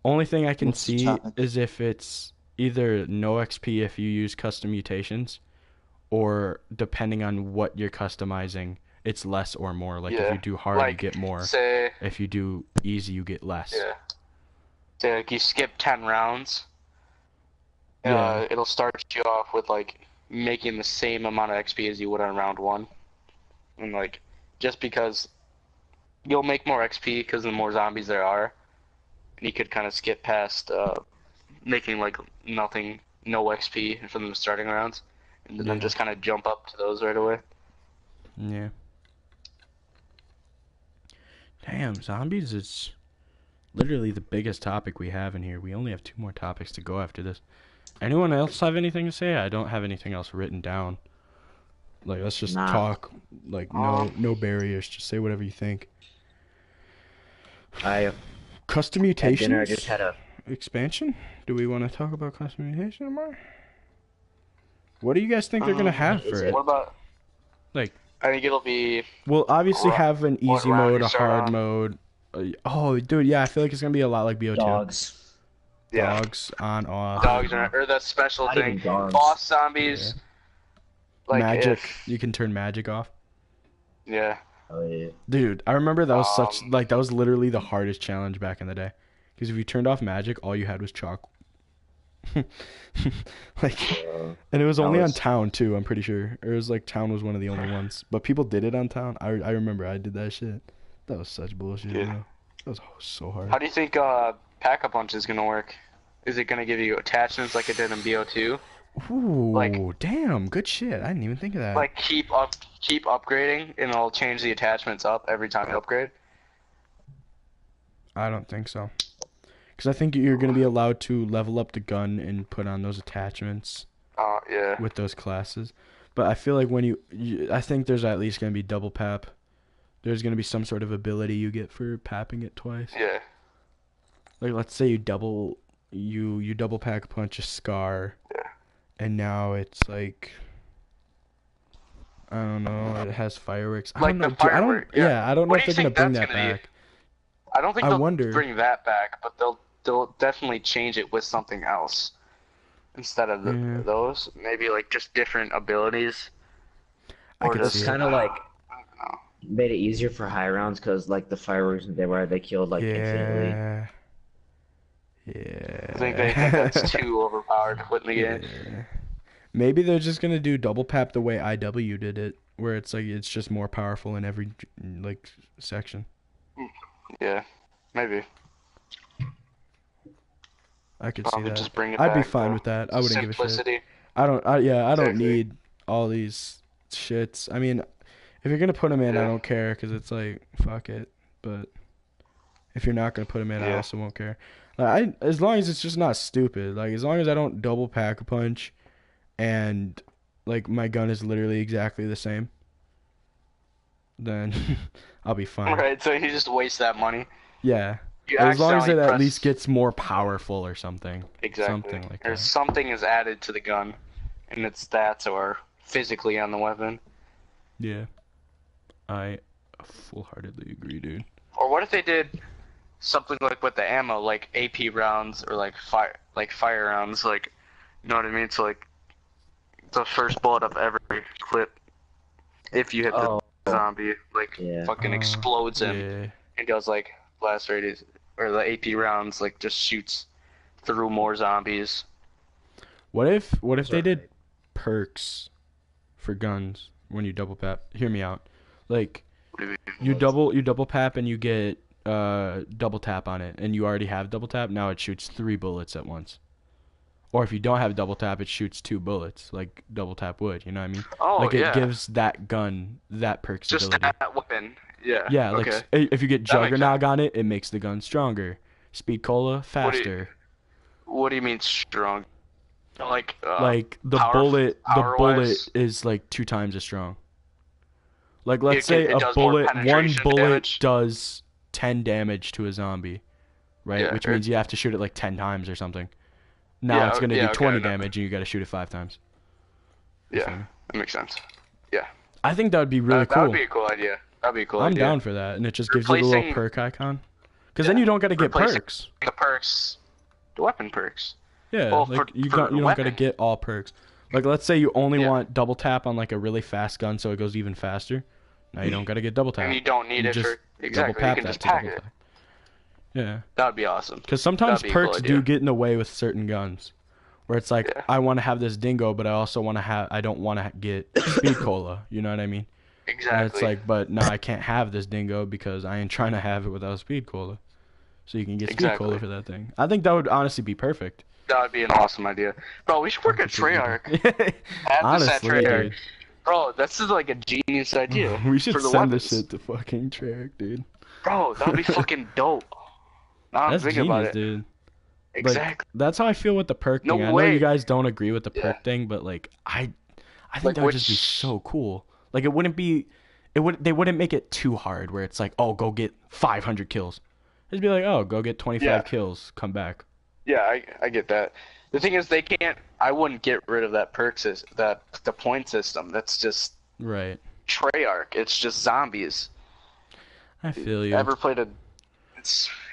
Speaker 1: Only thing I can
Speaker 3: What's the
Speaker 1: see
Speaker 3: topic?
Speaker 1: is if it's either no XP if you use custom mutations, or depending on what you're customizing, it's less or more. Like if
Speaker 2: Yeah.
Speaker 1: you do hard, you
Speaker 2: Like,
Speaker 1: get more.
Speaker 2: Say
Speaker 1: If you do easy, you get less.
Speaker 2: yeah. Say like you skip 10 rounds.
Speaker 1: Yeah.
Speaker 2: It'll start you off with like making the same amount of XP as you would on round 1, and like just because you'll make more XP because the more zombies there are, and you could kind of skip past making like no XP from the starting rounds, and then
Speaker 1: Yeah.
Speaker 2: just kind of jump up to those right away.
Speaker 1: Yeah. Damn, zombies is literally the biggest topic we have in here. We only have 2 more topics to go after this. Anyone else have anything to say? I don't have anything else written down. Like, let's just
Speaker 3: Nah.
Speaker 1: talk. Like, no barriers. Just say whatever you think.
Speaker 3: I
Speaker 1: Custom
Speaker 3: had
Speaker 1: mutations?
Speaker 3: dinner. I just had a.
Speaker 1: Expansion? Do we want to talk about custom mutation more? What do you guys think they're going to have
Speaker 3: is
Speaker 1: for
Speaker 3: it?
Speaker 1: it?
Speaker 2: What about?
Speaker 1: Like,
Speaker 2: I think it'll be
Speaker 1: we'll obviously
Speaker 2: Ro-
Speaker 1: have an
Speaker 2: what
Speaker 1: easy
Speaker 2: round
Speaker 1: mode,
Speaker 2: you
Speaker 1: a
Speaker 2: start
Speaker 1: hard
Speaker 2: on?
Speaker 1: mode. Oh, dude, yeah, I feel like it's going to be a lot like BO2.
Speaker 3: Dogs.
Speaker 2: Yeah.
Speaker 1: Dogs on off.
Speaker 2: Dogs or the special
Speaker 3: Not
Speaker 2: thing.
Speaker 3: even dogs.
Speaker 2: Boss zombies. Like
Speaker 1: magic. You can turn magic off.
Speaker 2: Yeah.
Speaker 3: Oh yeah.
Speaker 1: Dude, I remember that was that was literally the hardest challenge back in the day. Because if you turned off magic, all you had was chalk. Like, and it was only on town too. I'm pretty sure. Or it was like town was one of the only ones. But people did it on town. I remember I did that shit. That was such bullshit.
Speaker 2: Yeah.
Speaker 1: Bro. That was so hard.
Speaker 2: How do you think Pack-a-Punch is gonna work? Is it gonna give you attachments like it did in BO2?
Speaker 1: Ooh, damn, good shit. I didn't even think of that.
Speaker 2: Like keep upgrading, and it'll change the attachments up every time you upgrade.
Speaker 1: I don't think so. Because I think you're going to be allowed to level up the gun and put on those attachments.
Speaker 2: Yeah.
Speaker 1: With those classes. But I feel like when I think there's at least going to be double pap. There's going to be some sort of ability you get for papping it twice.
Speaker 2: Yeah.
Speaker 1: Like, let's say you double Pack-a-Punch a Scar.
Speaker 2: Yeah.
Speaker 1: And now it's like, I don't know, it has fireworks. I
Speaker 2: Like
Speaker 1: don't know.
Speaker 2: the firework.
Speaker 1: I don't know
Speaker 2: What
Speaker 1: if
Speaker 2: do you
Speaker 1: they're going to
Speaker 2: think
Speaker 1: bring
Speaker 2: that's
Speaker 1: that
Speaker 2: gonna be?
Speaker 1: back.
Speaker 2: I don't think
Speaker 1: I
Speaker 2: they'll
Speaker 1: wonder.
Speaker 2: bring that back, but they'll definitely change it with something else instead of those. Maybe like just different abilities.
Speaker 1: I could
Speaker 3: It's
Speaker 1: see
Speaker 3: kind
Speaker 1: it.
Speaker 3: of like
Speaker 2: I don't know.
Speaker 3: made it easier for high rounds because like the fireworks they killed like infinitely.
Speaker 1: Yeah.
Speaker 2: I think they think that's too overpowered to put in the game.
Speaker 1: Yeah. Maybe they're just gonna do double pap the way IW did it, where it's like it's just more powerful in every like section.
Speaker 2: Yeah, maybe.
Speaker 1: I could see
Speaker 2: Probably
Speaker 1: that.
Speaker 2: just bring it
Speaker 1: I'd be
Speaker 2: back,
Speaker 1: fine
Speaker 2: though.
Speaker 1: with that. I wouldn't give a shit.
Speaker 2: Simplicity.
Speaker 1: I don't
Speaker 2: Exactly.
Speaker 1: need all these shits. I mean, if you're gonna put them in, I
Speaker 2: Yeah.
Speaker 1: don't care because it's like fuck it. But if you're not gonna put them in, I
Speaker 2: Yeah.
Speaker 1: also won't care. Like, as long as it's just not stupid. Like as long as I don't double Pack-a-Punch, and like my gun is literally exactly the same, then I'll be fine.
Speaker 2: Right, so you just waste that money.
Speaker 1: Yeah.
Speaker 2: You
Speaker 1: As long as it
Speaker 2: accidentally
Speaker 1: at
Speaker 2: press-
Speaker 1: least gets more powerful or something.
Speaker 2: Exactly.
Speaker 1: Something like
Speaker 2: or
Speaker 1: that.
Speaker 2: something is added to the gun, and its stats or physically on the weapon.
Speaker 1: Yeah. I full-heartedly agree, dude.
Speaker 2: Or what if they did something like with the ammo, like AP rounds or like fire rounds, like you know what I mean? So like the first bullet of every clip, if you hit the zombie, like fucking explodes him
Speaker 1: Yeah.
Speaker 2: and does like blast radius, or the AP rounds like just shoots through more zombies.
Speaker 1: What if they did perks for guns when you double pap? Hear me out. Like
Speaker 2: What do you mean?
Speaker 1: you double pap and you get double tap on it, and you already have double tap. Now it shoots 3 bullets at once. Or if you don't have double tap, it shoots 2 bullets, like double tap would. You know what I mean?
Speaker 2: Oh,
Speaker 1: like it
Speaker 2: yeah.
Speaker 1: gives that gun that perks
Speaker 2: Just
Speaker 1: ability.
Speaker 2: that weapon. Yeah.
Speaker 1: Yeah, like
Speaker 2: okay.
Speaker 1: if you get
Speaker 2: That makes
Speaker 1: Juggernog on it, it makes the gun stronger. Speed Cola faster.
Speaker 2: What do you mean strong? Like
Speaker 1: The bullet is like 2 times as strong. Like let's say
Speaker 2: it
Speaker 1: a
Speaker 2: does more
Speaker 1: bullet, one
Speaker 2: penetration
Speaker 1: bullet
Speaker 2: damage.
Speaker 1: does 10 damage to a zombie, right?
Speaker 2: Yeah,
Speaker 1: Which
Speaker 2: or-
Speaker 1: means you have to shoot it like 10 times or something. Now
Speaker 2: Yeah,
Speaker 1: it's gonna
Speaker 2: yeah,
Speaker 1: do
Speaker 2: okay,
Speaker 1: 20
Speaker 2: I know.
Speaker 1: damage, and you got to shoot it 5 times. You feel
Speaker 2: Yeah,
Speaker 1: me?
Speaker 2: that makes sense. Yeah.
Speaker 1: I think that would be really
Speaker 2: That
Speaker 1: cool.
Speaker 2: would be a cool idea. That'd be a cool
Speaker 1: I'm
Speaker 2: idea.
Speaker 1: down for that, and it just gives you the little
Speaker 2: Replacing-
Speaker 1: perk icon. Because then you don't got to get
Speaker 2: Replacing-
Speaker 1: perks.
Speaker 2: The perks, the weapon perks.
Speaker 1: Yeah,
Speaker 2: Well,
Speaker 1: like
Speaker 2: for
Speaker 1: you
Speaker 2: the
Speaker 1: don't got to
Speaker 2: weapon.
Speaker 1: get all perks. Like let's say you only
Speaker 2: Yeah.
Speaker 1: want double tap on like a really fast gun, so it goes even faster. Now you don't got to get double tap.
Speaker 2: And you don't need
Speaker 1: You
Speaker 2: it
Speaker 1: just
Speaker 2: for exactly.
Speaker 1: double tap
Speaker 2: You can
Speaker 1: that
Speaker 2: just
Speaker 1: to
Speaker 2: pack
Speaker 1: double
Speaker 2: it.
Speaker 1: tap. Yeah,
Speaker 2: That would be awesome.
Speaker 1: because sometimes
Speaker 2: That'd be a cool
Speaker 1: perks
Speaker 2: idea.
Speaker 1: do get in the way with certain guns, where it's like
Speaker 2: Yeah.
Speaker 1: I want to have this dingo, but I also want to have I don't want to get speed cola. You know what I mean?
Speaker 2: Exactly.
Speaker 1: And it's like, but no, I can't have this dingo because I ain't trying to have it without speed cola. So you can get speed
Speaker 2: Exactly.
Speaker 1: cola for that thing. I think that would honestly be perfect.
Speaker 2: that would be an awesome idea, bro. We should work at Treyarch. Add this at
Speaker 1: Honestly,
Speaker 2: Treyarch.
Speaker 1: dude.
Speaker 2: Bro, this is like a genius idea.
Speaker 1: We should
Speaker 2: for the
Speaker 1: send
Speaker 2: weapons.
Speaker 1: this shit to fucking Treyarch, dude.
Speaker 2: Bro, that would be fucking dope. Now I'm
Speaker 1: That's
Speaker 2: thinking
Speaker 1: genius,
Speaker 2: about it.
Speaker 1: dude. Like,
Speaker 2: Exactly.
Speaker 1: that's how I feel with the perk
Speaker 2: No
Speaker 1: thing. I know
Speaker 2: way.
Speaker 1: you guys don't agree with the perk
Speaker 2: Yeah.
Speaker 1: thing, but like I think
Speaker 2: Like,
Speaker 1: that would just be
Speaker 2: which-
Speaker 1: so cool. Like they wouldn't make it too hard where it's like, oh, go get 500 kills. It'd be like, oh, go get 25
Speaker 2: Yeah.
Speaker 1: kills, come back.
Speaker 2: Yeah, I get that. The thing is, they can't. I wouldn't get rid of that the point system. That's just
Speaker 1: Right.
Speaker 2: Treyarch. It's just zombies.
Speaker 1: I feel you.
Speaker 2: Ever played a?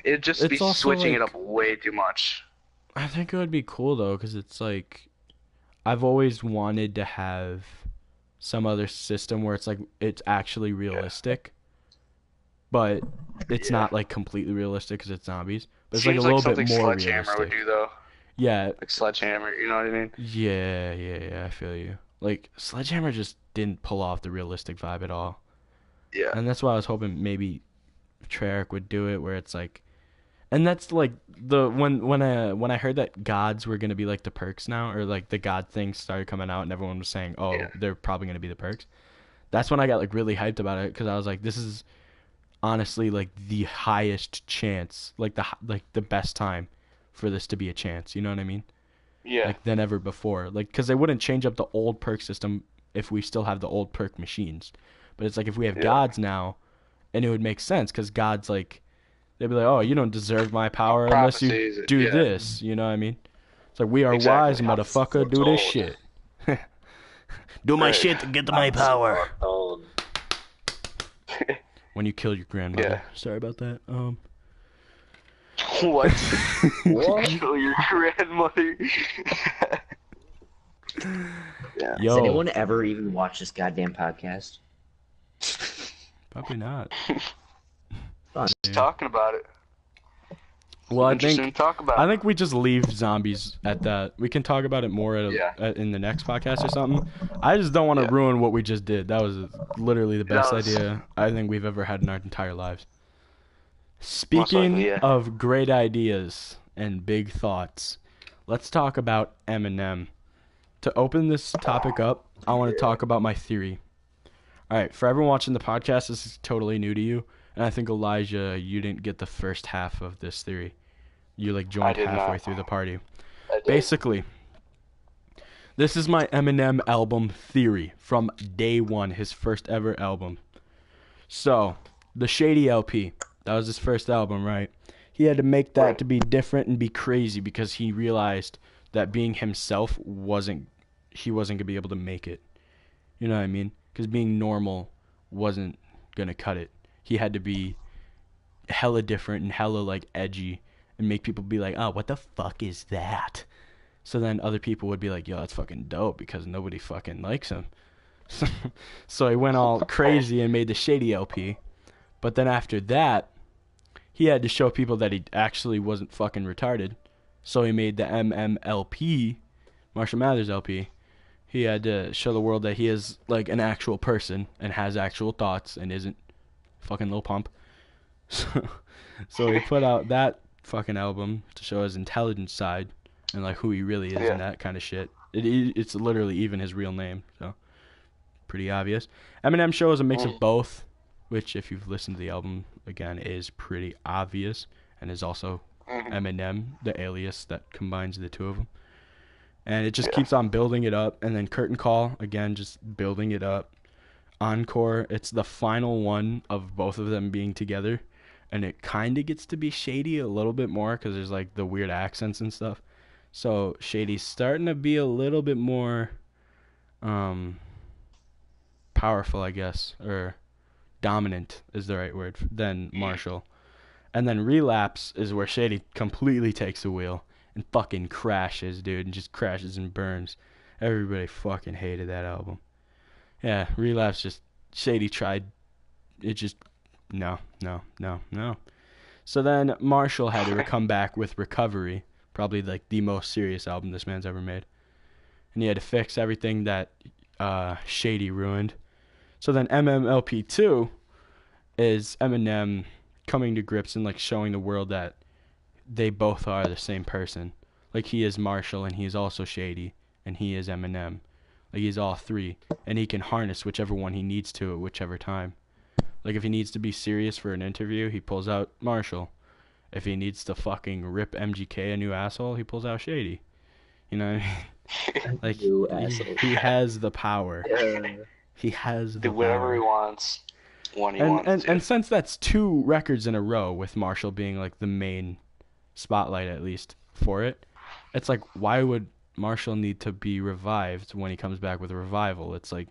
Speaker 2: It'd just
Speaker 1: It's
Speaker 2: be
Speaker 1: also
Speaker 2: switching it
Speaker 1: like-
Speaker 2: up way too much.
Speaker 1: I think it would be cool though, because it's like I've always wanted to have some other system where it's like it's actually realistic, but it's
Speaker 2: Yeah.
Speaker 1: not like completely realistic because it's zombies. But it's like a
Speaker 2: Seems like
Speaker 1: little bit
Speaker 2: something
Speaker 1: more
Speaker 2: Sledgehammer would
Speaker 1: realistic.
Speaker 2: do, though.
Speaker 1: Yeah,
Speaker 2: Like Sledgehammer, you know what I mean?
Speaker 1: yeah. I feel you. Like Sledgehammer just didn't pull off the realistic vibe at all,
Speaker 2: Yeah.
Speaker 1: and that's why I was hoping maybe Treyarch would do it, where it's like, and that's like the when I heard that gods were gonna be like the perks now, or like the god thing started coming out, and everyone was saying, oh,
Speaker 2: Yeah.
Speaker 1: they're probably gonna be the perks. That's when I got like really hyped about it because I was like, this is honestly like the highest chance, like the best time for this to be a chance. You know what I mean?
Speaker 2: Yeah.
Speaker 1: Like than ever before. Like because they wouldn't change up the old perk system if we still have the old perk machines. But it's like if we have
Speaker 2: Yeah.
Speaker 1: gods now, and it would make sense because gods like they'd be like, oh, you don't deserve my power unless you
Speaker 2: Prophecies,
Speaker 1: do
Speaker 2: yeah.
Speaker 1: this. You know what I mean? It's like we are wise,
Speaker 2: Exactly.
Speaker 1: motherfucker. Do this shit. Do my
Speaker 2: Right.
Speaker 1: shit to get to my power.
Speaker 3: Foretold.
Speaker 1: When you kill your grandmother.
Speaker 2: Yeah.
Speaker 1: Sorry about that.
Speaker 2: What?
Speaker 3: What?
Speaker 2: Kill your grandmother. Yeah.
Speaker 3: Does
Speaker 1: Yo,
Speaker 3: anyone ever even watch this goddamn podcast?
Speaker 1: probably not.
Speaker 3: Fun.
Speaker 1: Yeah.
Speaker 2: Talking about it.
Speaker 1: Well, I
Speaker 2: Interesting
Speaker 1: think
Speaker 2: to talk about.
Speaker 1: I think we just leave zombies at that. We can talk about it more
Speaker 2: Yeah.
Speaker 1: in the next podcast or something. I just don't want to
Speaker 2: Yeah.
Speaker 1: ruin what we just did. That was literally the best
Speaker 2: That was-
Speaker 1: idea I think we've ever had in our entire lives. Speaking
Speaker 2: likely, yeah.
Speaker 1: of great ideas and big thoughts, let's talk about Eminem. To open this topic up, I want to talk about my theory. All right, for everyone watching the podcast, this is totally new to you, and I think Elijah, you didn't get the first half of this theory. You like joined
Speaker 2: did
Speaker 1: halfway
Speaker 2: not.
Speaker 1: through the party.
Speaker 2: I did.
Speaker 1: Basically, this is my Eminem album theory from day one, his first ever album. So, the Shady LP, that was his first album, right? He had to make that
Speaker 2: Right.
Speaker 1: to be different and be crazy because he realized that being himself he wasn't gonna be able to make it. You know what I mean? Because being normal wasn't gonna cut it. He had to be hella different and hella like edgy and make people be like, oh, what the fuck is that? So then other people would be like, yo, that's fucking dope because nobody fucking likes him. So he went all crazy and made the Shady LP. But then after that, he had to show people that he actually wasn't fucking retarded. So he made the MMLP, Marshall Mathers LP. He had to show the world that he is like an actual person and has actual thoughts and isn't fucking Lil Pump. So he put out that fucking album to show his intelligent side and like who he really is
Speaker 2: Yeah.
Speaker 1: and that kind of shit. It's literally even his real name, so pretty obvious. Eminem shows a mix of both, which if you've listened to the album again is pretty obvious, and is also Eminem, the alias that combines the two of them. And it just keeps on building it up, and then Curtain Call again, just building it up. Encore, it's the final one of both of them being together, and it kind of gets to be Shady a little bit more because there's like the weird accents and stuff. So Shady's starting to be a little bit more powerful, I guess, or dominant is the right word, than Marshall. And then Relapse is where Shady completely takes the wheel and fucking crashes, dude, and just crashes and burns. Everybody fucking hated that album. Yeah, Relapse just, Shady tried, it just, no. So then Marshall had to come back with Recovery, probably like the most serious album this man's ever made. And he had to fix everything that Shady ruined. So then MMLP2 is Eminem coming to grips and like showing the world that they both are the same person. Like he is Marshall and he is also Shady and he is Eminem. Like he's all three and he can harness whichever one he needs to at whichever time. Like if he needs to be serious for an interview, he pulls out Marshall. If he needs to fucking rip MGK a new asshole, he pulls out Shady. You know what I mean? Like
Speaker 3: New asshole.
Speaker 1: he has the power.
Speaker 3: Yeah.
Speaker 1: He has the
Speaker 2: Do whatever
Speaker 1: power.
Speaker 2: he wants when he
Speaker 1: And
Speaker 2: wants to.
Speaker 1: and since that's 2 records in a row with Marshall being like the main spotlight at least for it, it's like why would Marshall need to be revived when he comes back with a revival? It's like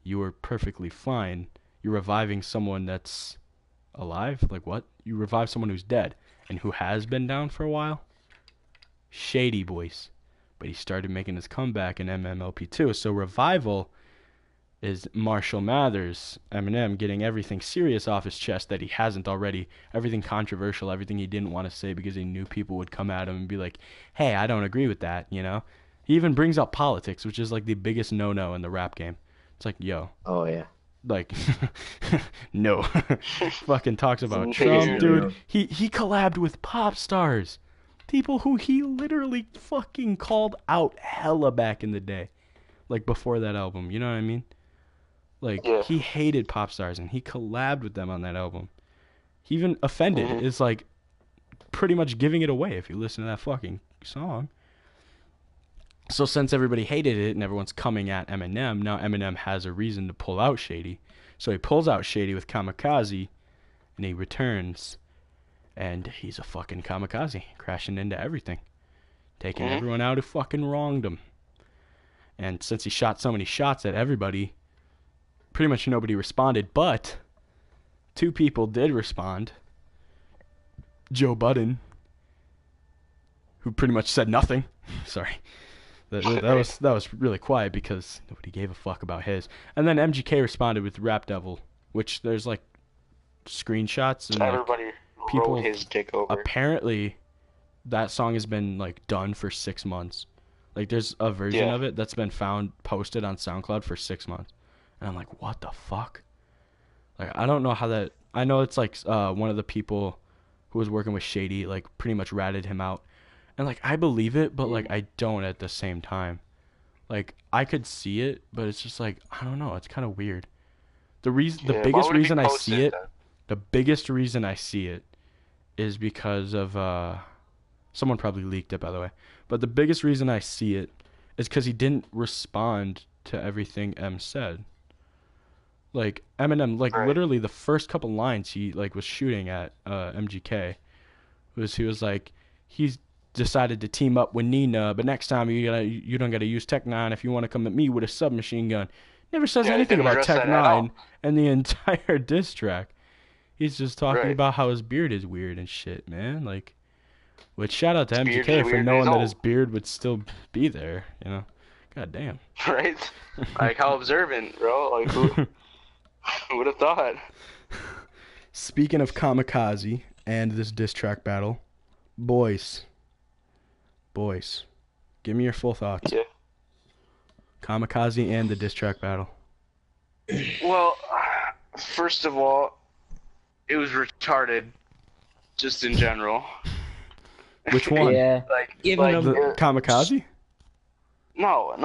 Speaker 1: you were perfectly fine. You're reviving someone that's alive? Like what? You revive someone who's dead and who has been down for a while? Shady voice. But he started making his comeback in MMLP2. So Revival is Marshall Mathers, Eminem, getting everything serious off his chest that he hasn't already, everything controversial, everything he didn't want to say because he knew people would come at him and be like, hey, I don't agree with that, you know? He even brings up politics, which is like the biggest no-no in the rap game. It's like, yo.
Speaker 3: Oh yeah.
Speaker 1: Like, no. Fucking talks about Trump, dude. He collabed with pop stars. People who he literally fucking called out hella back in the day. Like, before that album, you know what I mean? Like, he hated pop stars, and he collabed with them on that album. He even offended is, like, pretty much giving it away if you listen to that fucking song. So since everybody hated it and everyone's coming at Eminem, now Eminem has a reason to pull out Shady. So he pulls out Shady with Kamikaze, and he returns, and he's a fucking kamikaze, crashing into everything, taking everyone out who fucking wronged him. And since he shot so many shots at everybody, pretty much nobody responded, but 2 people did respond. Joe Budden, who pretty much said nothing. Sorry. That was really quiet because nobody gave a fuck about his. And then MGK responded with Rap Devil, which there's like screenshots and
Speaker 2: everybody
Speaker 1: like, people
Speaker 2: wrote his dick over.
Speaker 1: Apparently that song has been like done for 6 months. Like there's a version of it that's been posted on SoundCloud for 6 months. And I'm like, what the fuck? Like I don't know how that. I know it's like one of the people who was working with Shady like pretty much ratted him out. And, like, I believe it, but, like, I don't at the same time. Like, I could see it, but it's just, like, I don't know. It's kind of weird. The biggest reason I see it, the biggest reason I see it is because of, someone probably leaked it, by the way. But the biggest reason I see it is because he didn't respond to everything M said. Like, Eminem, like, literally the first couple lines he, like, was shooting at MGK he was like, he's decided to team up with Nina, but next time you don't gotta use Tech 9 if you want to come at me with a submachine gun. Never says anything about Tech 9 and the entire diss track. He's just talking about how his beard is weird and shit, man. Like, which shout out to MGK for knowing that his beard would still be there, you know. God damn.
Speaker 2: Right? Like, how observant, bro. Like, who would have thought?
Speaker 1: Speaking of Kamikaze and this diss track battle, boys, give me your full thoughts.
Speaker 2: Yeah.
Speaker 1: Kamikaze and the diss track battle.
Speaker 2: Well, first of all, it was retarded, just in general.
Speaker 1: Which one?
Speaker 3: Yeah.
Speaker 2: Like,
Speaker 1: the Kamikaze?
Speaker 2: No.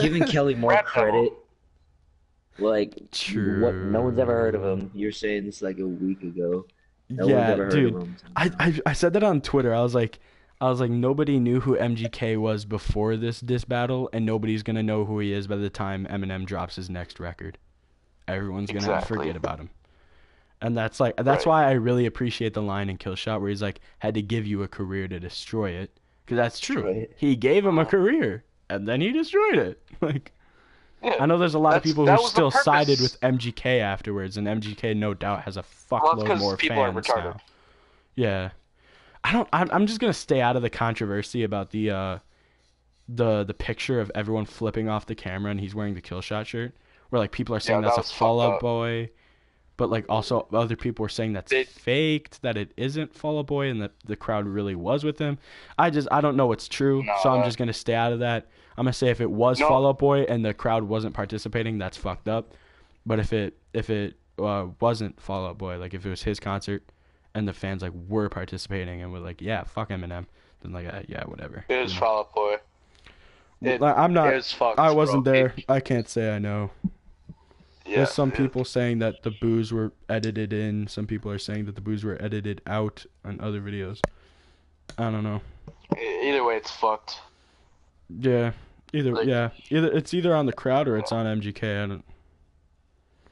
Speaker 3: Giving Kelly more credit. Like,
Speaker 1: true.
Speaker 3: What? No one's ever heard of him. You're saying this like a week ago. No one's
Speaker 1: yeah,
Speaker 3: ever heard
Speaker 1: dude.
Speaker 3: of him.
Speaker 1: I said that on Twitter. I was like, nobody knew who MGK was before this diss battle, and nobody's gonna know who he is by the time Eminem drops his next record. Everyone's gonna forget about him. And that's why I really appreciate the line in Killshot where he's like, had to give you a career to destroy it. Because that's true. He gave him a career, and then he destroyed it. Like, I know there's a lot of people who still sided with MGK afterwards, and MGK no doubt has a fuckload more fans now. Yeah. I'm just gonna stay out of the controversy about the picture of everyone flipping off the camera and he's wearing the Killshot shirt, where like people are saying that's a Fall Out Boy, but like also other people were saying that's faked, that it isn't Fall Out Boy, and that the crowd really was with him. I don't know what's true, so I'm just gonna stay out of that. I'm gonna say if it was Fall Out Boy and the crowd wasn't participating, that's fucked up. But if it wasn't Fall Out Boy, like if it was his concert and the fans like were participating and were like, yeah, fuck Eminem, then like yeah, whatever.
Speaker 2: It was Fall Out Boy.
Speaker 1: I'm not.
Speaker 2: It was fucked,
Speaker 1: I wasn't there. I can't say I know.
Speaker 2: Yeah,
Speaker 1: There's some people saying that the boos were edited in. Some people are saying that the boos were edited out on other videos. I don't know.
Speaker 2: Either way, it's fucked.
Speaker 1: Yeah. Either it's either on the crowd or it's on MGK. I don't.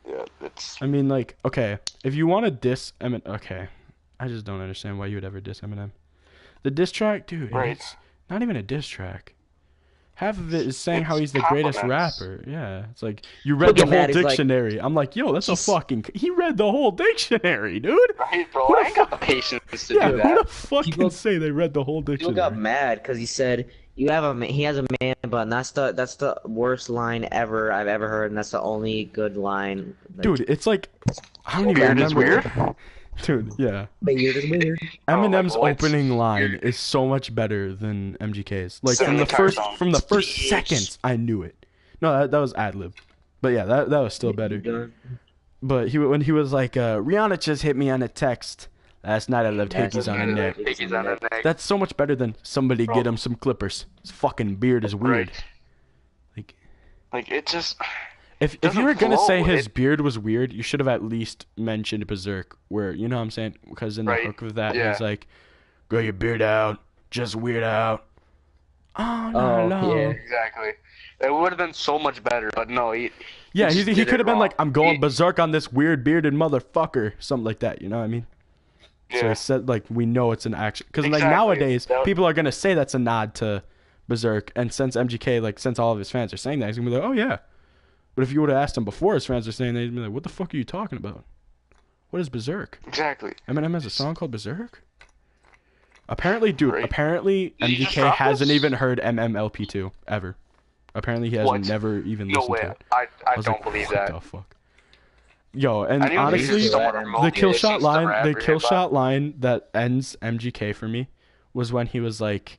Speaker 2: Yeah, it's.
Speaker 1: I mean, like, okay, if you want to diss Eminem, okay, I just don't understand why you would ever diss Eminem. The diss track, dude, it's not even a diss track. Half of it is saying how he's the greatest rapper. Yeah, it's like you
Speaker 3: Look
Speaker 1: read the
Speaker 3: at
Speaker 1: whole
Speaker 3: that, he's like-
Speaker 1: dictionary. I'm like, yo, that's a fucking. He read the whole dictionary, dude.
Speaker 2: Right, bro.
Speaker 1: Who
Speaker 2: I
Speaker 1: the
Speaker 2: ain't got the patience to
Speaker 1: Yeah,
Speaker 2: do
Speaker 1: who
Speaker 2: that.
Speaker 1: the fuck can
Speaker 3: People-
Speaker 1: say they read the whole
Speaker 3: People got
Speaker 1: dictionary?
Speaker 3: mad because he said he has a man bun. That's the worst line ever I've ever heard, and that's the only good line. Like,
Speaker 1: Dude, it's like I don't even
Speaker 2: Beard is
Speaker 1: remember.
Speaker 2: weird.
Speaker 1: Dude, yeah.
Speaker 3: weird is weird.
Speaker 1: Eminem's
Speaker 2: like, what's
Speaker 1: opening line
Speaker 2: weird?
Speaker 1: is so much better than MGK's. Like
Speaker 2: Sing
Speaker 1: from
Speaker 2: the
Speaker 1: the
Speaker 2: entire
Speaker 1: first
Speaker 2: song.
Speaker 1: from the first
Speaker 2: Yes.
Speaker 1: seconds, I knew it. No, that was ad lib. But yeah, that was still better. But when he was like, Rihanna just hit me on a text last night. I left hickeys on her neck.
Speaker 2: Hickeys on her neck.
Speaker 1: That's so much better than somebody
Speaker 2: Bro.
Speaker 1: get him some clippers. His fucking beard is weird.
Speaker 2: Right.
Speaker 1: Like
Speaker 2: Like, it just...
Speaker 1: if
Speaker 2: doesn't
Speaker 1: you were gonna
Speaker 2: flow.
Speaker 1: say his
Speaker 2: It-
Speaker 1: beard was weird, you should have at least mentioned Berserk, where you know what I'm saying? Because in the
Speaker 2: Right.
Speaker 1: hook of that,
Speaker 2: Yeah.
Speaker 1: he's like, "Grow your beard out, just weird out." Oh no,
Speaker 3: Oh,
Speaker 1: no.
Speaker 3: yeah.
Speaker 2: Exactly. It would have been so much better, but no,
Speaker 1: Yeah,
Speaker 2: just
Speaker 1: he
Speaker 2: did
Speaker 1: could
Speaker 2: it
Speaker 1: have been like,
Speaker 2: wrong.
Speaker 1: "I'm going
Speaker 2: He-
Speaker 1: berserk on this weird bearded motherfucker," something like that. You know what I mean? So
Speaker 2: Yeah.
Speaker 1: he said like, we know it's an action because like
Speaker 2: Exactly.
Speaker 1: nowadays
Speaker 2: That-
Speaker 1: people are gonna say that's a nod to Berserk, and since MGK since all of his fans are saying that, he's gonna be like, "Oh yeah." But if you would have asked him before his fans were saying that, he'd be like, "What the fuck are you talking about? What is Berserk?"
Speaker 2: Exactly.
Speaker 1: Eminem has a song called Berserk? Apparently, dude,
Speaker 2: Right.
Speaker 1: apparently
Speaker 2: Did he just
Speaker 1: MGK
Speaker 2: drop
Speaker 1: hasn't
Speaker 2: this?
Speaker 1: even heard MMLP2 ever. Apparently he has
Speaker 2: What?
Speaker 1: never even
Speaker 2: No
Speaker 1: listened
Speaker 2: way.
Speaker 1: to it.
Speaker 2: I
Speaker 1: was
Speaker 2: don't
Speaker 1: like,
Speaker 2: believe
Speaker 1: what
Speaker 2: that.
Speaker 1: the fuck? Yo, and
Speaker 2: I didn't
Speaker 1: honestly,
Speaker 2: believe someone
Speaker 3: the
Speaker 1: the
Speaker 2: remotely
Speaker 1: kill shot
Speaker 2: listens to
Speaker 1: line,
Speaker 2: rap
Speaker 1: the
Speaker 2: or
Speaker 1: kill
Speaker 2: hip-hop.
Speaker 1: shot line that ends MGK for me was when he was like,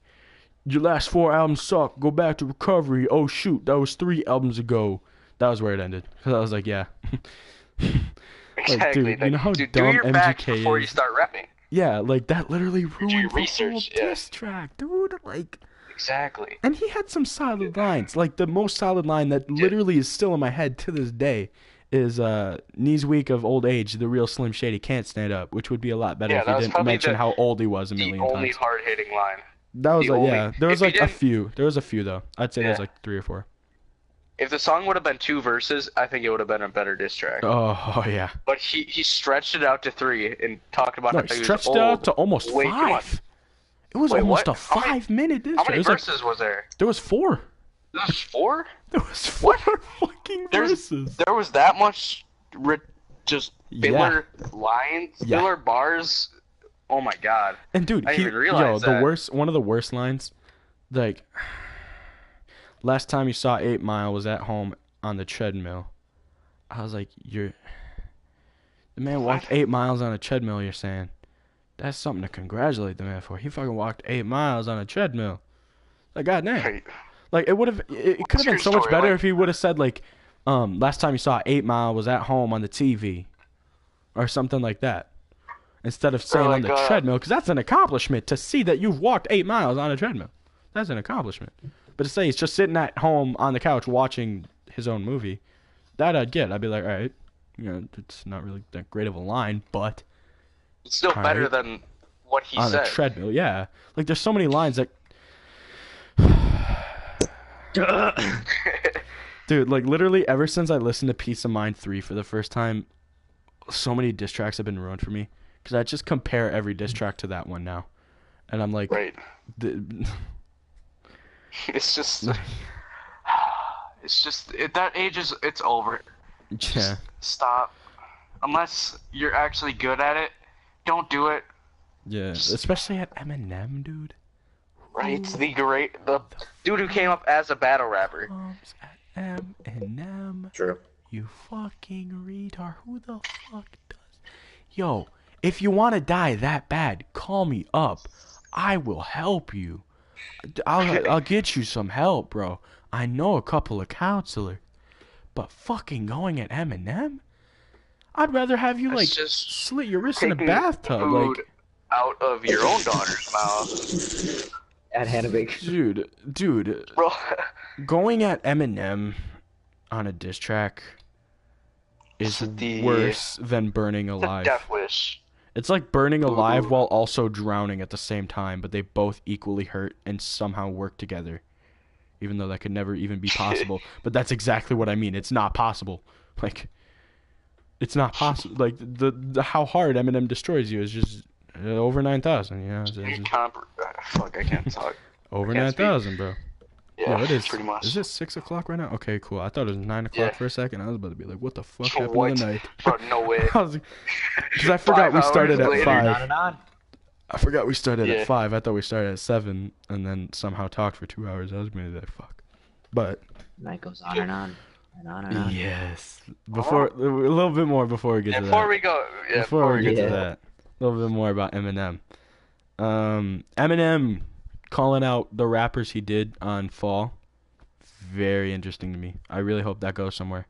Speaker 1: "Your last 4 albums suck. Go back to recovery. Oh shoot, that was 3 albums ago." That was where it ended. Cause I was like, yeah.
Speaker 2: Exactly.
Speaker 1: dude, you know how
Speaker 2: Dude,
Speaker 1: dumb
Speaker 2: do your facts
Speaker 1: MGK
Speaker 2: before
Speaker 1: is?
Speaker 2: you start rapping.
Speaker 1: Yeah, like that literally ruined
Speaker 2: your
Speaker 1: the whole
Speaker 2: research, yeah.
Speaker 1: diss track, dude. Like,
Speaker 2: Exactly.
Speaker 1: and he had some solid lines. Like the most solid line that literally is still in my head to this day is "Knees weak of old age, the real Slim Shady can't stand up," which would be a lot better
Speaker 2: Yeah,
Speaker 1: if
Speaker 2: that
Speaker 1: he
Speaker 2: was
Speaker 1: didn't
Speaker 2: probably
Speaker 1: mention
Speaker 2: the-
Speaker 1: how old he was a
Speaker 2: The
Speaker 1: million
Speaker 2: only
Speaker 1: times.
Speaker 2: hard-hitting line.
Speaker 1: That was
Speaker 2: the
Speaker 1: like,
Speaker 2: only-
Speaker 1: yeah, there was
Speaker 2: if he
Speaker 1: like a
Speaker 2: didn't-
Speaker 1: few. There was a few though. I'd say there's
Speaker 2: Yeah.
Speaker 1: like 3 or 4.
Speaker 2: If the song would have been 2 verses, I think it would have been a better diss track.
Speaker 1: Oh yeah.
Speaker 2: But he stretched it out to 3 and talked about
Speaker 1: No,
Speaker 2: how
Speaker 1: he
Speaker 2: he was
Speaker 1: stretched
Speaker 2: old.
Speaker 1: it out to almost
Speaker 2: way too
Speaker 1: 5.
Speaker 2: much.
Speaker 1: It was
Speaker 2: Wait,
Speaker 1: almost
Speaker 2: what?
Speaker 1: a
Speaker 2: How many-
Speaker 1: 5-minute diss
Speaker 2: How
Speaker 1: track.
Speaker 2: many
Speaker 1: It was like-
Speaker 2: verses was there?
Speaker 1: there was 4.
Speaker 2: There was 4?
Speaker 1: There was 4
Speaker 2: What?
Speaker 1: fucking
Speaker 2: There's
Speaker 1: verses.
Speaker 2: there was that much just
Speaker 1: Yeah.
Speaker 2: filler lines,
Speaker 1: Yeah.
Speaker 2: filler bars. Oh my god.
Speaker 1: And dude,
Speaker 2: I didn't even realize
Speaker 1: the
Speaker 2: that.
Speaker 1: worst, one of the worst lines, like, last time you saw 8 Mile was at home on the treadmill. I was like, the man walked
Speaker 2: What?
Speaker 1: 8 miles on a treadmill. You're saying that's something to congratulate the man for. He fucking walked 8 miles on a treadmill. Like, goddamn.
Speaker 2: Right.
Speaker 1: Like it would have, it could have been
Speaker 2: your
Speaker 1: so much
Speaker 2: story,
Speaker 1: better
Speaker 2: like-
Speaker 1: if he would have said like, last time you saw 8 Mile was at home on the TV, or something like that, instead of saying on
Speaker 2: like,
Speaker 1: the treadmill, because that's an accomplishment to see that you've walked 8 miles on a treadmill. That's an accomplishment. But to say he's just sitting at home on the couch watching his own movie, that I'd get. I'd be like, all right, you know, it's not really that great of a line, but
Speaker 2: It's still
Speaker 1: All
Speaker 2: better
Speaker 1: right.
Speaker 2: than what he
Speaker 1: on
Speaker 2: said.
Speaker 1: a treadmill, yeah. Like there's so many lines that. Dude, like literally ever since I listened to Peace of Mind 3 for the first time, so many diss tracks have been ruined for me. Because I just compare every diss track to that one now. And I'm like,
Speaker 2: Right.
Speaker 1: the,
Speaker 2: It's just at that age it's over.
Speaker 1: yeah.
Speaker 2: Stop. Unless you're actually good at it, don't do it.
Speaker 1: Yeah. Especially at Eminem, dude.
Speaker 2: Right? The dude who came up as a battle rapper.
Speaker 1: Comes at Eminem.
Speaker 3: True.
Speaker 1: You fucking retard. Who the fuck does? Yo, if you want to die that bad, call me up. I will help you. I'll get you some help, bro. I know a couple of counselors. But fucking going at Eminem? I'd rather have you,
Speaker 2: That's
Speaker 1: like,
Speaker 2: just
Speaker 1: slit your wrist in a
Speaker 2: Taking
Speaker 1: bathtub.
Speaker 2: food
Speaker 1: Like,
Speaker 2: out of your own daughter's mouth.
Speaker 3: At Hannah Baker.
Speaker 1: dude,
Speaker 2: Bro,
Speaker 1: going at Eminem on a diss track is
Speaker 2: The-
Speaker 1: worse than burning
Speaker 2: the
Speaker 1: alive.
Speaker 2: death wish.
Speaker 1: It's like burning alive
Speaker 2: Ooh.
Speaker 1: while also drowning at the same time, but they both equally hurt and somehow work together. Even though that could never even be possible. But that's exactly what I mean. It's not possible. Like, it's not possible. Like, the how hard Eminem destroys you is just over 9,000. You know, it's just
Speaker 2: Fuck, I can't talk.
Speaker 1: over
Speaker 2: I can't speak.
Speaker 1: 9,000, bro.
Speaker 2: Yeah,
Speaker 1: Yo, it is.
Speaker 2: pretty much.
Speaker 1: Is it 6 o'clock right now? Okay, cool. I thought it was 9 o'clock for a second. I was about to be like, what the fuck happened
Speaker 2: What?
Speaker 1: in the night?
Speaker 2: Bro, no way.
Speaker 1: I was, because I forgot
Speaker 2: 5
Speaker 1: we
Speaker 2: hours
Speaker 1: started at
Speaker 2: later.
Speaker 1: 5.
Speaker 3: On.
Speaker 1: I forgot we started
Speaker 2: Yeah.
Speaker 1: at 5. I thought we started at 7, and then somehow talked for 2 hours. I was gonna be like, fuck. But
Speaker 3: Night goes on and on and on and on.
Speaker 1: yes, before a little bit more before we get to that.
Speaker 2: Before we go,
Speaker 1: Before we get
Speaker 3: Yeah.
Speaker 1: to that, a little bit more about Eminem. Eminem calling out the rappers he did on Fall. Very interesting to me. I really hope that goes somewhere.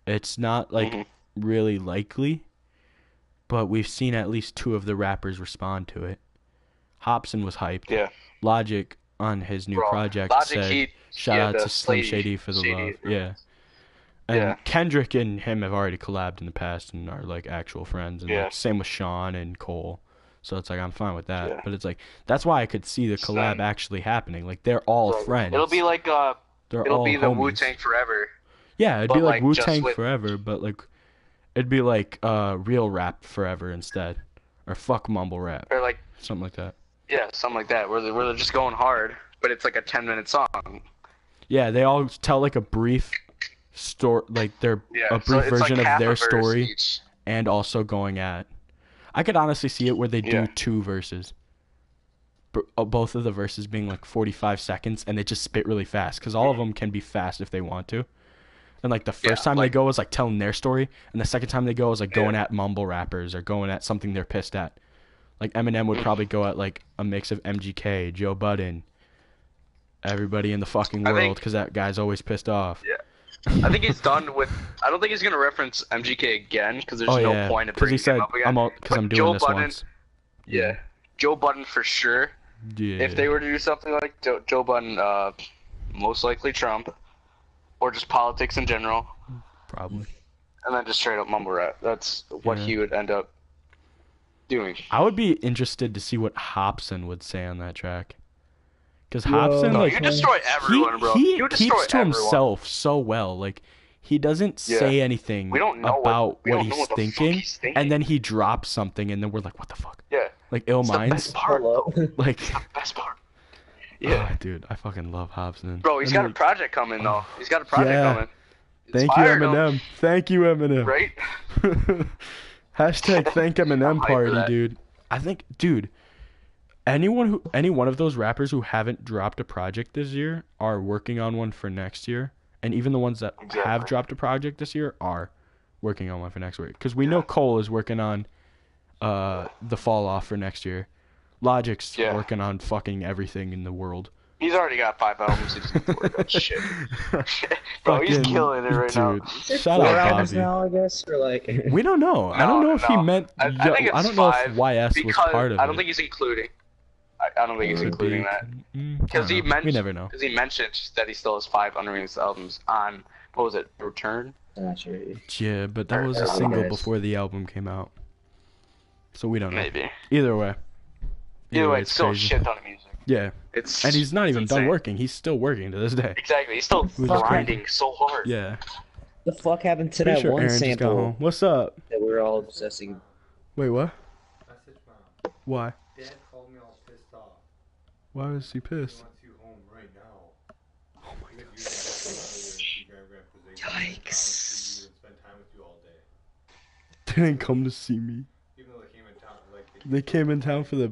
Speaker 1: It's not like really likely, but we've seen at least 2 of the rappers respond to it. Hobson was hyped.
Speaker 2: Yeah.
Speaker 1: Logic on his new
Speaker 2: Bro,
Speaker 1: project
Speaker 2: Logic,
Speaker 1: said, shout out to Slim Shady for the love. Yeah. And
Speaker 2: Yeah.
Speaker 1: Kendrick and him have already collabed in the past and are like actual friends. And like, same with Sean and Cole. So it's like, I'm fine with that.
Speaker 2: Yeah.
Speaker 1: But it's like, that's why I could see the collab actually happening. Like, they're all friends.
Speaker 2: It'll be like
Speaker 1: They're
Speaker 2: it'll
Speaker 1: all
Speaker 2: be the
Speaker 1: homies.
Speaker 2: Wu-Tang Forever.
Speaker 1: Yeah, it'd
Speaker 2: but,
Speaker 1: be like
Speaker 2: like, just
Speaker 1: Wu-Tang
Speaker 2: with-
Speaker 1: Forever, but like, it'd be like real rap forever instead. Or fuck mumble rap.
Speaker 2: Or like,
Speaker 1: Something like that.
Speaker 2: yeah, something like that, where they're just going hard, but it's like a 10-minute song.
Speaker 1: Yeah, they all tell like a brief story, like their
Speaker 2: Yeah,
Speaker 1: a
Speaker 2: so
Speaker 1: brief
Speaker 2: it's
Speaker 1: version
Speaker 2: like
Speaker 1: of
Speaker 2: half
Speaker 1: their
Speaker 2: a verse
Speaker 1: story,
Speaker 2: each.
Speaker 1: and also going at. I could honestly see it where they do
Speaker 2: Yeah.
Speaker 1: 2 verses. Both of the verses being like 45 seconds, and they just spit really fast, because all of them can be fast if they want to. And like the first time they go is like telling their story, and the second time they go is like going at mumble rappers or going at something they're pissed at. Like Eminem would probably go at like a mix of MGK, Joe Budden, everybody in the fucking
Speaker 2: I
Speaker 1: world,
Speaker 2: think-
Speaker 1: because that guy's always pissed off.
Speaker 2: Yeah. I think he's done with. I don't think he's gonna reference MGK again because there's no point in
Speaker 1: because he
Speaker 2: bringing
Speaker 1: said
Speaker 2: him up again.
Speaker 1: because I'm
Speaker 2: But
Speaker 1: doing
Speaker 2: Joe
Speaker 1: this
Speaker 2: Budden,
Speaker 1: once.
Speaker 2: Yeah, Joe Budden for sure.
Speaker 1: Yeah.
Speaker 2: If they were to do something like Joe Budden, most likely Trump, or just politics in general,
Speaker 1: Probably.
Speaker 2: and then just straight up mumble rap. That's what
Speaker 1: Yeah.
Speaker 2: he would end up doing.
Speaker 1: I would be interested to see what Hobson would say on that track. Because
Speaker 3: Yo.
Speaker 1: Hobson,
Speaker 2: No,
Speaker 1: like,
Speaker 2: you destroy everyone, bro.
Speaker 1: he
Speaker 2: You would
Speaker 1: keeps
Speaker 2: destroy
Speaker 1: to
Speaker 2: everyone.
Speaker 1: himself so well. Like, he doesn't say anything
Speaker 2: We don't know
Speaker 1: about
Speaker 2: we
Speaker 1: what
Speaker 2: don't know
Speaker 1: he's
Speaker 2: what the fuck
Speaker 1: thinking,
Speaker 2: he's thinking.
Speaker 1: and then he drops something, and then we're like, what the fuck?
Speaker 2: Yeah,
Speaker 1: Like, Ill
Speaker 2: it's the
Speaker 1: Minds?
Speaker 2: best part.
Speaker 3: Hello.
Speaker 1: Like,
Speaker 2: Best part. Yeah,
Speaker 1: oh, dude, I fucking love Hobson.
Speaker 2: bro, he's
Speaker 1: And,
Speaker 2: got a
Speaker 1: like,
Speaker 2: project coming though. He's got a project
Speaker 1: Yeah.
Speaker 2: coming.
Speaker 1: Thank you,
Speaker 2: Inspired him,
Speaker 1: Eminem. Thank you, Eminem.
Speaker 2: Right?
Speaker 1: Hashtag thank Eminem
Speaker 2: I'm hyped for
Speaker 1: party,
Speaker 2: that.
Speaker 1: dude. I think, dude, any one of those rappers who haven't dropped a project this year are working on one for next year, and even the ones that have
Speaker 2: Exactly.
Speaker 1: dropped a project this year are working on one for next year. Because we know Cole is working on the Fall Off for next year. Logic's working on fucking everything in the world.
Speaker 2: He's already got 5 albums. He's gonna work on shit. Bro, he's
Speaker 1: Fucking-
Speaker 2: killing it right now.
Speaker 1: dude, shout
Speaker 3: 4
Speaker 1: out
Speaker 3: albums
Speaker 1: Bobby.
Speaker 3: now, I guess, or like.
Speaker 1: We don't know. I don't know if he
Speaker 2: No.
Speaker 1: meant.
Speaker 2: I think it's
Speaker 1: I don't know
Speaker 2: 5
Speaker 1: if YS was
Speaker 2: because
Speaker 1: part of it.
Speaker 2: I don't think he's including. I don't think he's
Speaker 1: Could
Speaker 2: including
Speaker 1: be.
Speaker 2: that.
Speaker 1: I
Speaker 2: Because
Speaker 1: don't
Speaker 2: he
Speaker 1: know.
Speaker 2: mentioned.
Speaker 1: We never know.
Speaker 2: Because he mentioned that he still has 5 unreleased albums on. What was it? Return.
Speaker 3: I'm not sure.
Speaker 1: Yeah, but that
Speaker 2: Or-
Speaker 1: was a
Speaker 2: or
Speaker 1: single
Speaker 3: guys.
Speaker 1: before the album came out. So we don't know.
Speaker 2: Maybe.
Speaker 1: Either way.
Speaker 2: Either way, it's still a
Speaker 1: crazy.
Speaker 2: shit ton of music.
Speaker 1: Yeah.
Speaker 2: It's
Speaker 1: And he's not even done
Speaker 2: insane.
Speaker 1: working. He's still working to this day.
Speaker 2: Exactly. He's still
Speaker 1: Which is
Speaker 2: grinding so hard.
Speaker 1: Yeah.
Speaker 3: The fuck happened to
Speaker 1: Pretty
Speaker 3: that
Speaker 1: sure
Speaker 3: one
Speaker 1: Aaron just got
Speaker 3: sample
Speaker 1: home. What's up?
Speaker 3: that we were all obsessing?
Speaker 1: Wait, what?
Speaker 4: Message mom.
Speaker 1: Why?
Speaker 4: Dad called me all pissed off.
Speaker 1: Why was he
Speaker 4: He
Speaker 1: pissed?
Speaker 4: wants you home right now.
Speaker 1: Oh my god.
Speaker 3: Yikes.
Speaker 4: Spend time with you all day.
Speaker 1: They didn't come to see me.
Speaker 4: Even though they came in town, like
Speaker 1: They came in town for the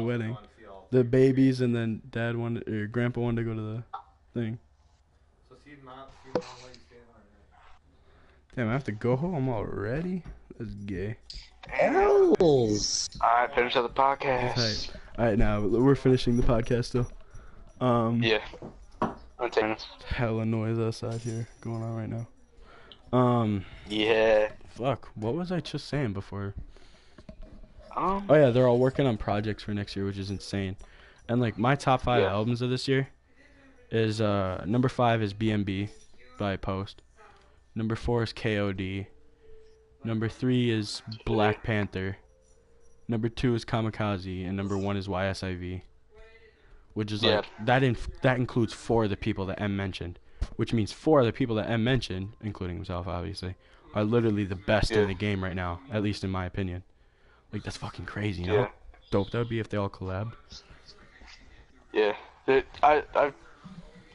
Speaker 1: wedding.
Speaker 4: want to see all.
Speaker 1: The babies, and then Grandpa wanted to go to the thing.
Speaker 4: So see mom while you stay on.
Speaker 1: Damn, I have to go home already? That's gay.
Speaker 3: L's.
Speaker 2: Alright, finish up the podcast.
Speaker 1: Tight. Alright, now we're finishing the podcast still.
Speaker 2: Yeah. I'm taking it.
Speaker 1: Hella noise outside here going on right now.
Speaker 2: Yeah.
Speaker 1: Fuck, what was I just saying before?
Speaker 2: Um.
Speaker 1: Oh yeah, they're all working on projects for next year, which is insane. And like my top 5
Speaker 2: Yeah.
Speaker 1: albums of this year is number 5 is BMB by Post. Number 4 is KOD. Number 3 is Black Panther. Number 2 is Kamikaze, and number 1 is YSIV. Which is like that includes 4 of the people that M mentioned, which means 4 of the people that M mentioned, including himself obviously, are literally the best in the game right now, at least in my opinion. Like that's fucking crazy, you know?
Speaker 2: Yeah.
Speaker 1: How dope that would be if they all collabed.
Speaker 2: Yeah.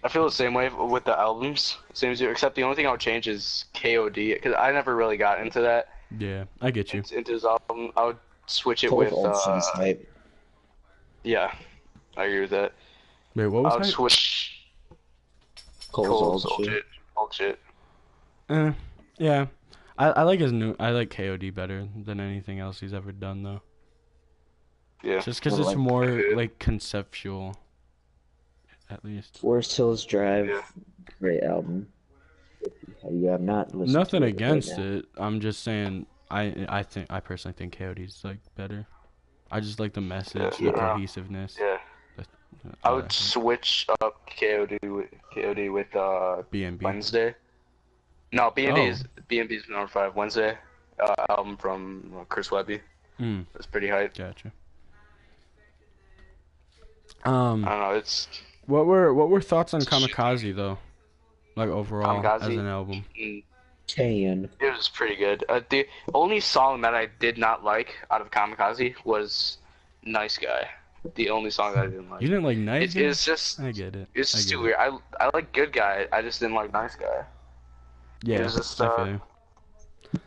Speaker 2: I feel the same way with the albums. Same as you, except the only thing I would change is KOD because I never really got into that.
Speaker 1: Yeah, I get you.
Speaker 2: Into his album, I would switch it
Speaker 3: Cold
Speaker 2: with.
Speaker 3: old songs hype.
Speaker 2: Yeah, I agree with that.
Speaker 1: Wait, what
Speaker 2: I
Speaker 1: was
Speaker 2: would
Speaker 1: hype?
Speaker 2: switch.
Speaker 3: Cole's old shit.
Speaker 2: Old shit.
Speaker 1: Yeah. I like his new. I like KOD better than anything else he's ever done though.
Speaker 2: Yeah.
Speaker 1: Just because
Speaker 3: Well,
Speaker 1: it's
Speaker 3: like-
Speaker 1: more like conceptual. At least.
Speaker 3: Forest Hills Drive,
Speaker 2: Yeah.
Speaker 3: great album. If you have not listened
Speaker 1: Nothing
Speaker 3: to it
Speaker 1: against
Speaker 3: right now.
Speaker 1: it. I'm just saying. I personally think KOD's like better. I just like the message, the
Speaker 2: Yeah.
Speaker 1: cohesiveness.
Speaker 2: Yeah. I would switch up KOD with
Speaker 1: BNB.
Speaker 2: Wednesday. No,
Speaker 1: Oh.
Speaker 2: BNB's number 5. Wednesday, album from Chris Webby. It's pretty hype.
Speaker 1: Gotcha.
Speaker 2: I don't know. It's
Speaker 1: What were thoughts on Kamikaze though? Like overall as
Speaker 2: Kamikaze?
Speaker 1: an album.
Speaker 3: Tan.
Speaker 2: It was pretty good. The only song that I did not like out of Kamikaze was "Nice Guy." The only song that I didn't like.
Speaker 1: You didn't like Nice Guy?
Speaker 2: It's just.
Speaker 1: I get it.
Speaker 2: It's
Speaker 1: I
Speaker 2: just
Speaker 1: get
Speaker 2: too
Speaker 1: it.
Speaker 2: weird. I like "Good Guy." I just didn't like "Nice Guy."
Speaker 1: Yeah,
Speaker 2: was just,
Speaker 1: I feel you.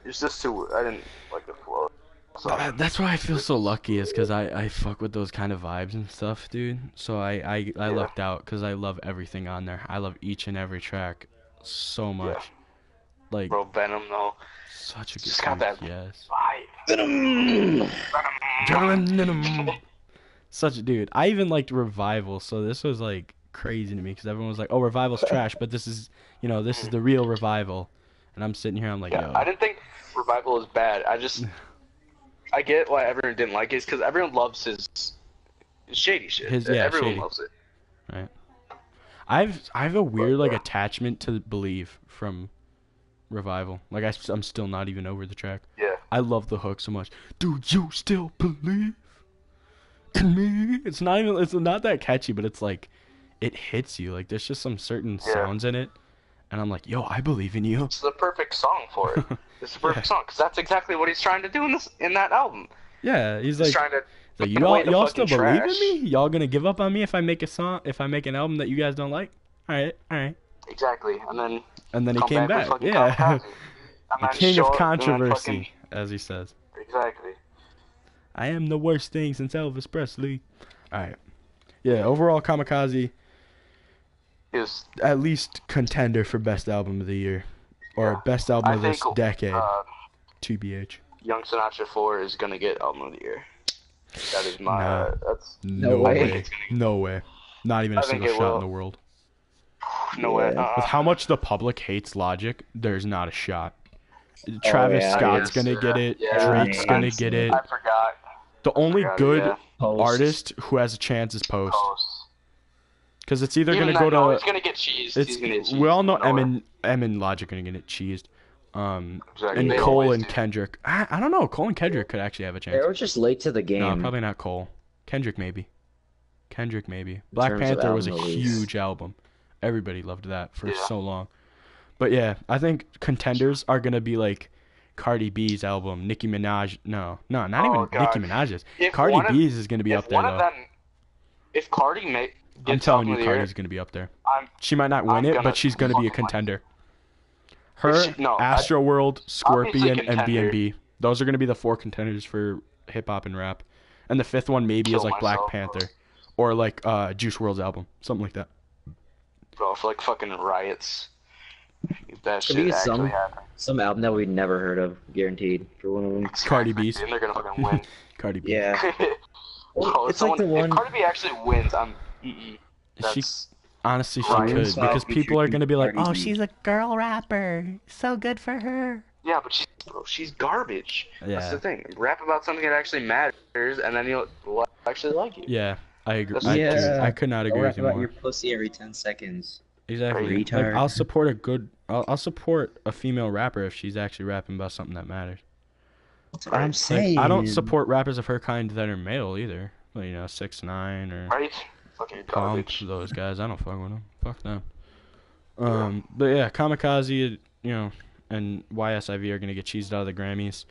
Speaker 2: It's just too. I didn't like the flow. So,
Speaker 1: That's why I feel so lucky is because I fuck with those kind of vibes and stuff, dude. So I lucked out because I love everything on there. I love each and every track so much. Like,
Speaker 2: bro, Venom though.
Speaker 1: such a good
Speaker 2: Just got
Speaker 1: track,
Speaker 2: that
Speaker 1: yes.
Speaker 2: vibe.
Speaker 1: Such a dude. I even liked Revival, so this was like crazy to me because everyone was like, "Oh, Revival's trash," but this is, this is the real Revival. And I'm sitting here, I'm like,
Speaker 2: Yeah,
Speaker 1: yo.
Speaker 2: I didn't think Revival is bad. I get why everyone didn't like it, because everyone loves his shady shit. Everyone
Speaker 1: shady.
Speaker 2: loves it.
Speaker 1: Right. I have a weird like attachment to Believe from Revival. Like I'm still not even over the track.
Speaker 2: Yeah.
Speaker 1: I love the hook so much. Do you still believe in me? It's not that catchy, but it's like it hits you. Like there's just some certain sounds in it, and I'm like, yo, I believe in you.
Speaker 2: It's the perfect song for it. It's the perfect song, because that's exactly what he's trying to do in that album.
Speaker 1: Yeah, he's
Speaker 2: He's
Speaker 1: like,
Speaker 2: trying to.
Speaker 1: so
Speaker 2: take away the
Speaker 1: y'all still
Speaker 2: fucking
Speaker 1: believe
Speaker 2: trash.
Speaker 1: in me? Y'all gonna give up on me if I make an album that you guys don't like? All right.
Speaker 2: Exactly, and then
Speaker 1: he
Speaker 2: come
Speaker 1: came
Speaker 2: back.
Speaker 1: back.
Speaker 2: With
Speaker 1: Yeah.
Speaker 2: Kamikaze. And
Speaker 1: The
Speaker 2: then
Speaker 1: king
Speaker 2: show
Speaker 1: of
Speaker 2: up, and then
Speaker 1: controversy, as he says.
Speaker 2: Exactly.
Speaker 1: I am the worst thing since Elvis Presley. All right. Yeah, overall, Kamikaze,
Speaker 2: Is
Speaker 1: at least contender for best album of the year. Or best album of this decade. TBH.
Speaker 2: Young Sinatra 4 is gonna get album of the year. That is my.
Speaker 1: No.
Speaker 2: That's
Speaker 1: No
Speaker 3: way.
Speaker 1: way. No way. Not even a
Speaker 2: I think
Speaker 1: single
Speaker 2: it
Speaker 1: shot
Speaker 2: will.
Speaker 1: in the world.
Speaker 2: no way.
Speaker 3: Yeah.
Speaker 1: With how much the public hates Logic, there's not a shot. Travis
Speaker 3: yeah.
Speaker 1: Scott's
Speaker 2: Yes,
Speaker 1: gonna get it.
Speaker 2: yeah.
Speaker 1: Drake's gonna
Speaker 3: I-
Speaker 1: get it.
Speaker 2: I forgot.
Speaker 1: The only
Speaker 2: forgot,
Speaker 1: good
Speaker 2: yeah.
Speaker 3: Post.
Speaker 1: artist who has a chance is Post.
Speaker 2: Post.
Speaker 1: Because it's either
Speaker 2: Even
Speaker 1: gonna
Speaker 2: that,
Speaker 1: go
Speaker 2: no,
Speaker 1: to.
Speaker 2: he's gonna get cheesed.
Speaker 1: It's
Speaker 2: He's gonna get cheesed.
Speaker 1: we all know
Speaker 2: No way.
Speaker 1: M and Logic are gonna get it cheesed.
Speaker 2: Exactly.
Speaker 1: And
Speaker 2: They
Speaker 1: Cole
Speaker 2: always
Speaker 1: and
Speaker 2: do.
Speaker 1: Kendrick. I don't know. Cole and Kendrick could actually have a
Speaker 3: They
Speaker 1: chance.
Speaker 3: were just late to the game.
Speaker 1: No, probably not Cole. Kendrick maybe. Black
Speaker 3: terms of
Speaker 1: Panther was a
Speaker 3: album release.
Speaker 1: huge album. Everybody loved that for
Speaker 2: Yeah.
Speaker 1: so long. But yeah, I think contenders are gonna be like Cardi B's album, Nicki Minaj. No, not
Speaker 2: Oh,
Speaker 1: even
Speaker 2: God.
Speaker 1: Nicki Minaj's.
Speaker 2: If
Speaker 1: Cardi
Speaker 2: one of-
Speaker 1: B's is gonna be
Speaker 2: If
Speaker 1: up there
Speaker 2: one of
Speaker 1: though.
Speaker 2: them, if Cardi gets
Speaker 1: I'm telling
Speaker 2: album
Speaker 1: you,
Speaker 2: of the year,
Speaker 1: Cardi's gonna be up there.
Speaker 2: I'm
Speaker 1: She might not win
Speaker 2: I'm
Speaker 1: it,
Speaker 2: gonna
Speaker 1: but she's gonna be a
Speaker 2: fucking win it.
Speaker 1: contender. Her,
Speaker 2: No,
Speaker 1: Astroworld, Scorpion, and
Speaker 2: contender.
Speaker 1: BNB. Those are gonna be the 4 contenders for hip hop and rap. And the 5th one maybe is
Speaker 2: Kill
Speaker 1: like Black
Speaker 2: myself,
Speaker 1: Panther, or like Juice WRLD's album, something like that.
Speaker 2: bro, for like fucking riots. If that
Speaker 3: Could
Speaker 2: shit
Speaker 3: be
Speaker 2: actually
Speaker 3: some-
Speaker 2: happened.
Speaker 3: Some album that we'd never heard of, guaranteed for one of them.
Speaker 1: Cardi B's.
Speaker 2: And they're gonna fucking win.
Speaker 1: Cardi B.
Speaker 3: Yeah.
Speaker 2: Bro,
Speaker 3: It's like the
Speaker 2: If
Speaker 3: one.
Speaker 2: Cardi B actually wins, I'm.
Speaker 1: She
Speaker 2: That's
Speaker 1: honestly she
Speaker 2: Ryan
Speaker 1: could
Speaker 3: Stop
Speaker 1: because people are gonna be like,
Speaker 3: Cardi
Speaker 1: oh,
Speaker 3: B.
Speaker 1: she's a girl rapper, so good for her.
Speaker 2: yeah, but she's garbage. That's
Speaker 1: Yeah,
Speaker 2: the thing. Rap about something that actually matters, and then you'll actually like you.
Speaker 1: yeah, I agree.
Speaker 2: That's-
Speaker 3: Yeah.
Speaker 1: I could not agree with you
Speaker 3: about
Speaker 1: more.
Speaker 3: your pussy every 10 seconds.
Speaker 1: Exactly. Like,
Speaker 3: Retard.
Speaker 1: I'll support a female rapper if she's actually rapping about something that matters.
Speaker 3: That's what I'm
Speaker 1: Like,
Speaker 3: saying.
Speaker 1: I don't support rappers of her kind that are male either. Like, 6ix9ine or
Speaker 2: Right? Fucking
Speaker 1: Pump,
Speaker 2: garbage.
Speaker 1: those guys. I don't fuck with them. Fuck them. But yeah, Kamikaze, and YSIV are gonna get cheesed out of the Grammys.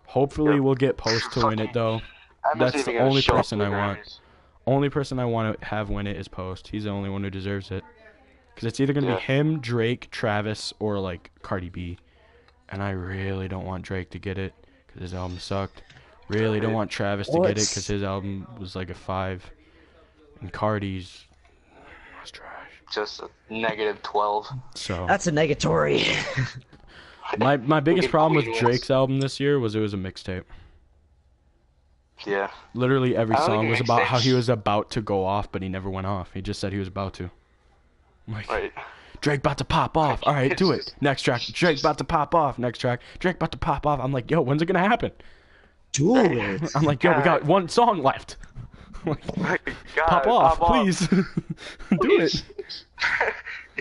Speaker 1: Hopefully,
Speaker 2: Yep.
Speaker 1: we'll get Post to win it though.
Speaker 2: I'm
Speaker 1: That's
Speaker 2: not even
Speaker 1: the
Speaker 2: gonna
Speaker 1: only
Speaker 2: show up
Speaker 1: person
Speaker 2: to the
Speaker 1: I want.
Speaker 2: Grammys.
Speaker 1: Only person I want to have win it is Post. He's the only one who deserves it. because it's either gonna
Speaker 2: Yeah.
Speaker 1: be him, Drake, Travis, or like Cardi B. And I really don't want Drake to get it because his album sucked. Really don't want Travis to get it because his album was like a 5. And Cardi's was trash.
Speaker 2: Just a -12.
Speaker 1: So
Speaker 3: That's a negatory.
Speaker 1: my biggest
Speaker 2: get
Speaker 1: problem with
Speaker 2: Queen
Speaker 1: Drake's album this year was it was a mixtape.
Speaker 2: Yeah.
Speaker 1: Literally every
Speaker 2: I don't
Speaker 1: song
Speaker 2: think
Speaker 1: was about how he
Speaker 2: mixtapes-
Speaker 1: was about to go off, but he never went off. He just said he was about to. I'm like,
Speaker 2: Right.
Speaker 1: Drake about to pop off. All right, do it. Next track. Drake about to pop off. Next track. Drake about to pop off. I'm like, yo, when's it gonna happen?
Speaker 3: Do it.
Speaker 1: I'm like, yo, we got one song left. I'm like,
Speaker 2: God,
Speaker 1: pop off,
Speaker 2: off.
Speaker 1: please. Do it.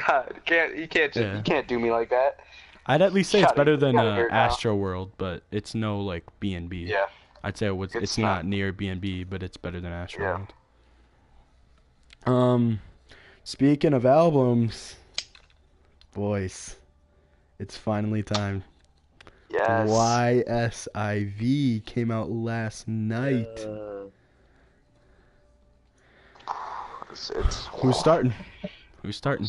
Speaker 2: God, you can't do me like that.
Speaker 1: I'd at least say it's
Speaker 2: Shut it.
Speaker 1: better than
Speaker 2: Gotta hear it now.
Speaker 1: Astro World, but it's no like B&B.
Speaker 2: Yeah.
Speaker 1: I'd say it's
Speaker 2: It's
Speaker 1: not
Speaker 2: not.
Speaker 1: near B&B, but it's better than Astro
Speaker 2: Yeah.
Speaker 1: World. Speaking of albums, boys, it's finally time.
Speaker 2: Yes.
Speaker 1: YSIV came out last night.
Speaker 2: It's
Speaker 1: Who's starting? Who's starting?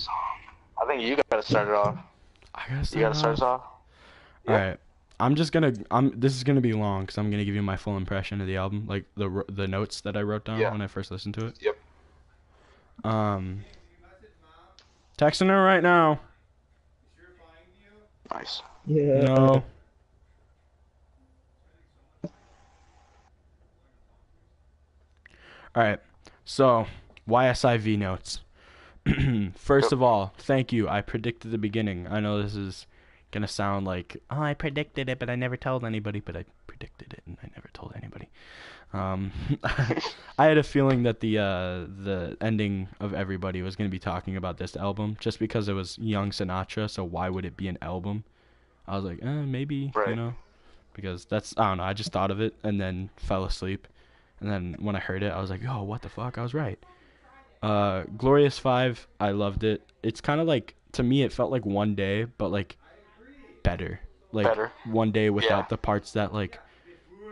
Speaker 2: I think you gotta start it off.
Speaker 1: I gotta
Speaker 2: You gotta start us off.
Speaker 1: All right. This is gonna be long because I'm gonna give you my full impression of the album, like the notes that I wrote down
Speaker 2: Yeah.
Speaker 1: when I first listened to it.
Speaker 2: Yep.
Speaker 1: Texting her right now.
Speaker 2: Nice.
Speaker 3: Yeah.
Speaker 1: No. All right. So, YSIV notes. First of all, thank you. I predicted the beginning. I know this is going to sound like, oh, I predicted it, but I never told anybody. But I predicted it, and I never told anybody. I had a feeling that the ending of Everybody was going to be talking about this album, just because it was Young Sinatra, so why would it be an album? I was like, maybe,
Speaker 2: Right.
Speaker 1: you know, because I don't know, I just thought of it and then fell asleep. And then when I heard it, I was like, oh, what the fuck? I was right. Glorious 5, I loved it. It's kind of like, to me, it felt like One Day, but like better. Like
Speaker 2: Better.
Speaker 1: One Day without
Speaker 2: Yeah.
Speaker 1: the parts that like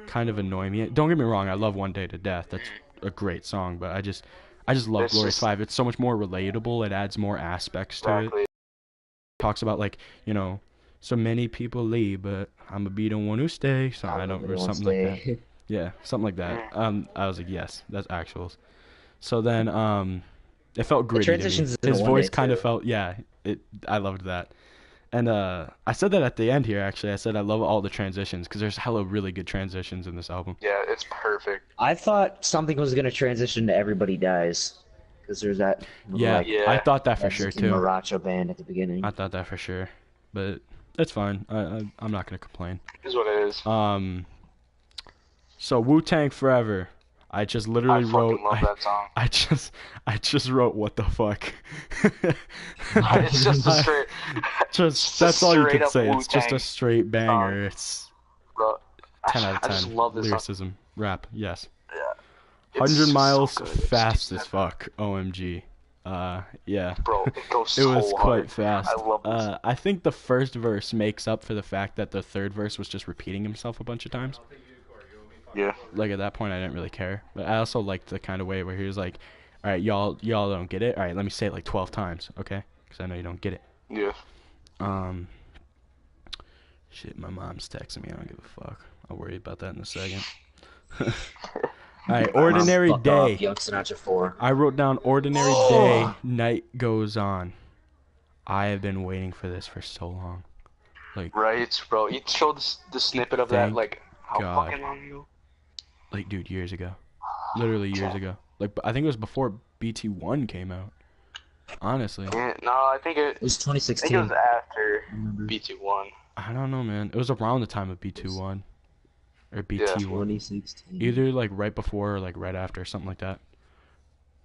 Speaker 1: kind of annoy me. Don't get me wrong, I love One Day to death. That's a great song, but I just love
Speaker 2: It's
Speaker 1: Glorious
Speaker 2: just-
Speaker 1: 5. It's so much more relatable. It adds more aspects to it.
Speaker 2: Exactly.
Speaker 1: Talks about like, you know, so many people leave, but I'ma be the one who stay. So I don't, or something like that. Yeah, something like that. I was like, yes, that's actuals. So then, it felt gritty to me.
Speaker 3: transitions in
Speaker 1: His
Speaker 3: One
Speaker 1: voice
Speaker 3: Day,
Speaker 1: kind of
Speaker 3: too.
Speaker 1: felt, yeah. I loved that. And I said that at the end here. Actually, I said I love all the transitions because there's hella really good transitions in this album.
Speaker 2: Yeah, it's perfect.
Speaker 3: I thought something was gonna transition to Everybody Dies, because there's that
Speaker 1: Yeah,
Speaker 3: like,
Speaker 2: Yeah.
Speaker 1: I thought that for sure
Speaker 3: Mexican
Speaker 1: too.
Speaker 3: Maracho band at the beginning.
Speaker 1: I thought that for sure, but it's fine. I'm not gonna complain.
Speaker 2: Is what it is.
Speaker 1: So Wu-Tang Forever. I just literally
Speaker 2: I
Speaker 1: wrote.
Speaker 2: fucking love that song.
Speaker 1: I just wrote what the fuck.
Speaker 2: It's just a straight,
Speaker 1: Just
Speaker 2: a
Speaker 1: that's all you
Speaker 2: straight
Speaker 1: could
Speaker 2: up
Speaker 1: say. It's just a
Speaker 2: Wu-Tang
Speaker 1: straight banger. It's
Speaker 2: bro.
Speaker 1: 10 out of 10.
Speaker 2: I just love this song.
Speaker 1: Lyricism, rap, yes.
Speaker 2: Yeah. It's
Speaker 1: 100 miles
Speaker 2: so good. It's
Speaker 1: fast
Speaker 2: just
Speaker 1: as fuck. OMG. Yeah.
Speaker 2: Bro, it goes
Speaker 1: It
Speaker 2: so
Speaker 1: was
Speaker 2: hard.
Speaker 1: quite fast.
Speaker 2: I love this.
Speaker 1: I think the first verse makes up for the fact that the third verse was just repeating himself a bunch of times.
Speaker 2: Yeah.
Speaker 1: Like at that point, I didn't really care. But I also liked the kind of way where he was like, "All right, y'all don't get it. All right, let me say it like 12 times, okay? Because I know you don't get it."
Speaker 2: Yeah.
Speaker 1: Shit, my mom's texting me. I don't give a fuck. I'll worry about that in a second. All right, ordinary
Speaker 3: Fuck off,
Speaker 1: day.
Speaker 3: Young Sinatra 4.
Speaker 1: I wrote down ordinary day. Night goes on. I have been waiting for this for so long.
Speaker 2: Right, bro. You showed the snippet of
Speaker 1: Thank
Speaker 2: that, like, how
Speaker 1: God.
Speaker 2: fucking long ago?
Speaker 1: Like, dude, years ago. Literally years ago. Like, I think it was before BT1 came out. Honestly.
Speaker 2: Yeah, no, I think it
Speaker 3: It was
Speaker 2: was
Speaker 3: 2016.
Speaker 2: after
Speaker 3: remember.
Speaker 2: BT1.
Speaker 1: I don't know, man. It was around the time of B21. Or BT1.
Speaker 3: 2016.
Speaker 1: Either, like, right before or, like, right after, something like that.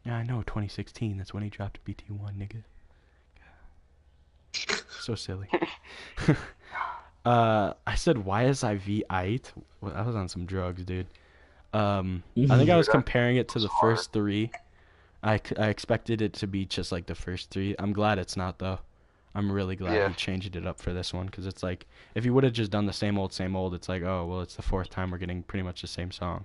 Speaker 1: Yeah, I know, 2016. That's when he dropped BT1, nigga. So silly. I said YSIV eight. Well, I was on some drugs, dude. I think I was comparing it to the first three. I expected it to be just like the first three. I'm glad it's not, though. I'm really glad
Speaker 2: Yeah.
Speaker 1: he changed it up for this one, because it's like, if he would have just done the same old, it's like, oh, well, it's the fourth time we're getting pretty much the same song,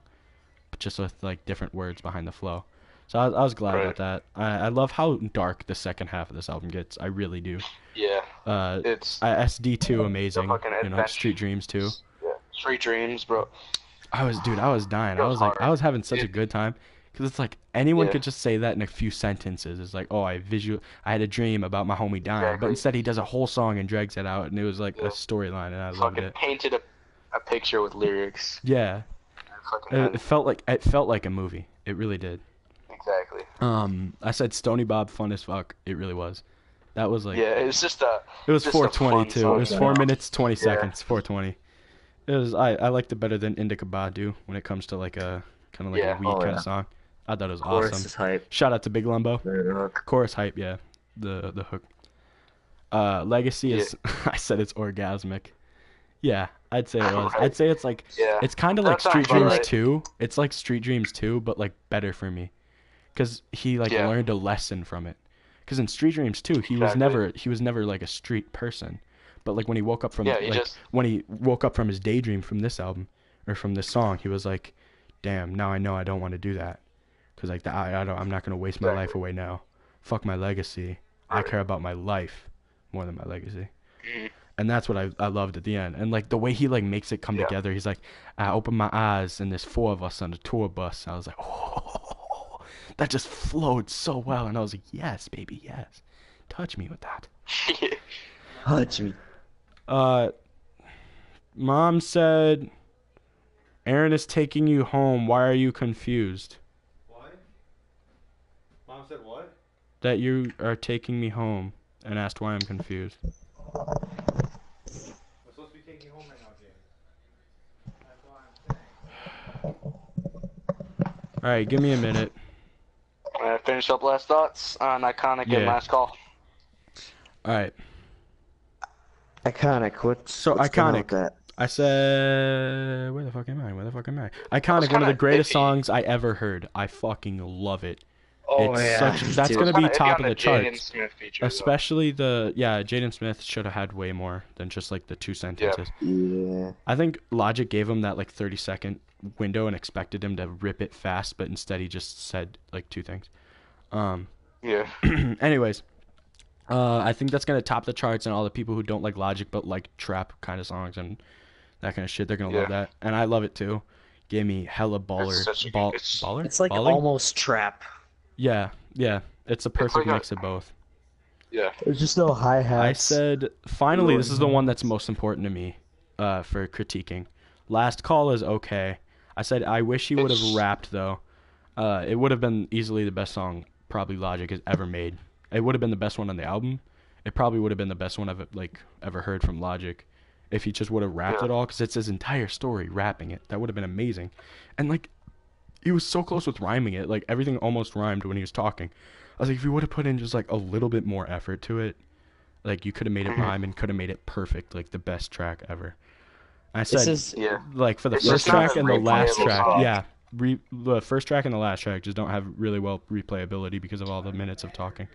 Speaker 1: but just with like different words behind the flow. So I was glad
Speaker 2: Right.
Speaker 1: about that. I love how dark the second half of this album gets. I really do.
Speaker 2: Yeah.
Speaker 1: Uh,
Speaker 2: It's
Speaker 1: SD2
Speaker 2: the
Speaker 1: amazing.
Speaker 2: fucking
Speaker 1: You know,
Speaker 2: adventure.
Speaker 1: Street Dreams too.
Speaker 2: Yeah. Street Dreams, bro.
Speaker 1: I was dying.
Speaker 2: It
Speaker 1: I
Speaker 2: was
Speaker 1: was like, I
Speaker 2: hard.
Speaker 1: was having such a
Speaker 2: It-
Speaker 1: good time because it's like anyone
Speaker 2: Yeah.
Speaker 1: could just say that in a few sentences. It's like, oh, I had a dream about my homie dying, but
Speaker 2: Exactly.
Speaker 1: instead he does a whole song and drags it out, and it was like
Speaker 2: Yeah.
Speaker 1: a storyline, and I loved
Speaker 2: Fucking
Speaker 1: it.
Speaker 2: painted a picture with lyrics.
Speaker 1: Yeah,
Speaker 2: And fucking
Speaker 1: it felt like a movie. It really did.
Speaker 2: exactly.
Speaker 1: I said Stony Bob fun as fuck. It really was. That was like
Speaker 2: Yeah, it's just a.
Speaker 1: it was
Speaker 2: just a
Speaker 1: 420
Speaker 2: fun
Speaker 1: too.
Speaker 2: song
Speaker 1: It was
Speaker 2: to
Speaker 1: 4
Speaker 2: know.
Speaker 1: minutes 20
Speaker 2: Yeah.
Speaker 1: seconds. 420. It was I liked it better than Indica Badu when it comes to like a kind of like
Speaker 2: Yeah.
Speaker 1: a weed
Speaker 3: Oh,
Speaker 1: kind
Speaker 3: yeah.
Speaker 1: of song. I thought it was
Speaker 3: Chorus
Speaker 1: awesome.
Speaker 3: is hype.
Speaker 1: Shout out to Big Lumbo.
Speaker 3: Third hook.
Speaker 1: Chorus hype, yeah. The hook. Legacy is I said it's orgasmic. Yeah, I'd say it was.
Speaker 2: Right.
Speaker 1: I'd say it's like
Speaker 2: Yeah.
Speaker 1: it's kind of
Speaker 2: That
Speaker 1: like
Speaker 2: sounds
Speaker 1: Street
Speaker 2: about
Speaker 1: Dreams
Speaker 2: right.
Speaker 1: 2. It's like Street Dreams 2 but like better for me. Cuz he like
Speaker 2: Yeah.
Speaker 1: learned a lesson from it. Cuz in Street Dreams 2, he was never like a street person. But like when he woke up from
Speaker 2: Yeah, he
Speaker 1: like
Speaker 2: just-
Speaker 1: when he woke up from his daydream from this album or from this song, he was like, "Damn, now I know I don't want to do that." Cuz like I'm not going to waste my life
Speaker 2: Exactly.
Speaker 1: away now. Fuck my legacy. I
Speaker 2: Right.
Speaker 1: care about my life more than my legacy.
Speaker 2: Mhm.
Speaker 1: And that's what I loved at the end. And like the way he like makes it come
Speaker 2: Yeah.
Speaker 1: together. He's like, I open my eyes and there's 4 of us on the tour bus. I was like, oh, that just flowed so well. And I was like, yes, baby, yes. Touch me with that.
Speaker 3: Touch me.
Speaker 1: Mom said, Aaron is taking you home. Why are you confused?
Speaker 4: What? Mom said what?
Speaker 1: That you are taking me home, and asked why I'm confused.
Speaker 4: I'm supposed to be taking you home right now, James. That's why I'm saying.
Speaker 1: All right, give me a minute.
Speaker 2: Finish up last thoughts on Iconic and
Speaker 1: Yeah.
Speaker 2: Last Call.
Speaker 1: All right.
Speaker 3: Iconic. What's
Speaker 1: So
Speaker 3: what's going on
Speaker 1: Iconic.
Speaker 3: with that?
Speaker 1: I said, where the fuck am I? Iconic,
Speaker 2: was
Speaker 1: one of the
Speaker 2: kinda
Speaker 1: greatest
Speaker 2: iffy.
Speaker 1: songs I ever heard. I fucking love it.
Speaker 3: Oh
Speaker 1: It's
Speaker 3: yeah.
Speaker 1: such- that's
Speaker 3: dude.
Speaker 1: gonna be
Speaker 2: Kinda iffy
Speaker 1: top
Speaker 2: on
Speaker 1: of the
Speaker 2: Jaden
Speaker 1: charts.
Speaker 2: Smith feature, though.
Speaker 1: Especially Jaden Smith should have had way more than just like the 2 sentences.
Speaker 3: Yeah.
Speaker 1: I think Logic gave him that like 30-second window and expected him to rip it fast, but instead he just said like 2 things.
Speaker 2: Yeah.
Speaker 1: Anyways, I think that's gonna top the charts, and all the people who don't like Logic but like trap kind of songs and that kind of shit, they're gonna love
Speaker 2: Yeah.
Speaker 1: that, and I love it too. Gave me hella baller,
Speaker 2: such a good-
Speaker 1: baller.
Speaker 3: It's like
Speaker 1: Balling?
Speaker 3: almost trap.
Speaker 1: Yeah. It's a perfect
Speaker 2: like a-
Speaker 1: mix of both.
Speaker 2: Yeah.
Speaker 3: There's just no hi hats.
Speaker 1: I said, finally, this is the one that's most important to me, for critiquing. Last Call is okay. I said I wish he would have
Speaker 2: It's-
Speaker 1: rapped though. It would have been easily the best song probably Logic has ever made. It would have been the best one on the album. It probably would have been the best one I've like ever heard from Logic, if he just would have rapped
Speaker 2: Yeah.
Speaker 1: it all, because it's his entire story rapping it. That would have been amazing. And like, he was so close with rhyming it. Like everything almost rhymed when he was talking. I was like, if you would have put in just like a little bit more effort to it, like you could have made it rhyme and could have made it perfect, like the best track ever. I
Speaker 3: This
Speaker 1: said,
Speaker 3: is
Speaker 2: Yeah.
Speaker 1: like for the
Speaker 2: It's
Speaker 1: first
Speaker 2: just not
Speaker 1: track
Speaker 2: a
Speaker 1: and the last
Speaker 2: replayable
Speaker 1: track,
Speaker 2: song.
Speaker 1: yeah, the first track and the last track just don't have really well replayability because of all the minutes of talking.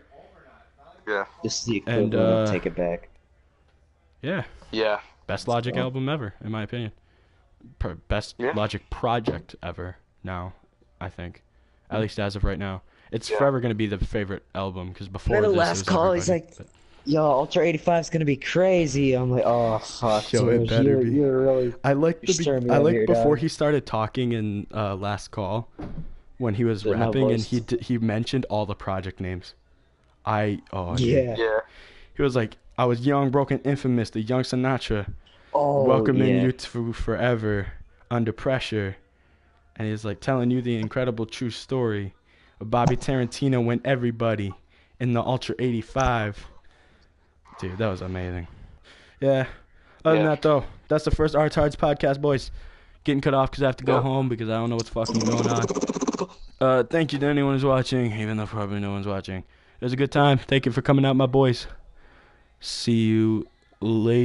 Speaker 2: Yeah.
Speaker 3: this is the
Speaker 1: And,
Speaker 3: equivalent of Take It Back.
Speaker 1: Yeah,
Speaker 2: Yeah.
Speaker 1: best Logic
Speaker 3: cool.
Speaker 1: album ever, in my opinion. Best
Speaker 2: Yeah.
Speaker 1: Logic project ever. Now, I think, at least as of right now, it's
Speaker 2: Yeah.
Speaker 1: forever gonna be the favorite album because before
Speaker 3: Then the
Speaker 1: this,
Speaker 3: last
Speaker 1: it was
Speaker 3: call, he's
Speaker 1: everybody,
Speaker 3: like, Yo, Ultra 85 is gonna be crazy. I'm like, oh fuck,
Speaker 1: Yo, it
Speaker 3: dude,
Speaker 1: better
Speaker 3: you're,
Speaker 1: be.
Speaker 3: you're really.
Speaker 1: I like
Speaker 3: You're stirring me
Speaker 1: I
Speaker 3: up
Speaker 1: like
Speaker 3: here,
Speaker 1: before
Speaker 3: dog.
Speaker 1: he started talking in Last Call, when he was
Speaker 3: My
Speaker 1: rapping and
Speaker 3: voice.
Speaker 1: he mentioned all the project names. Dude.
Speaker 3: Yeah.
Speaker 2: Yeah.
Speaker 1: He was like, I was young, broken, infamous, the young Sinatra,
Speaker 3: Oh,
Speaker 1: welcoming
Speaker 3: yeah.
Speaker 1: you to forever, under pressure, and he's like telling you the incredible true story of Bobby Tarantino when everybody in the Ultra 85. Dude, that was amazing. Yeah. Other than
Speaker 2: Yeah.
Speaker 1: that, though, that's the first ARTards podcast, boys. Getting cut off because I have to go
Speaker 2: Yep.
Speaker 1: home because I don't know what's fucking going on. Thank you to anyone who's watching, even though probably no one's watching. It was a good time. Thank you for coming out, my boys. See you later.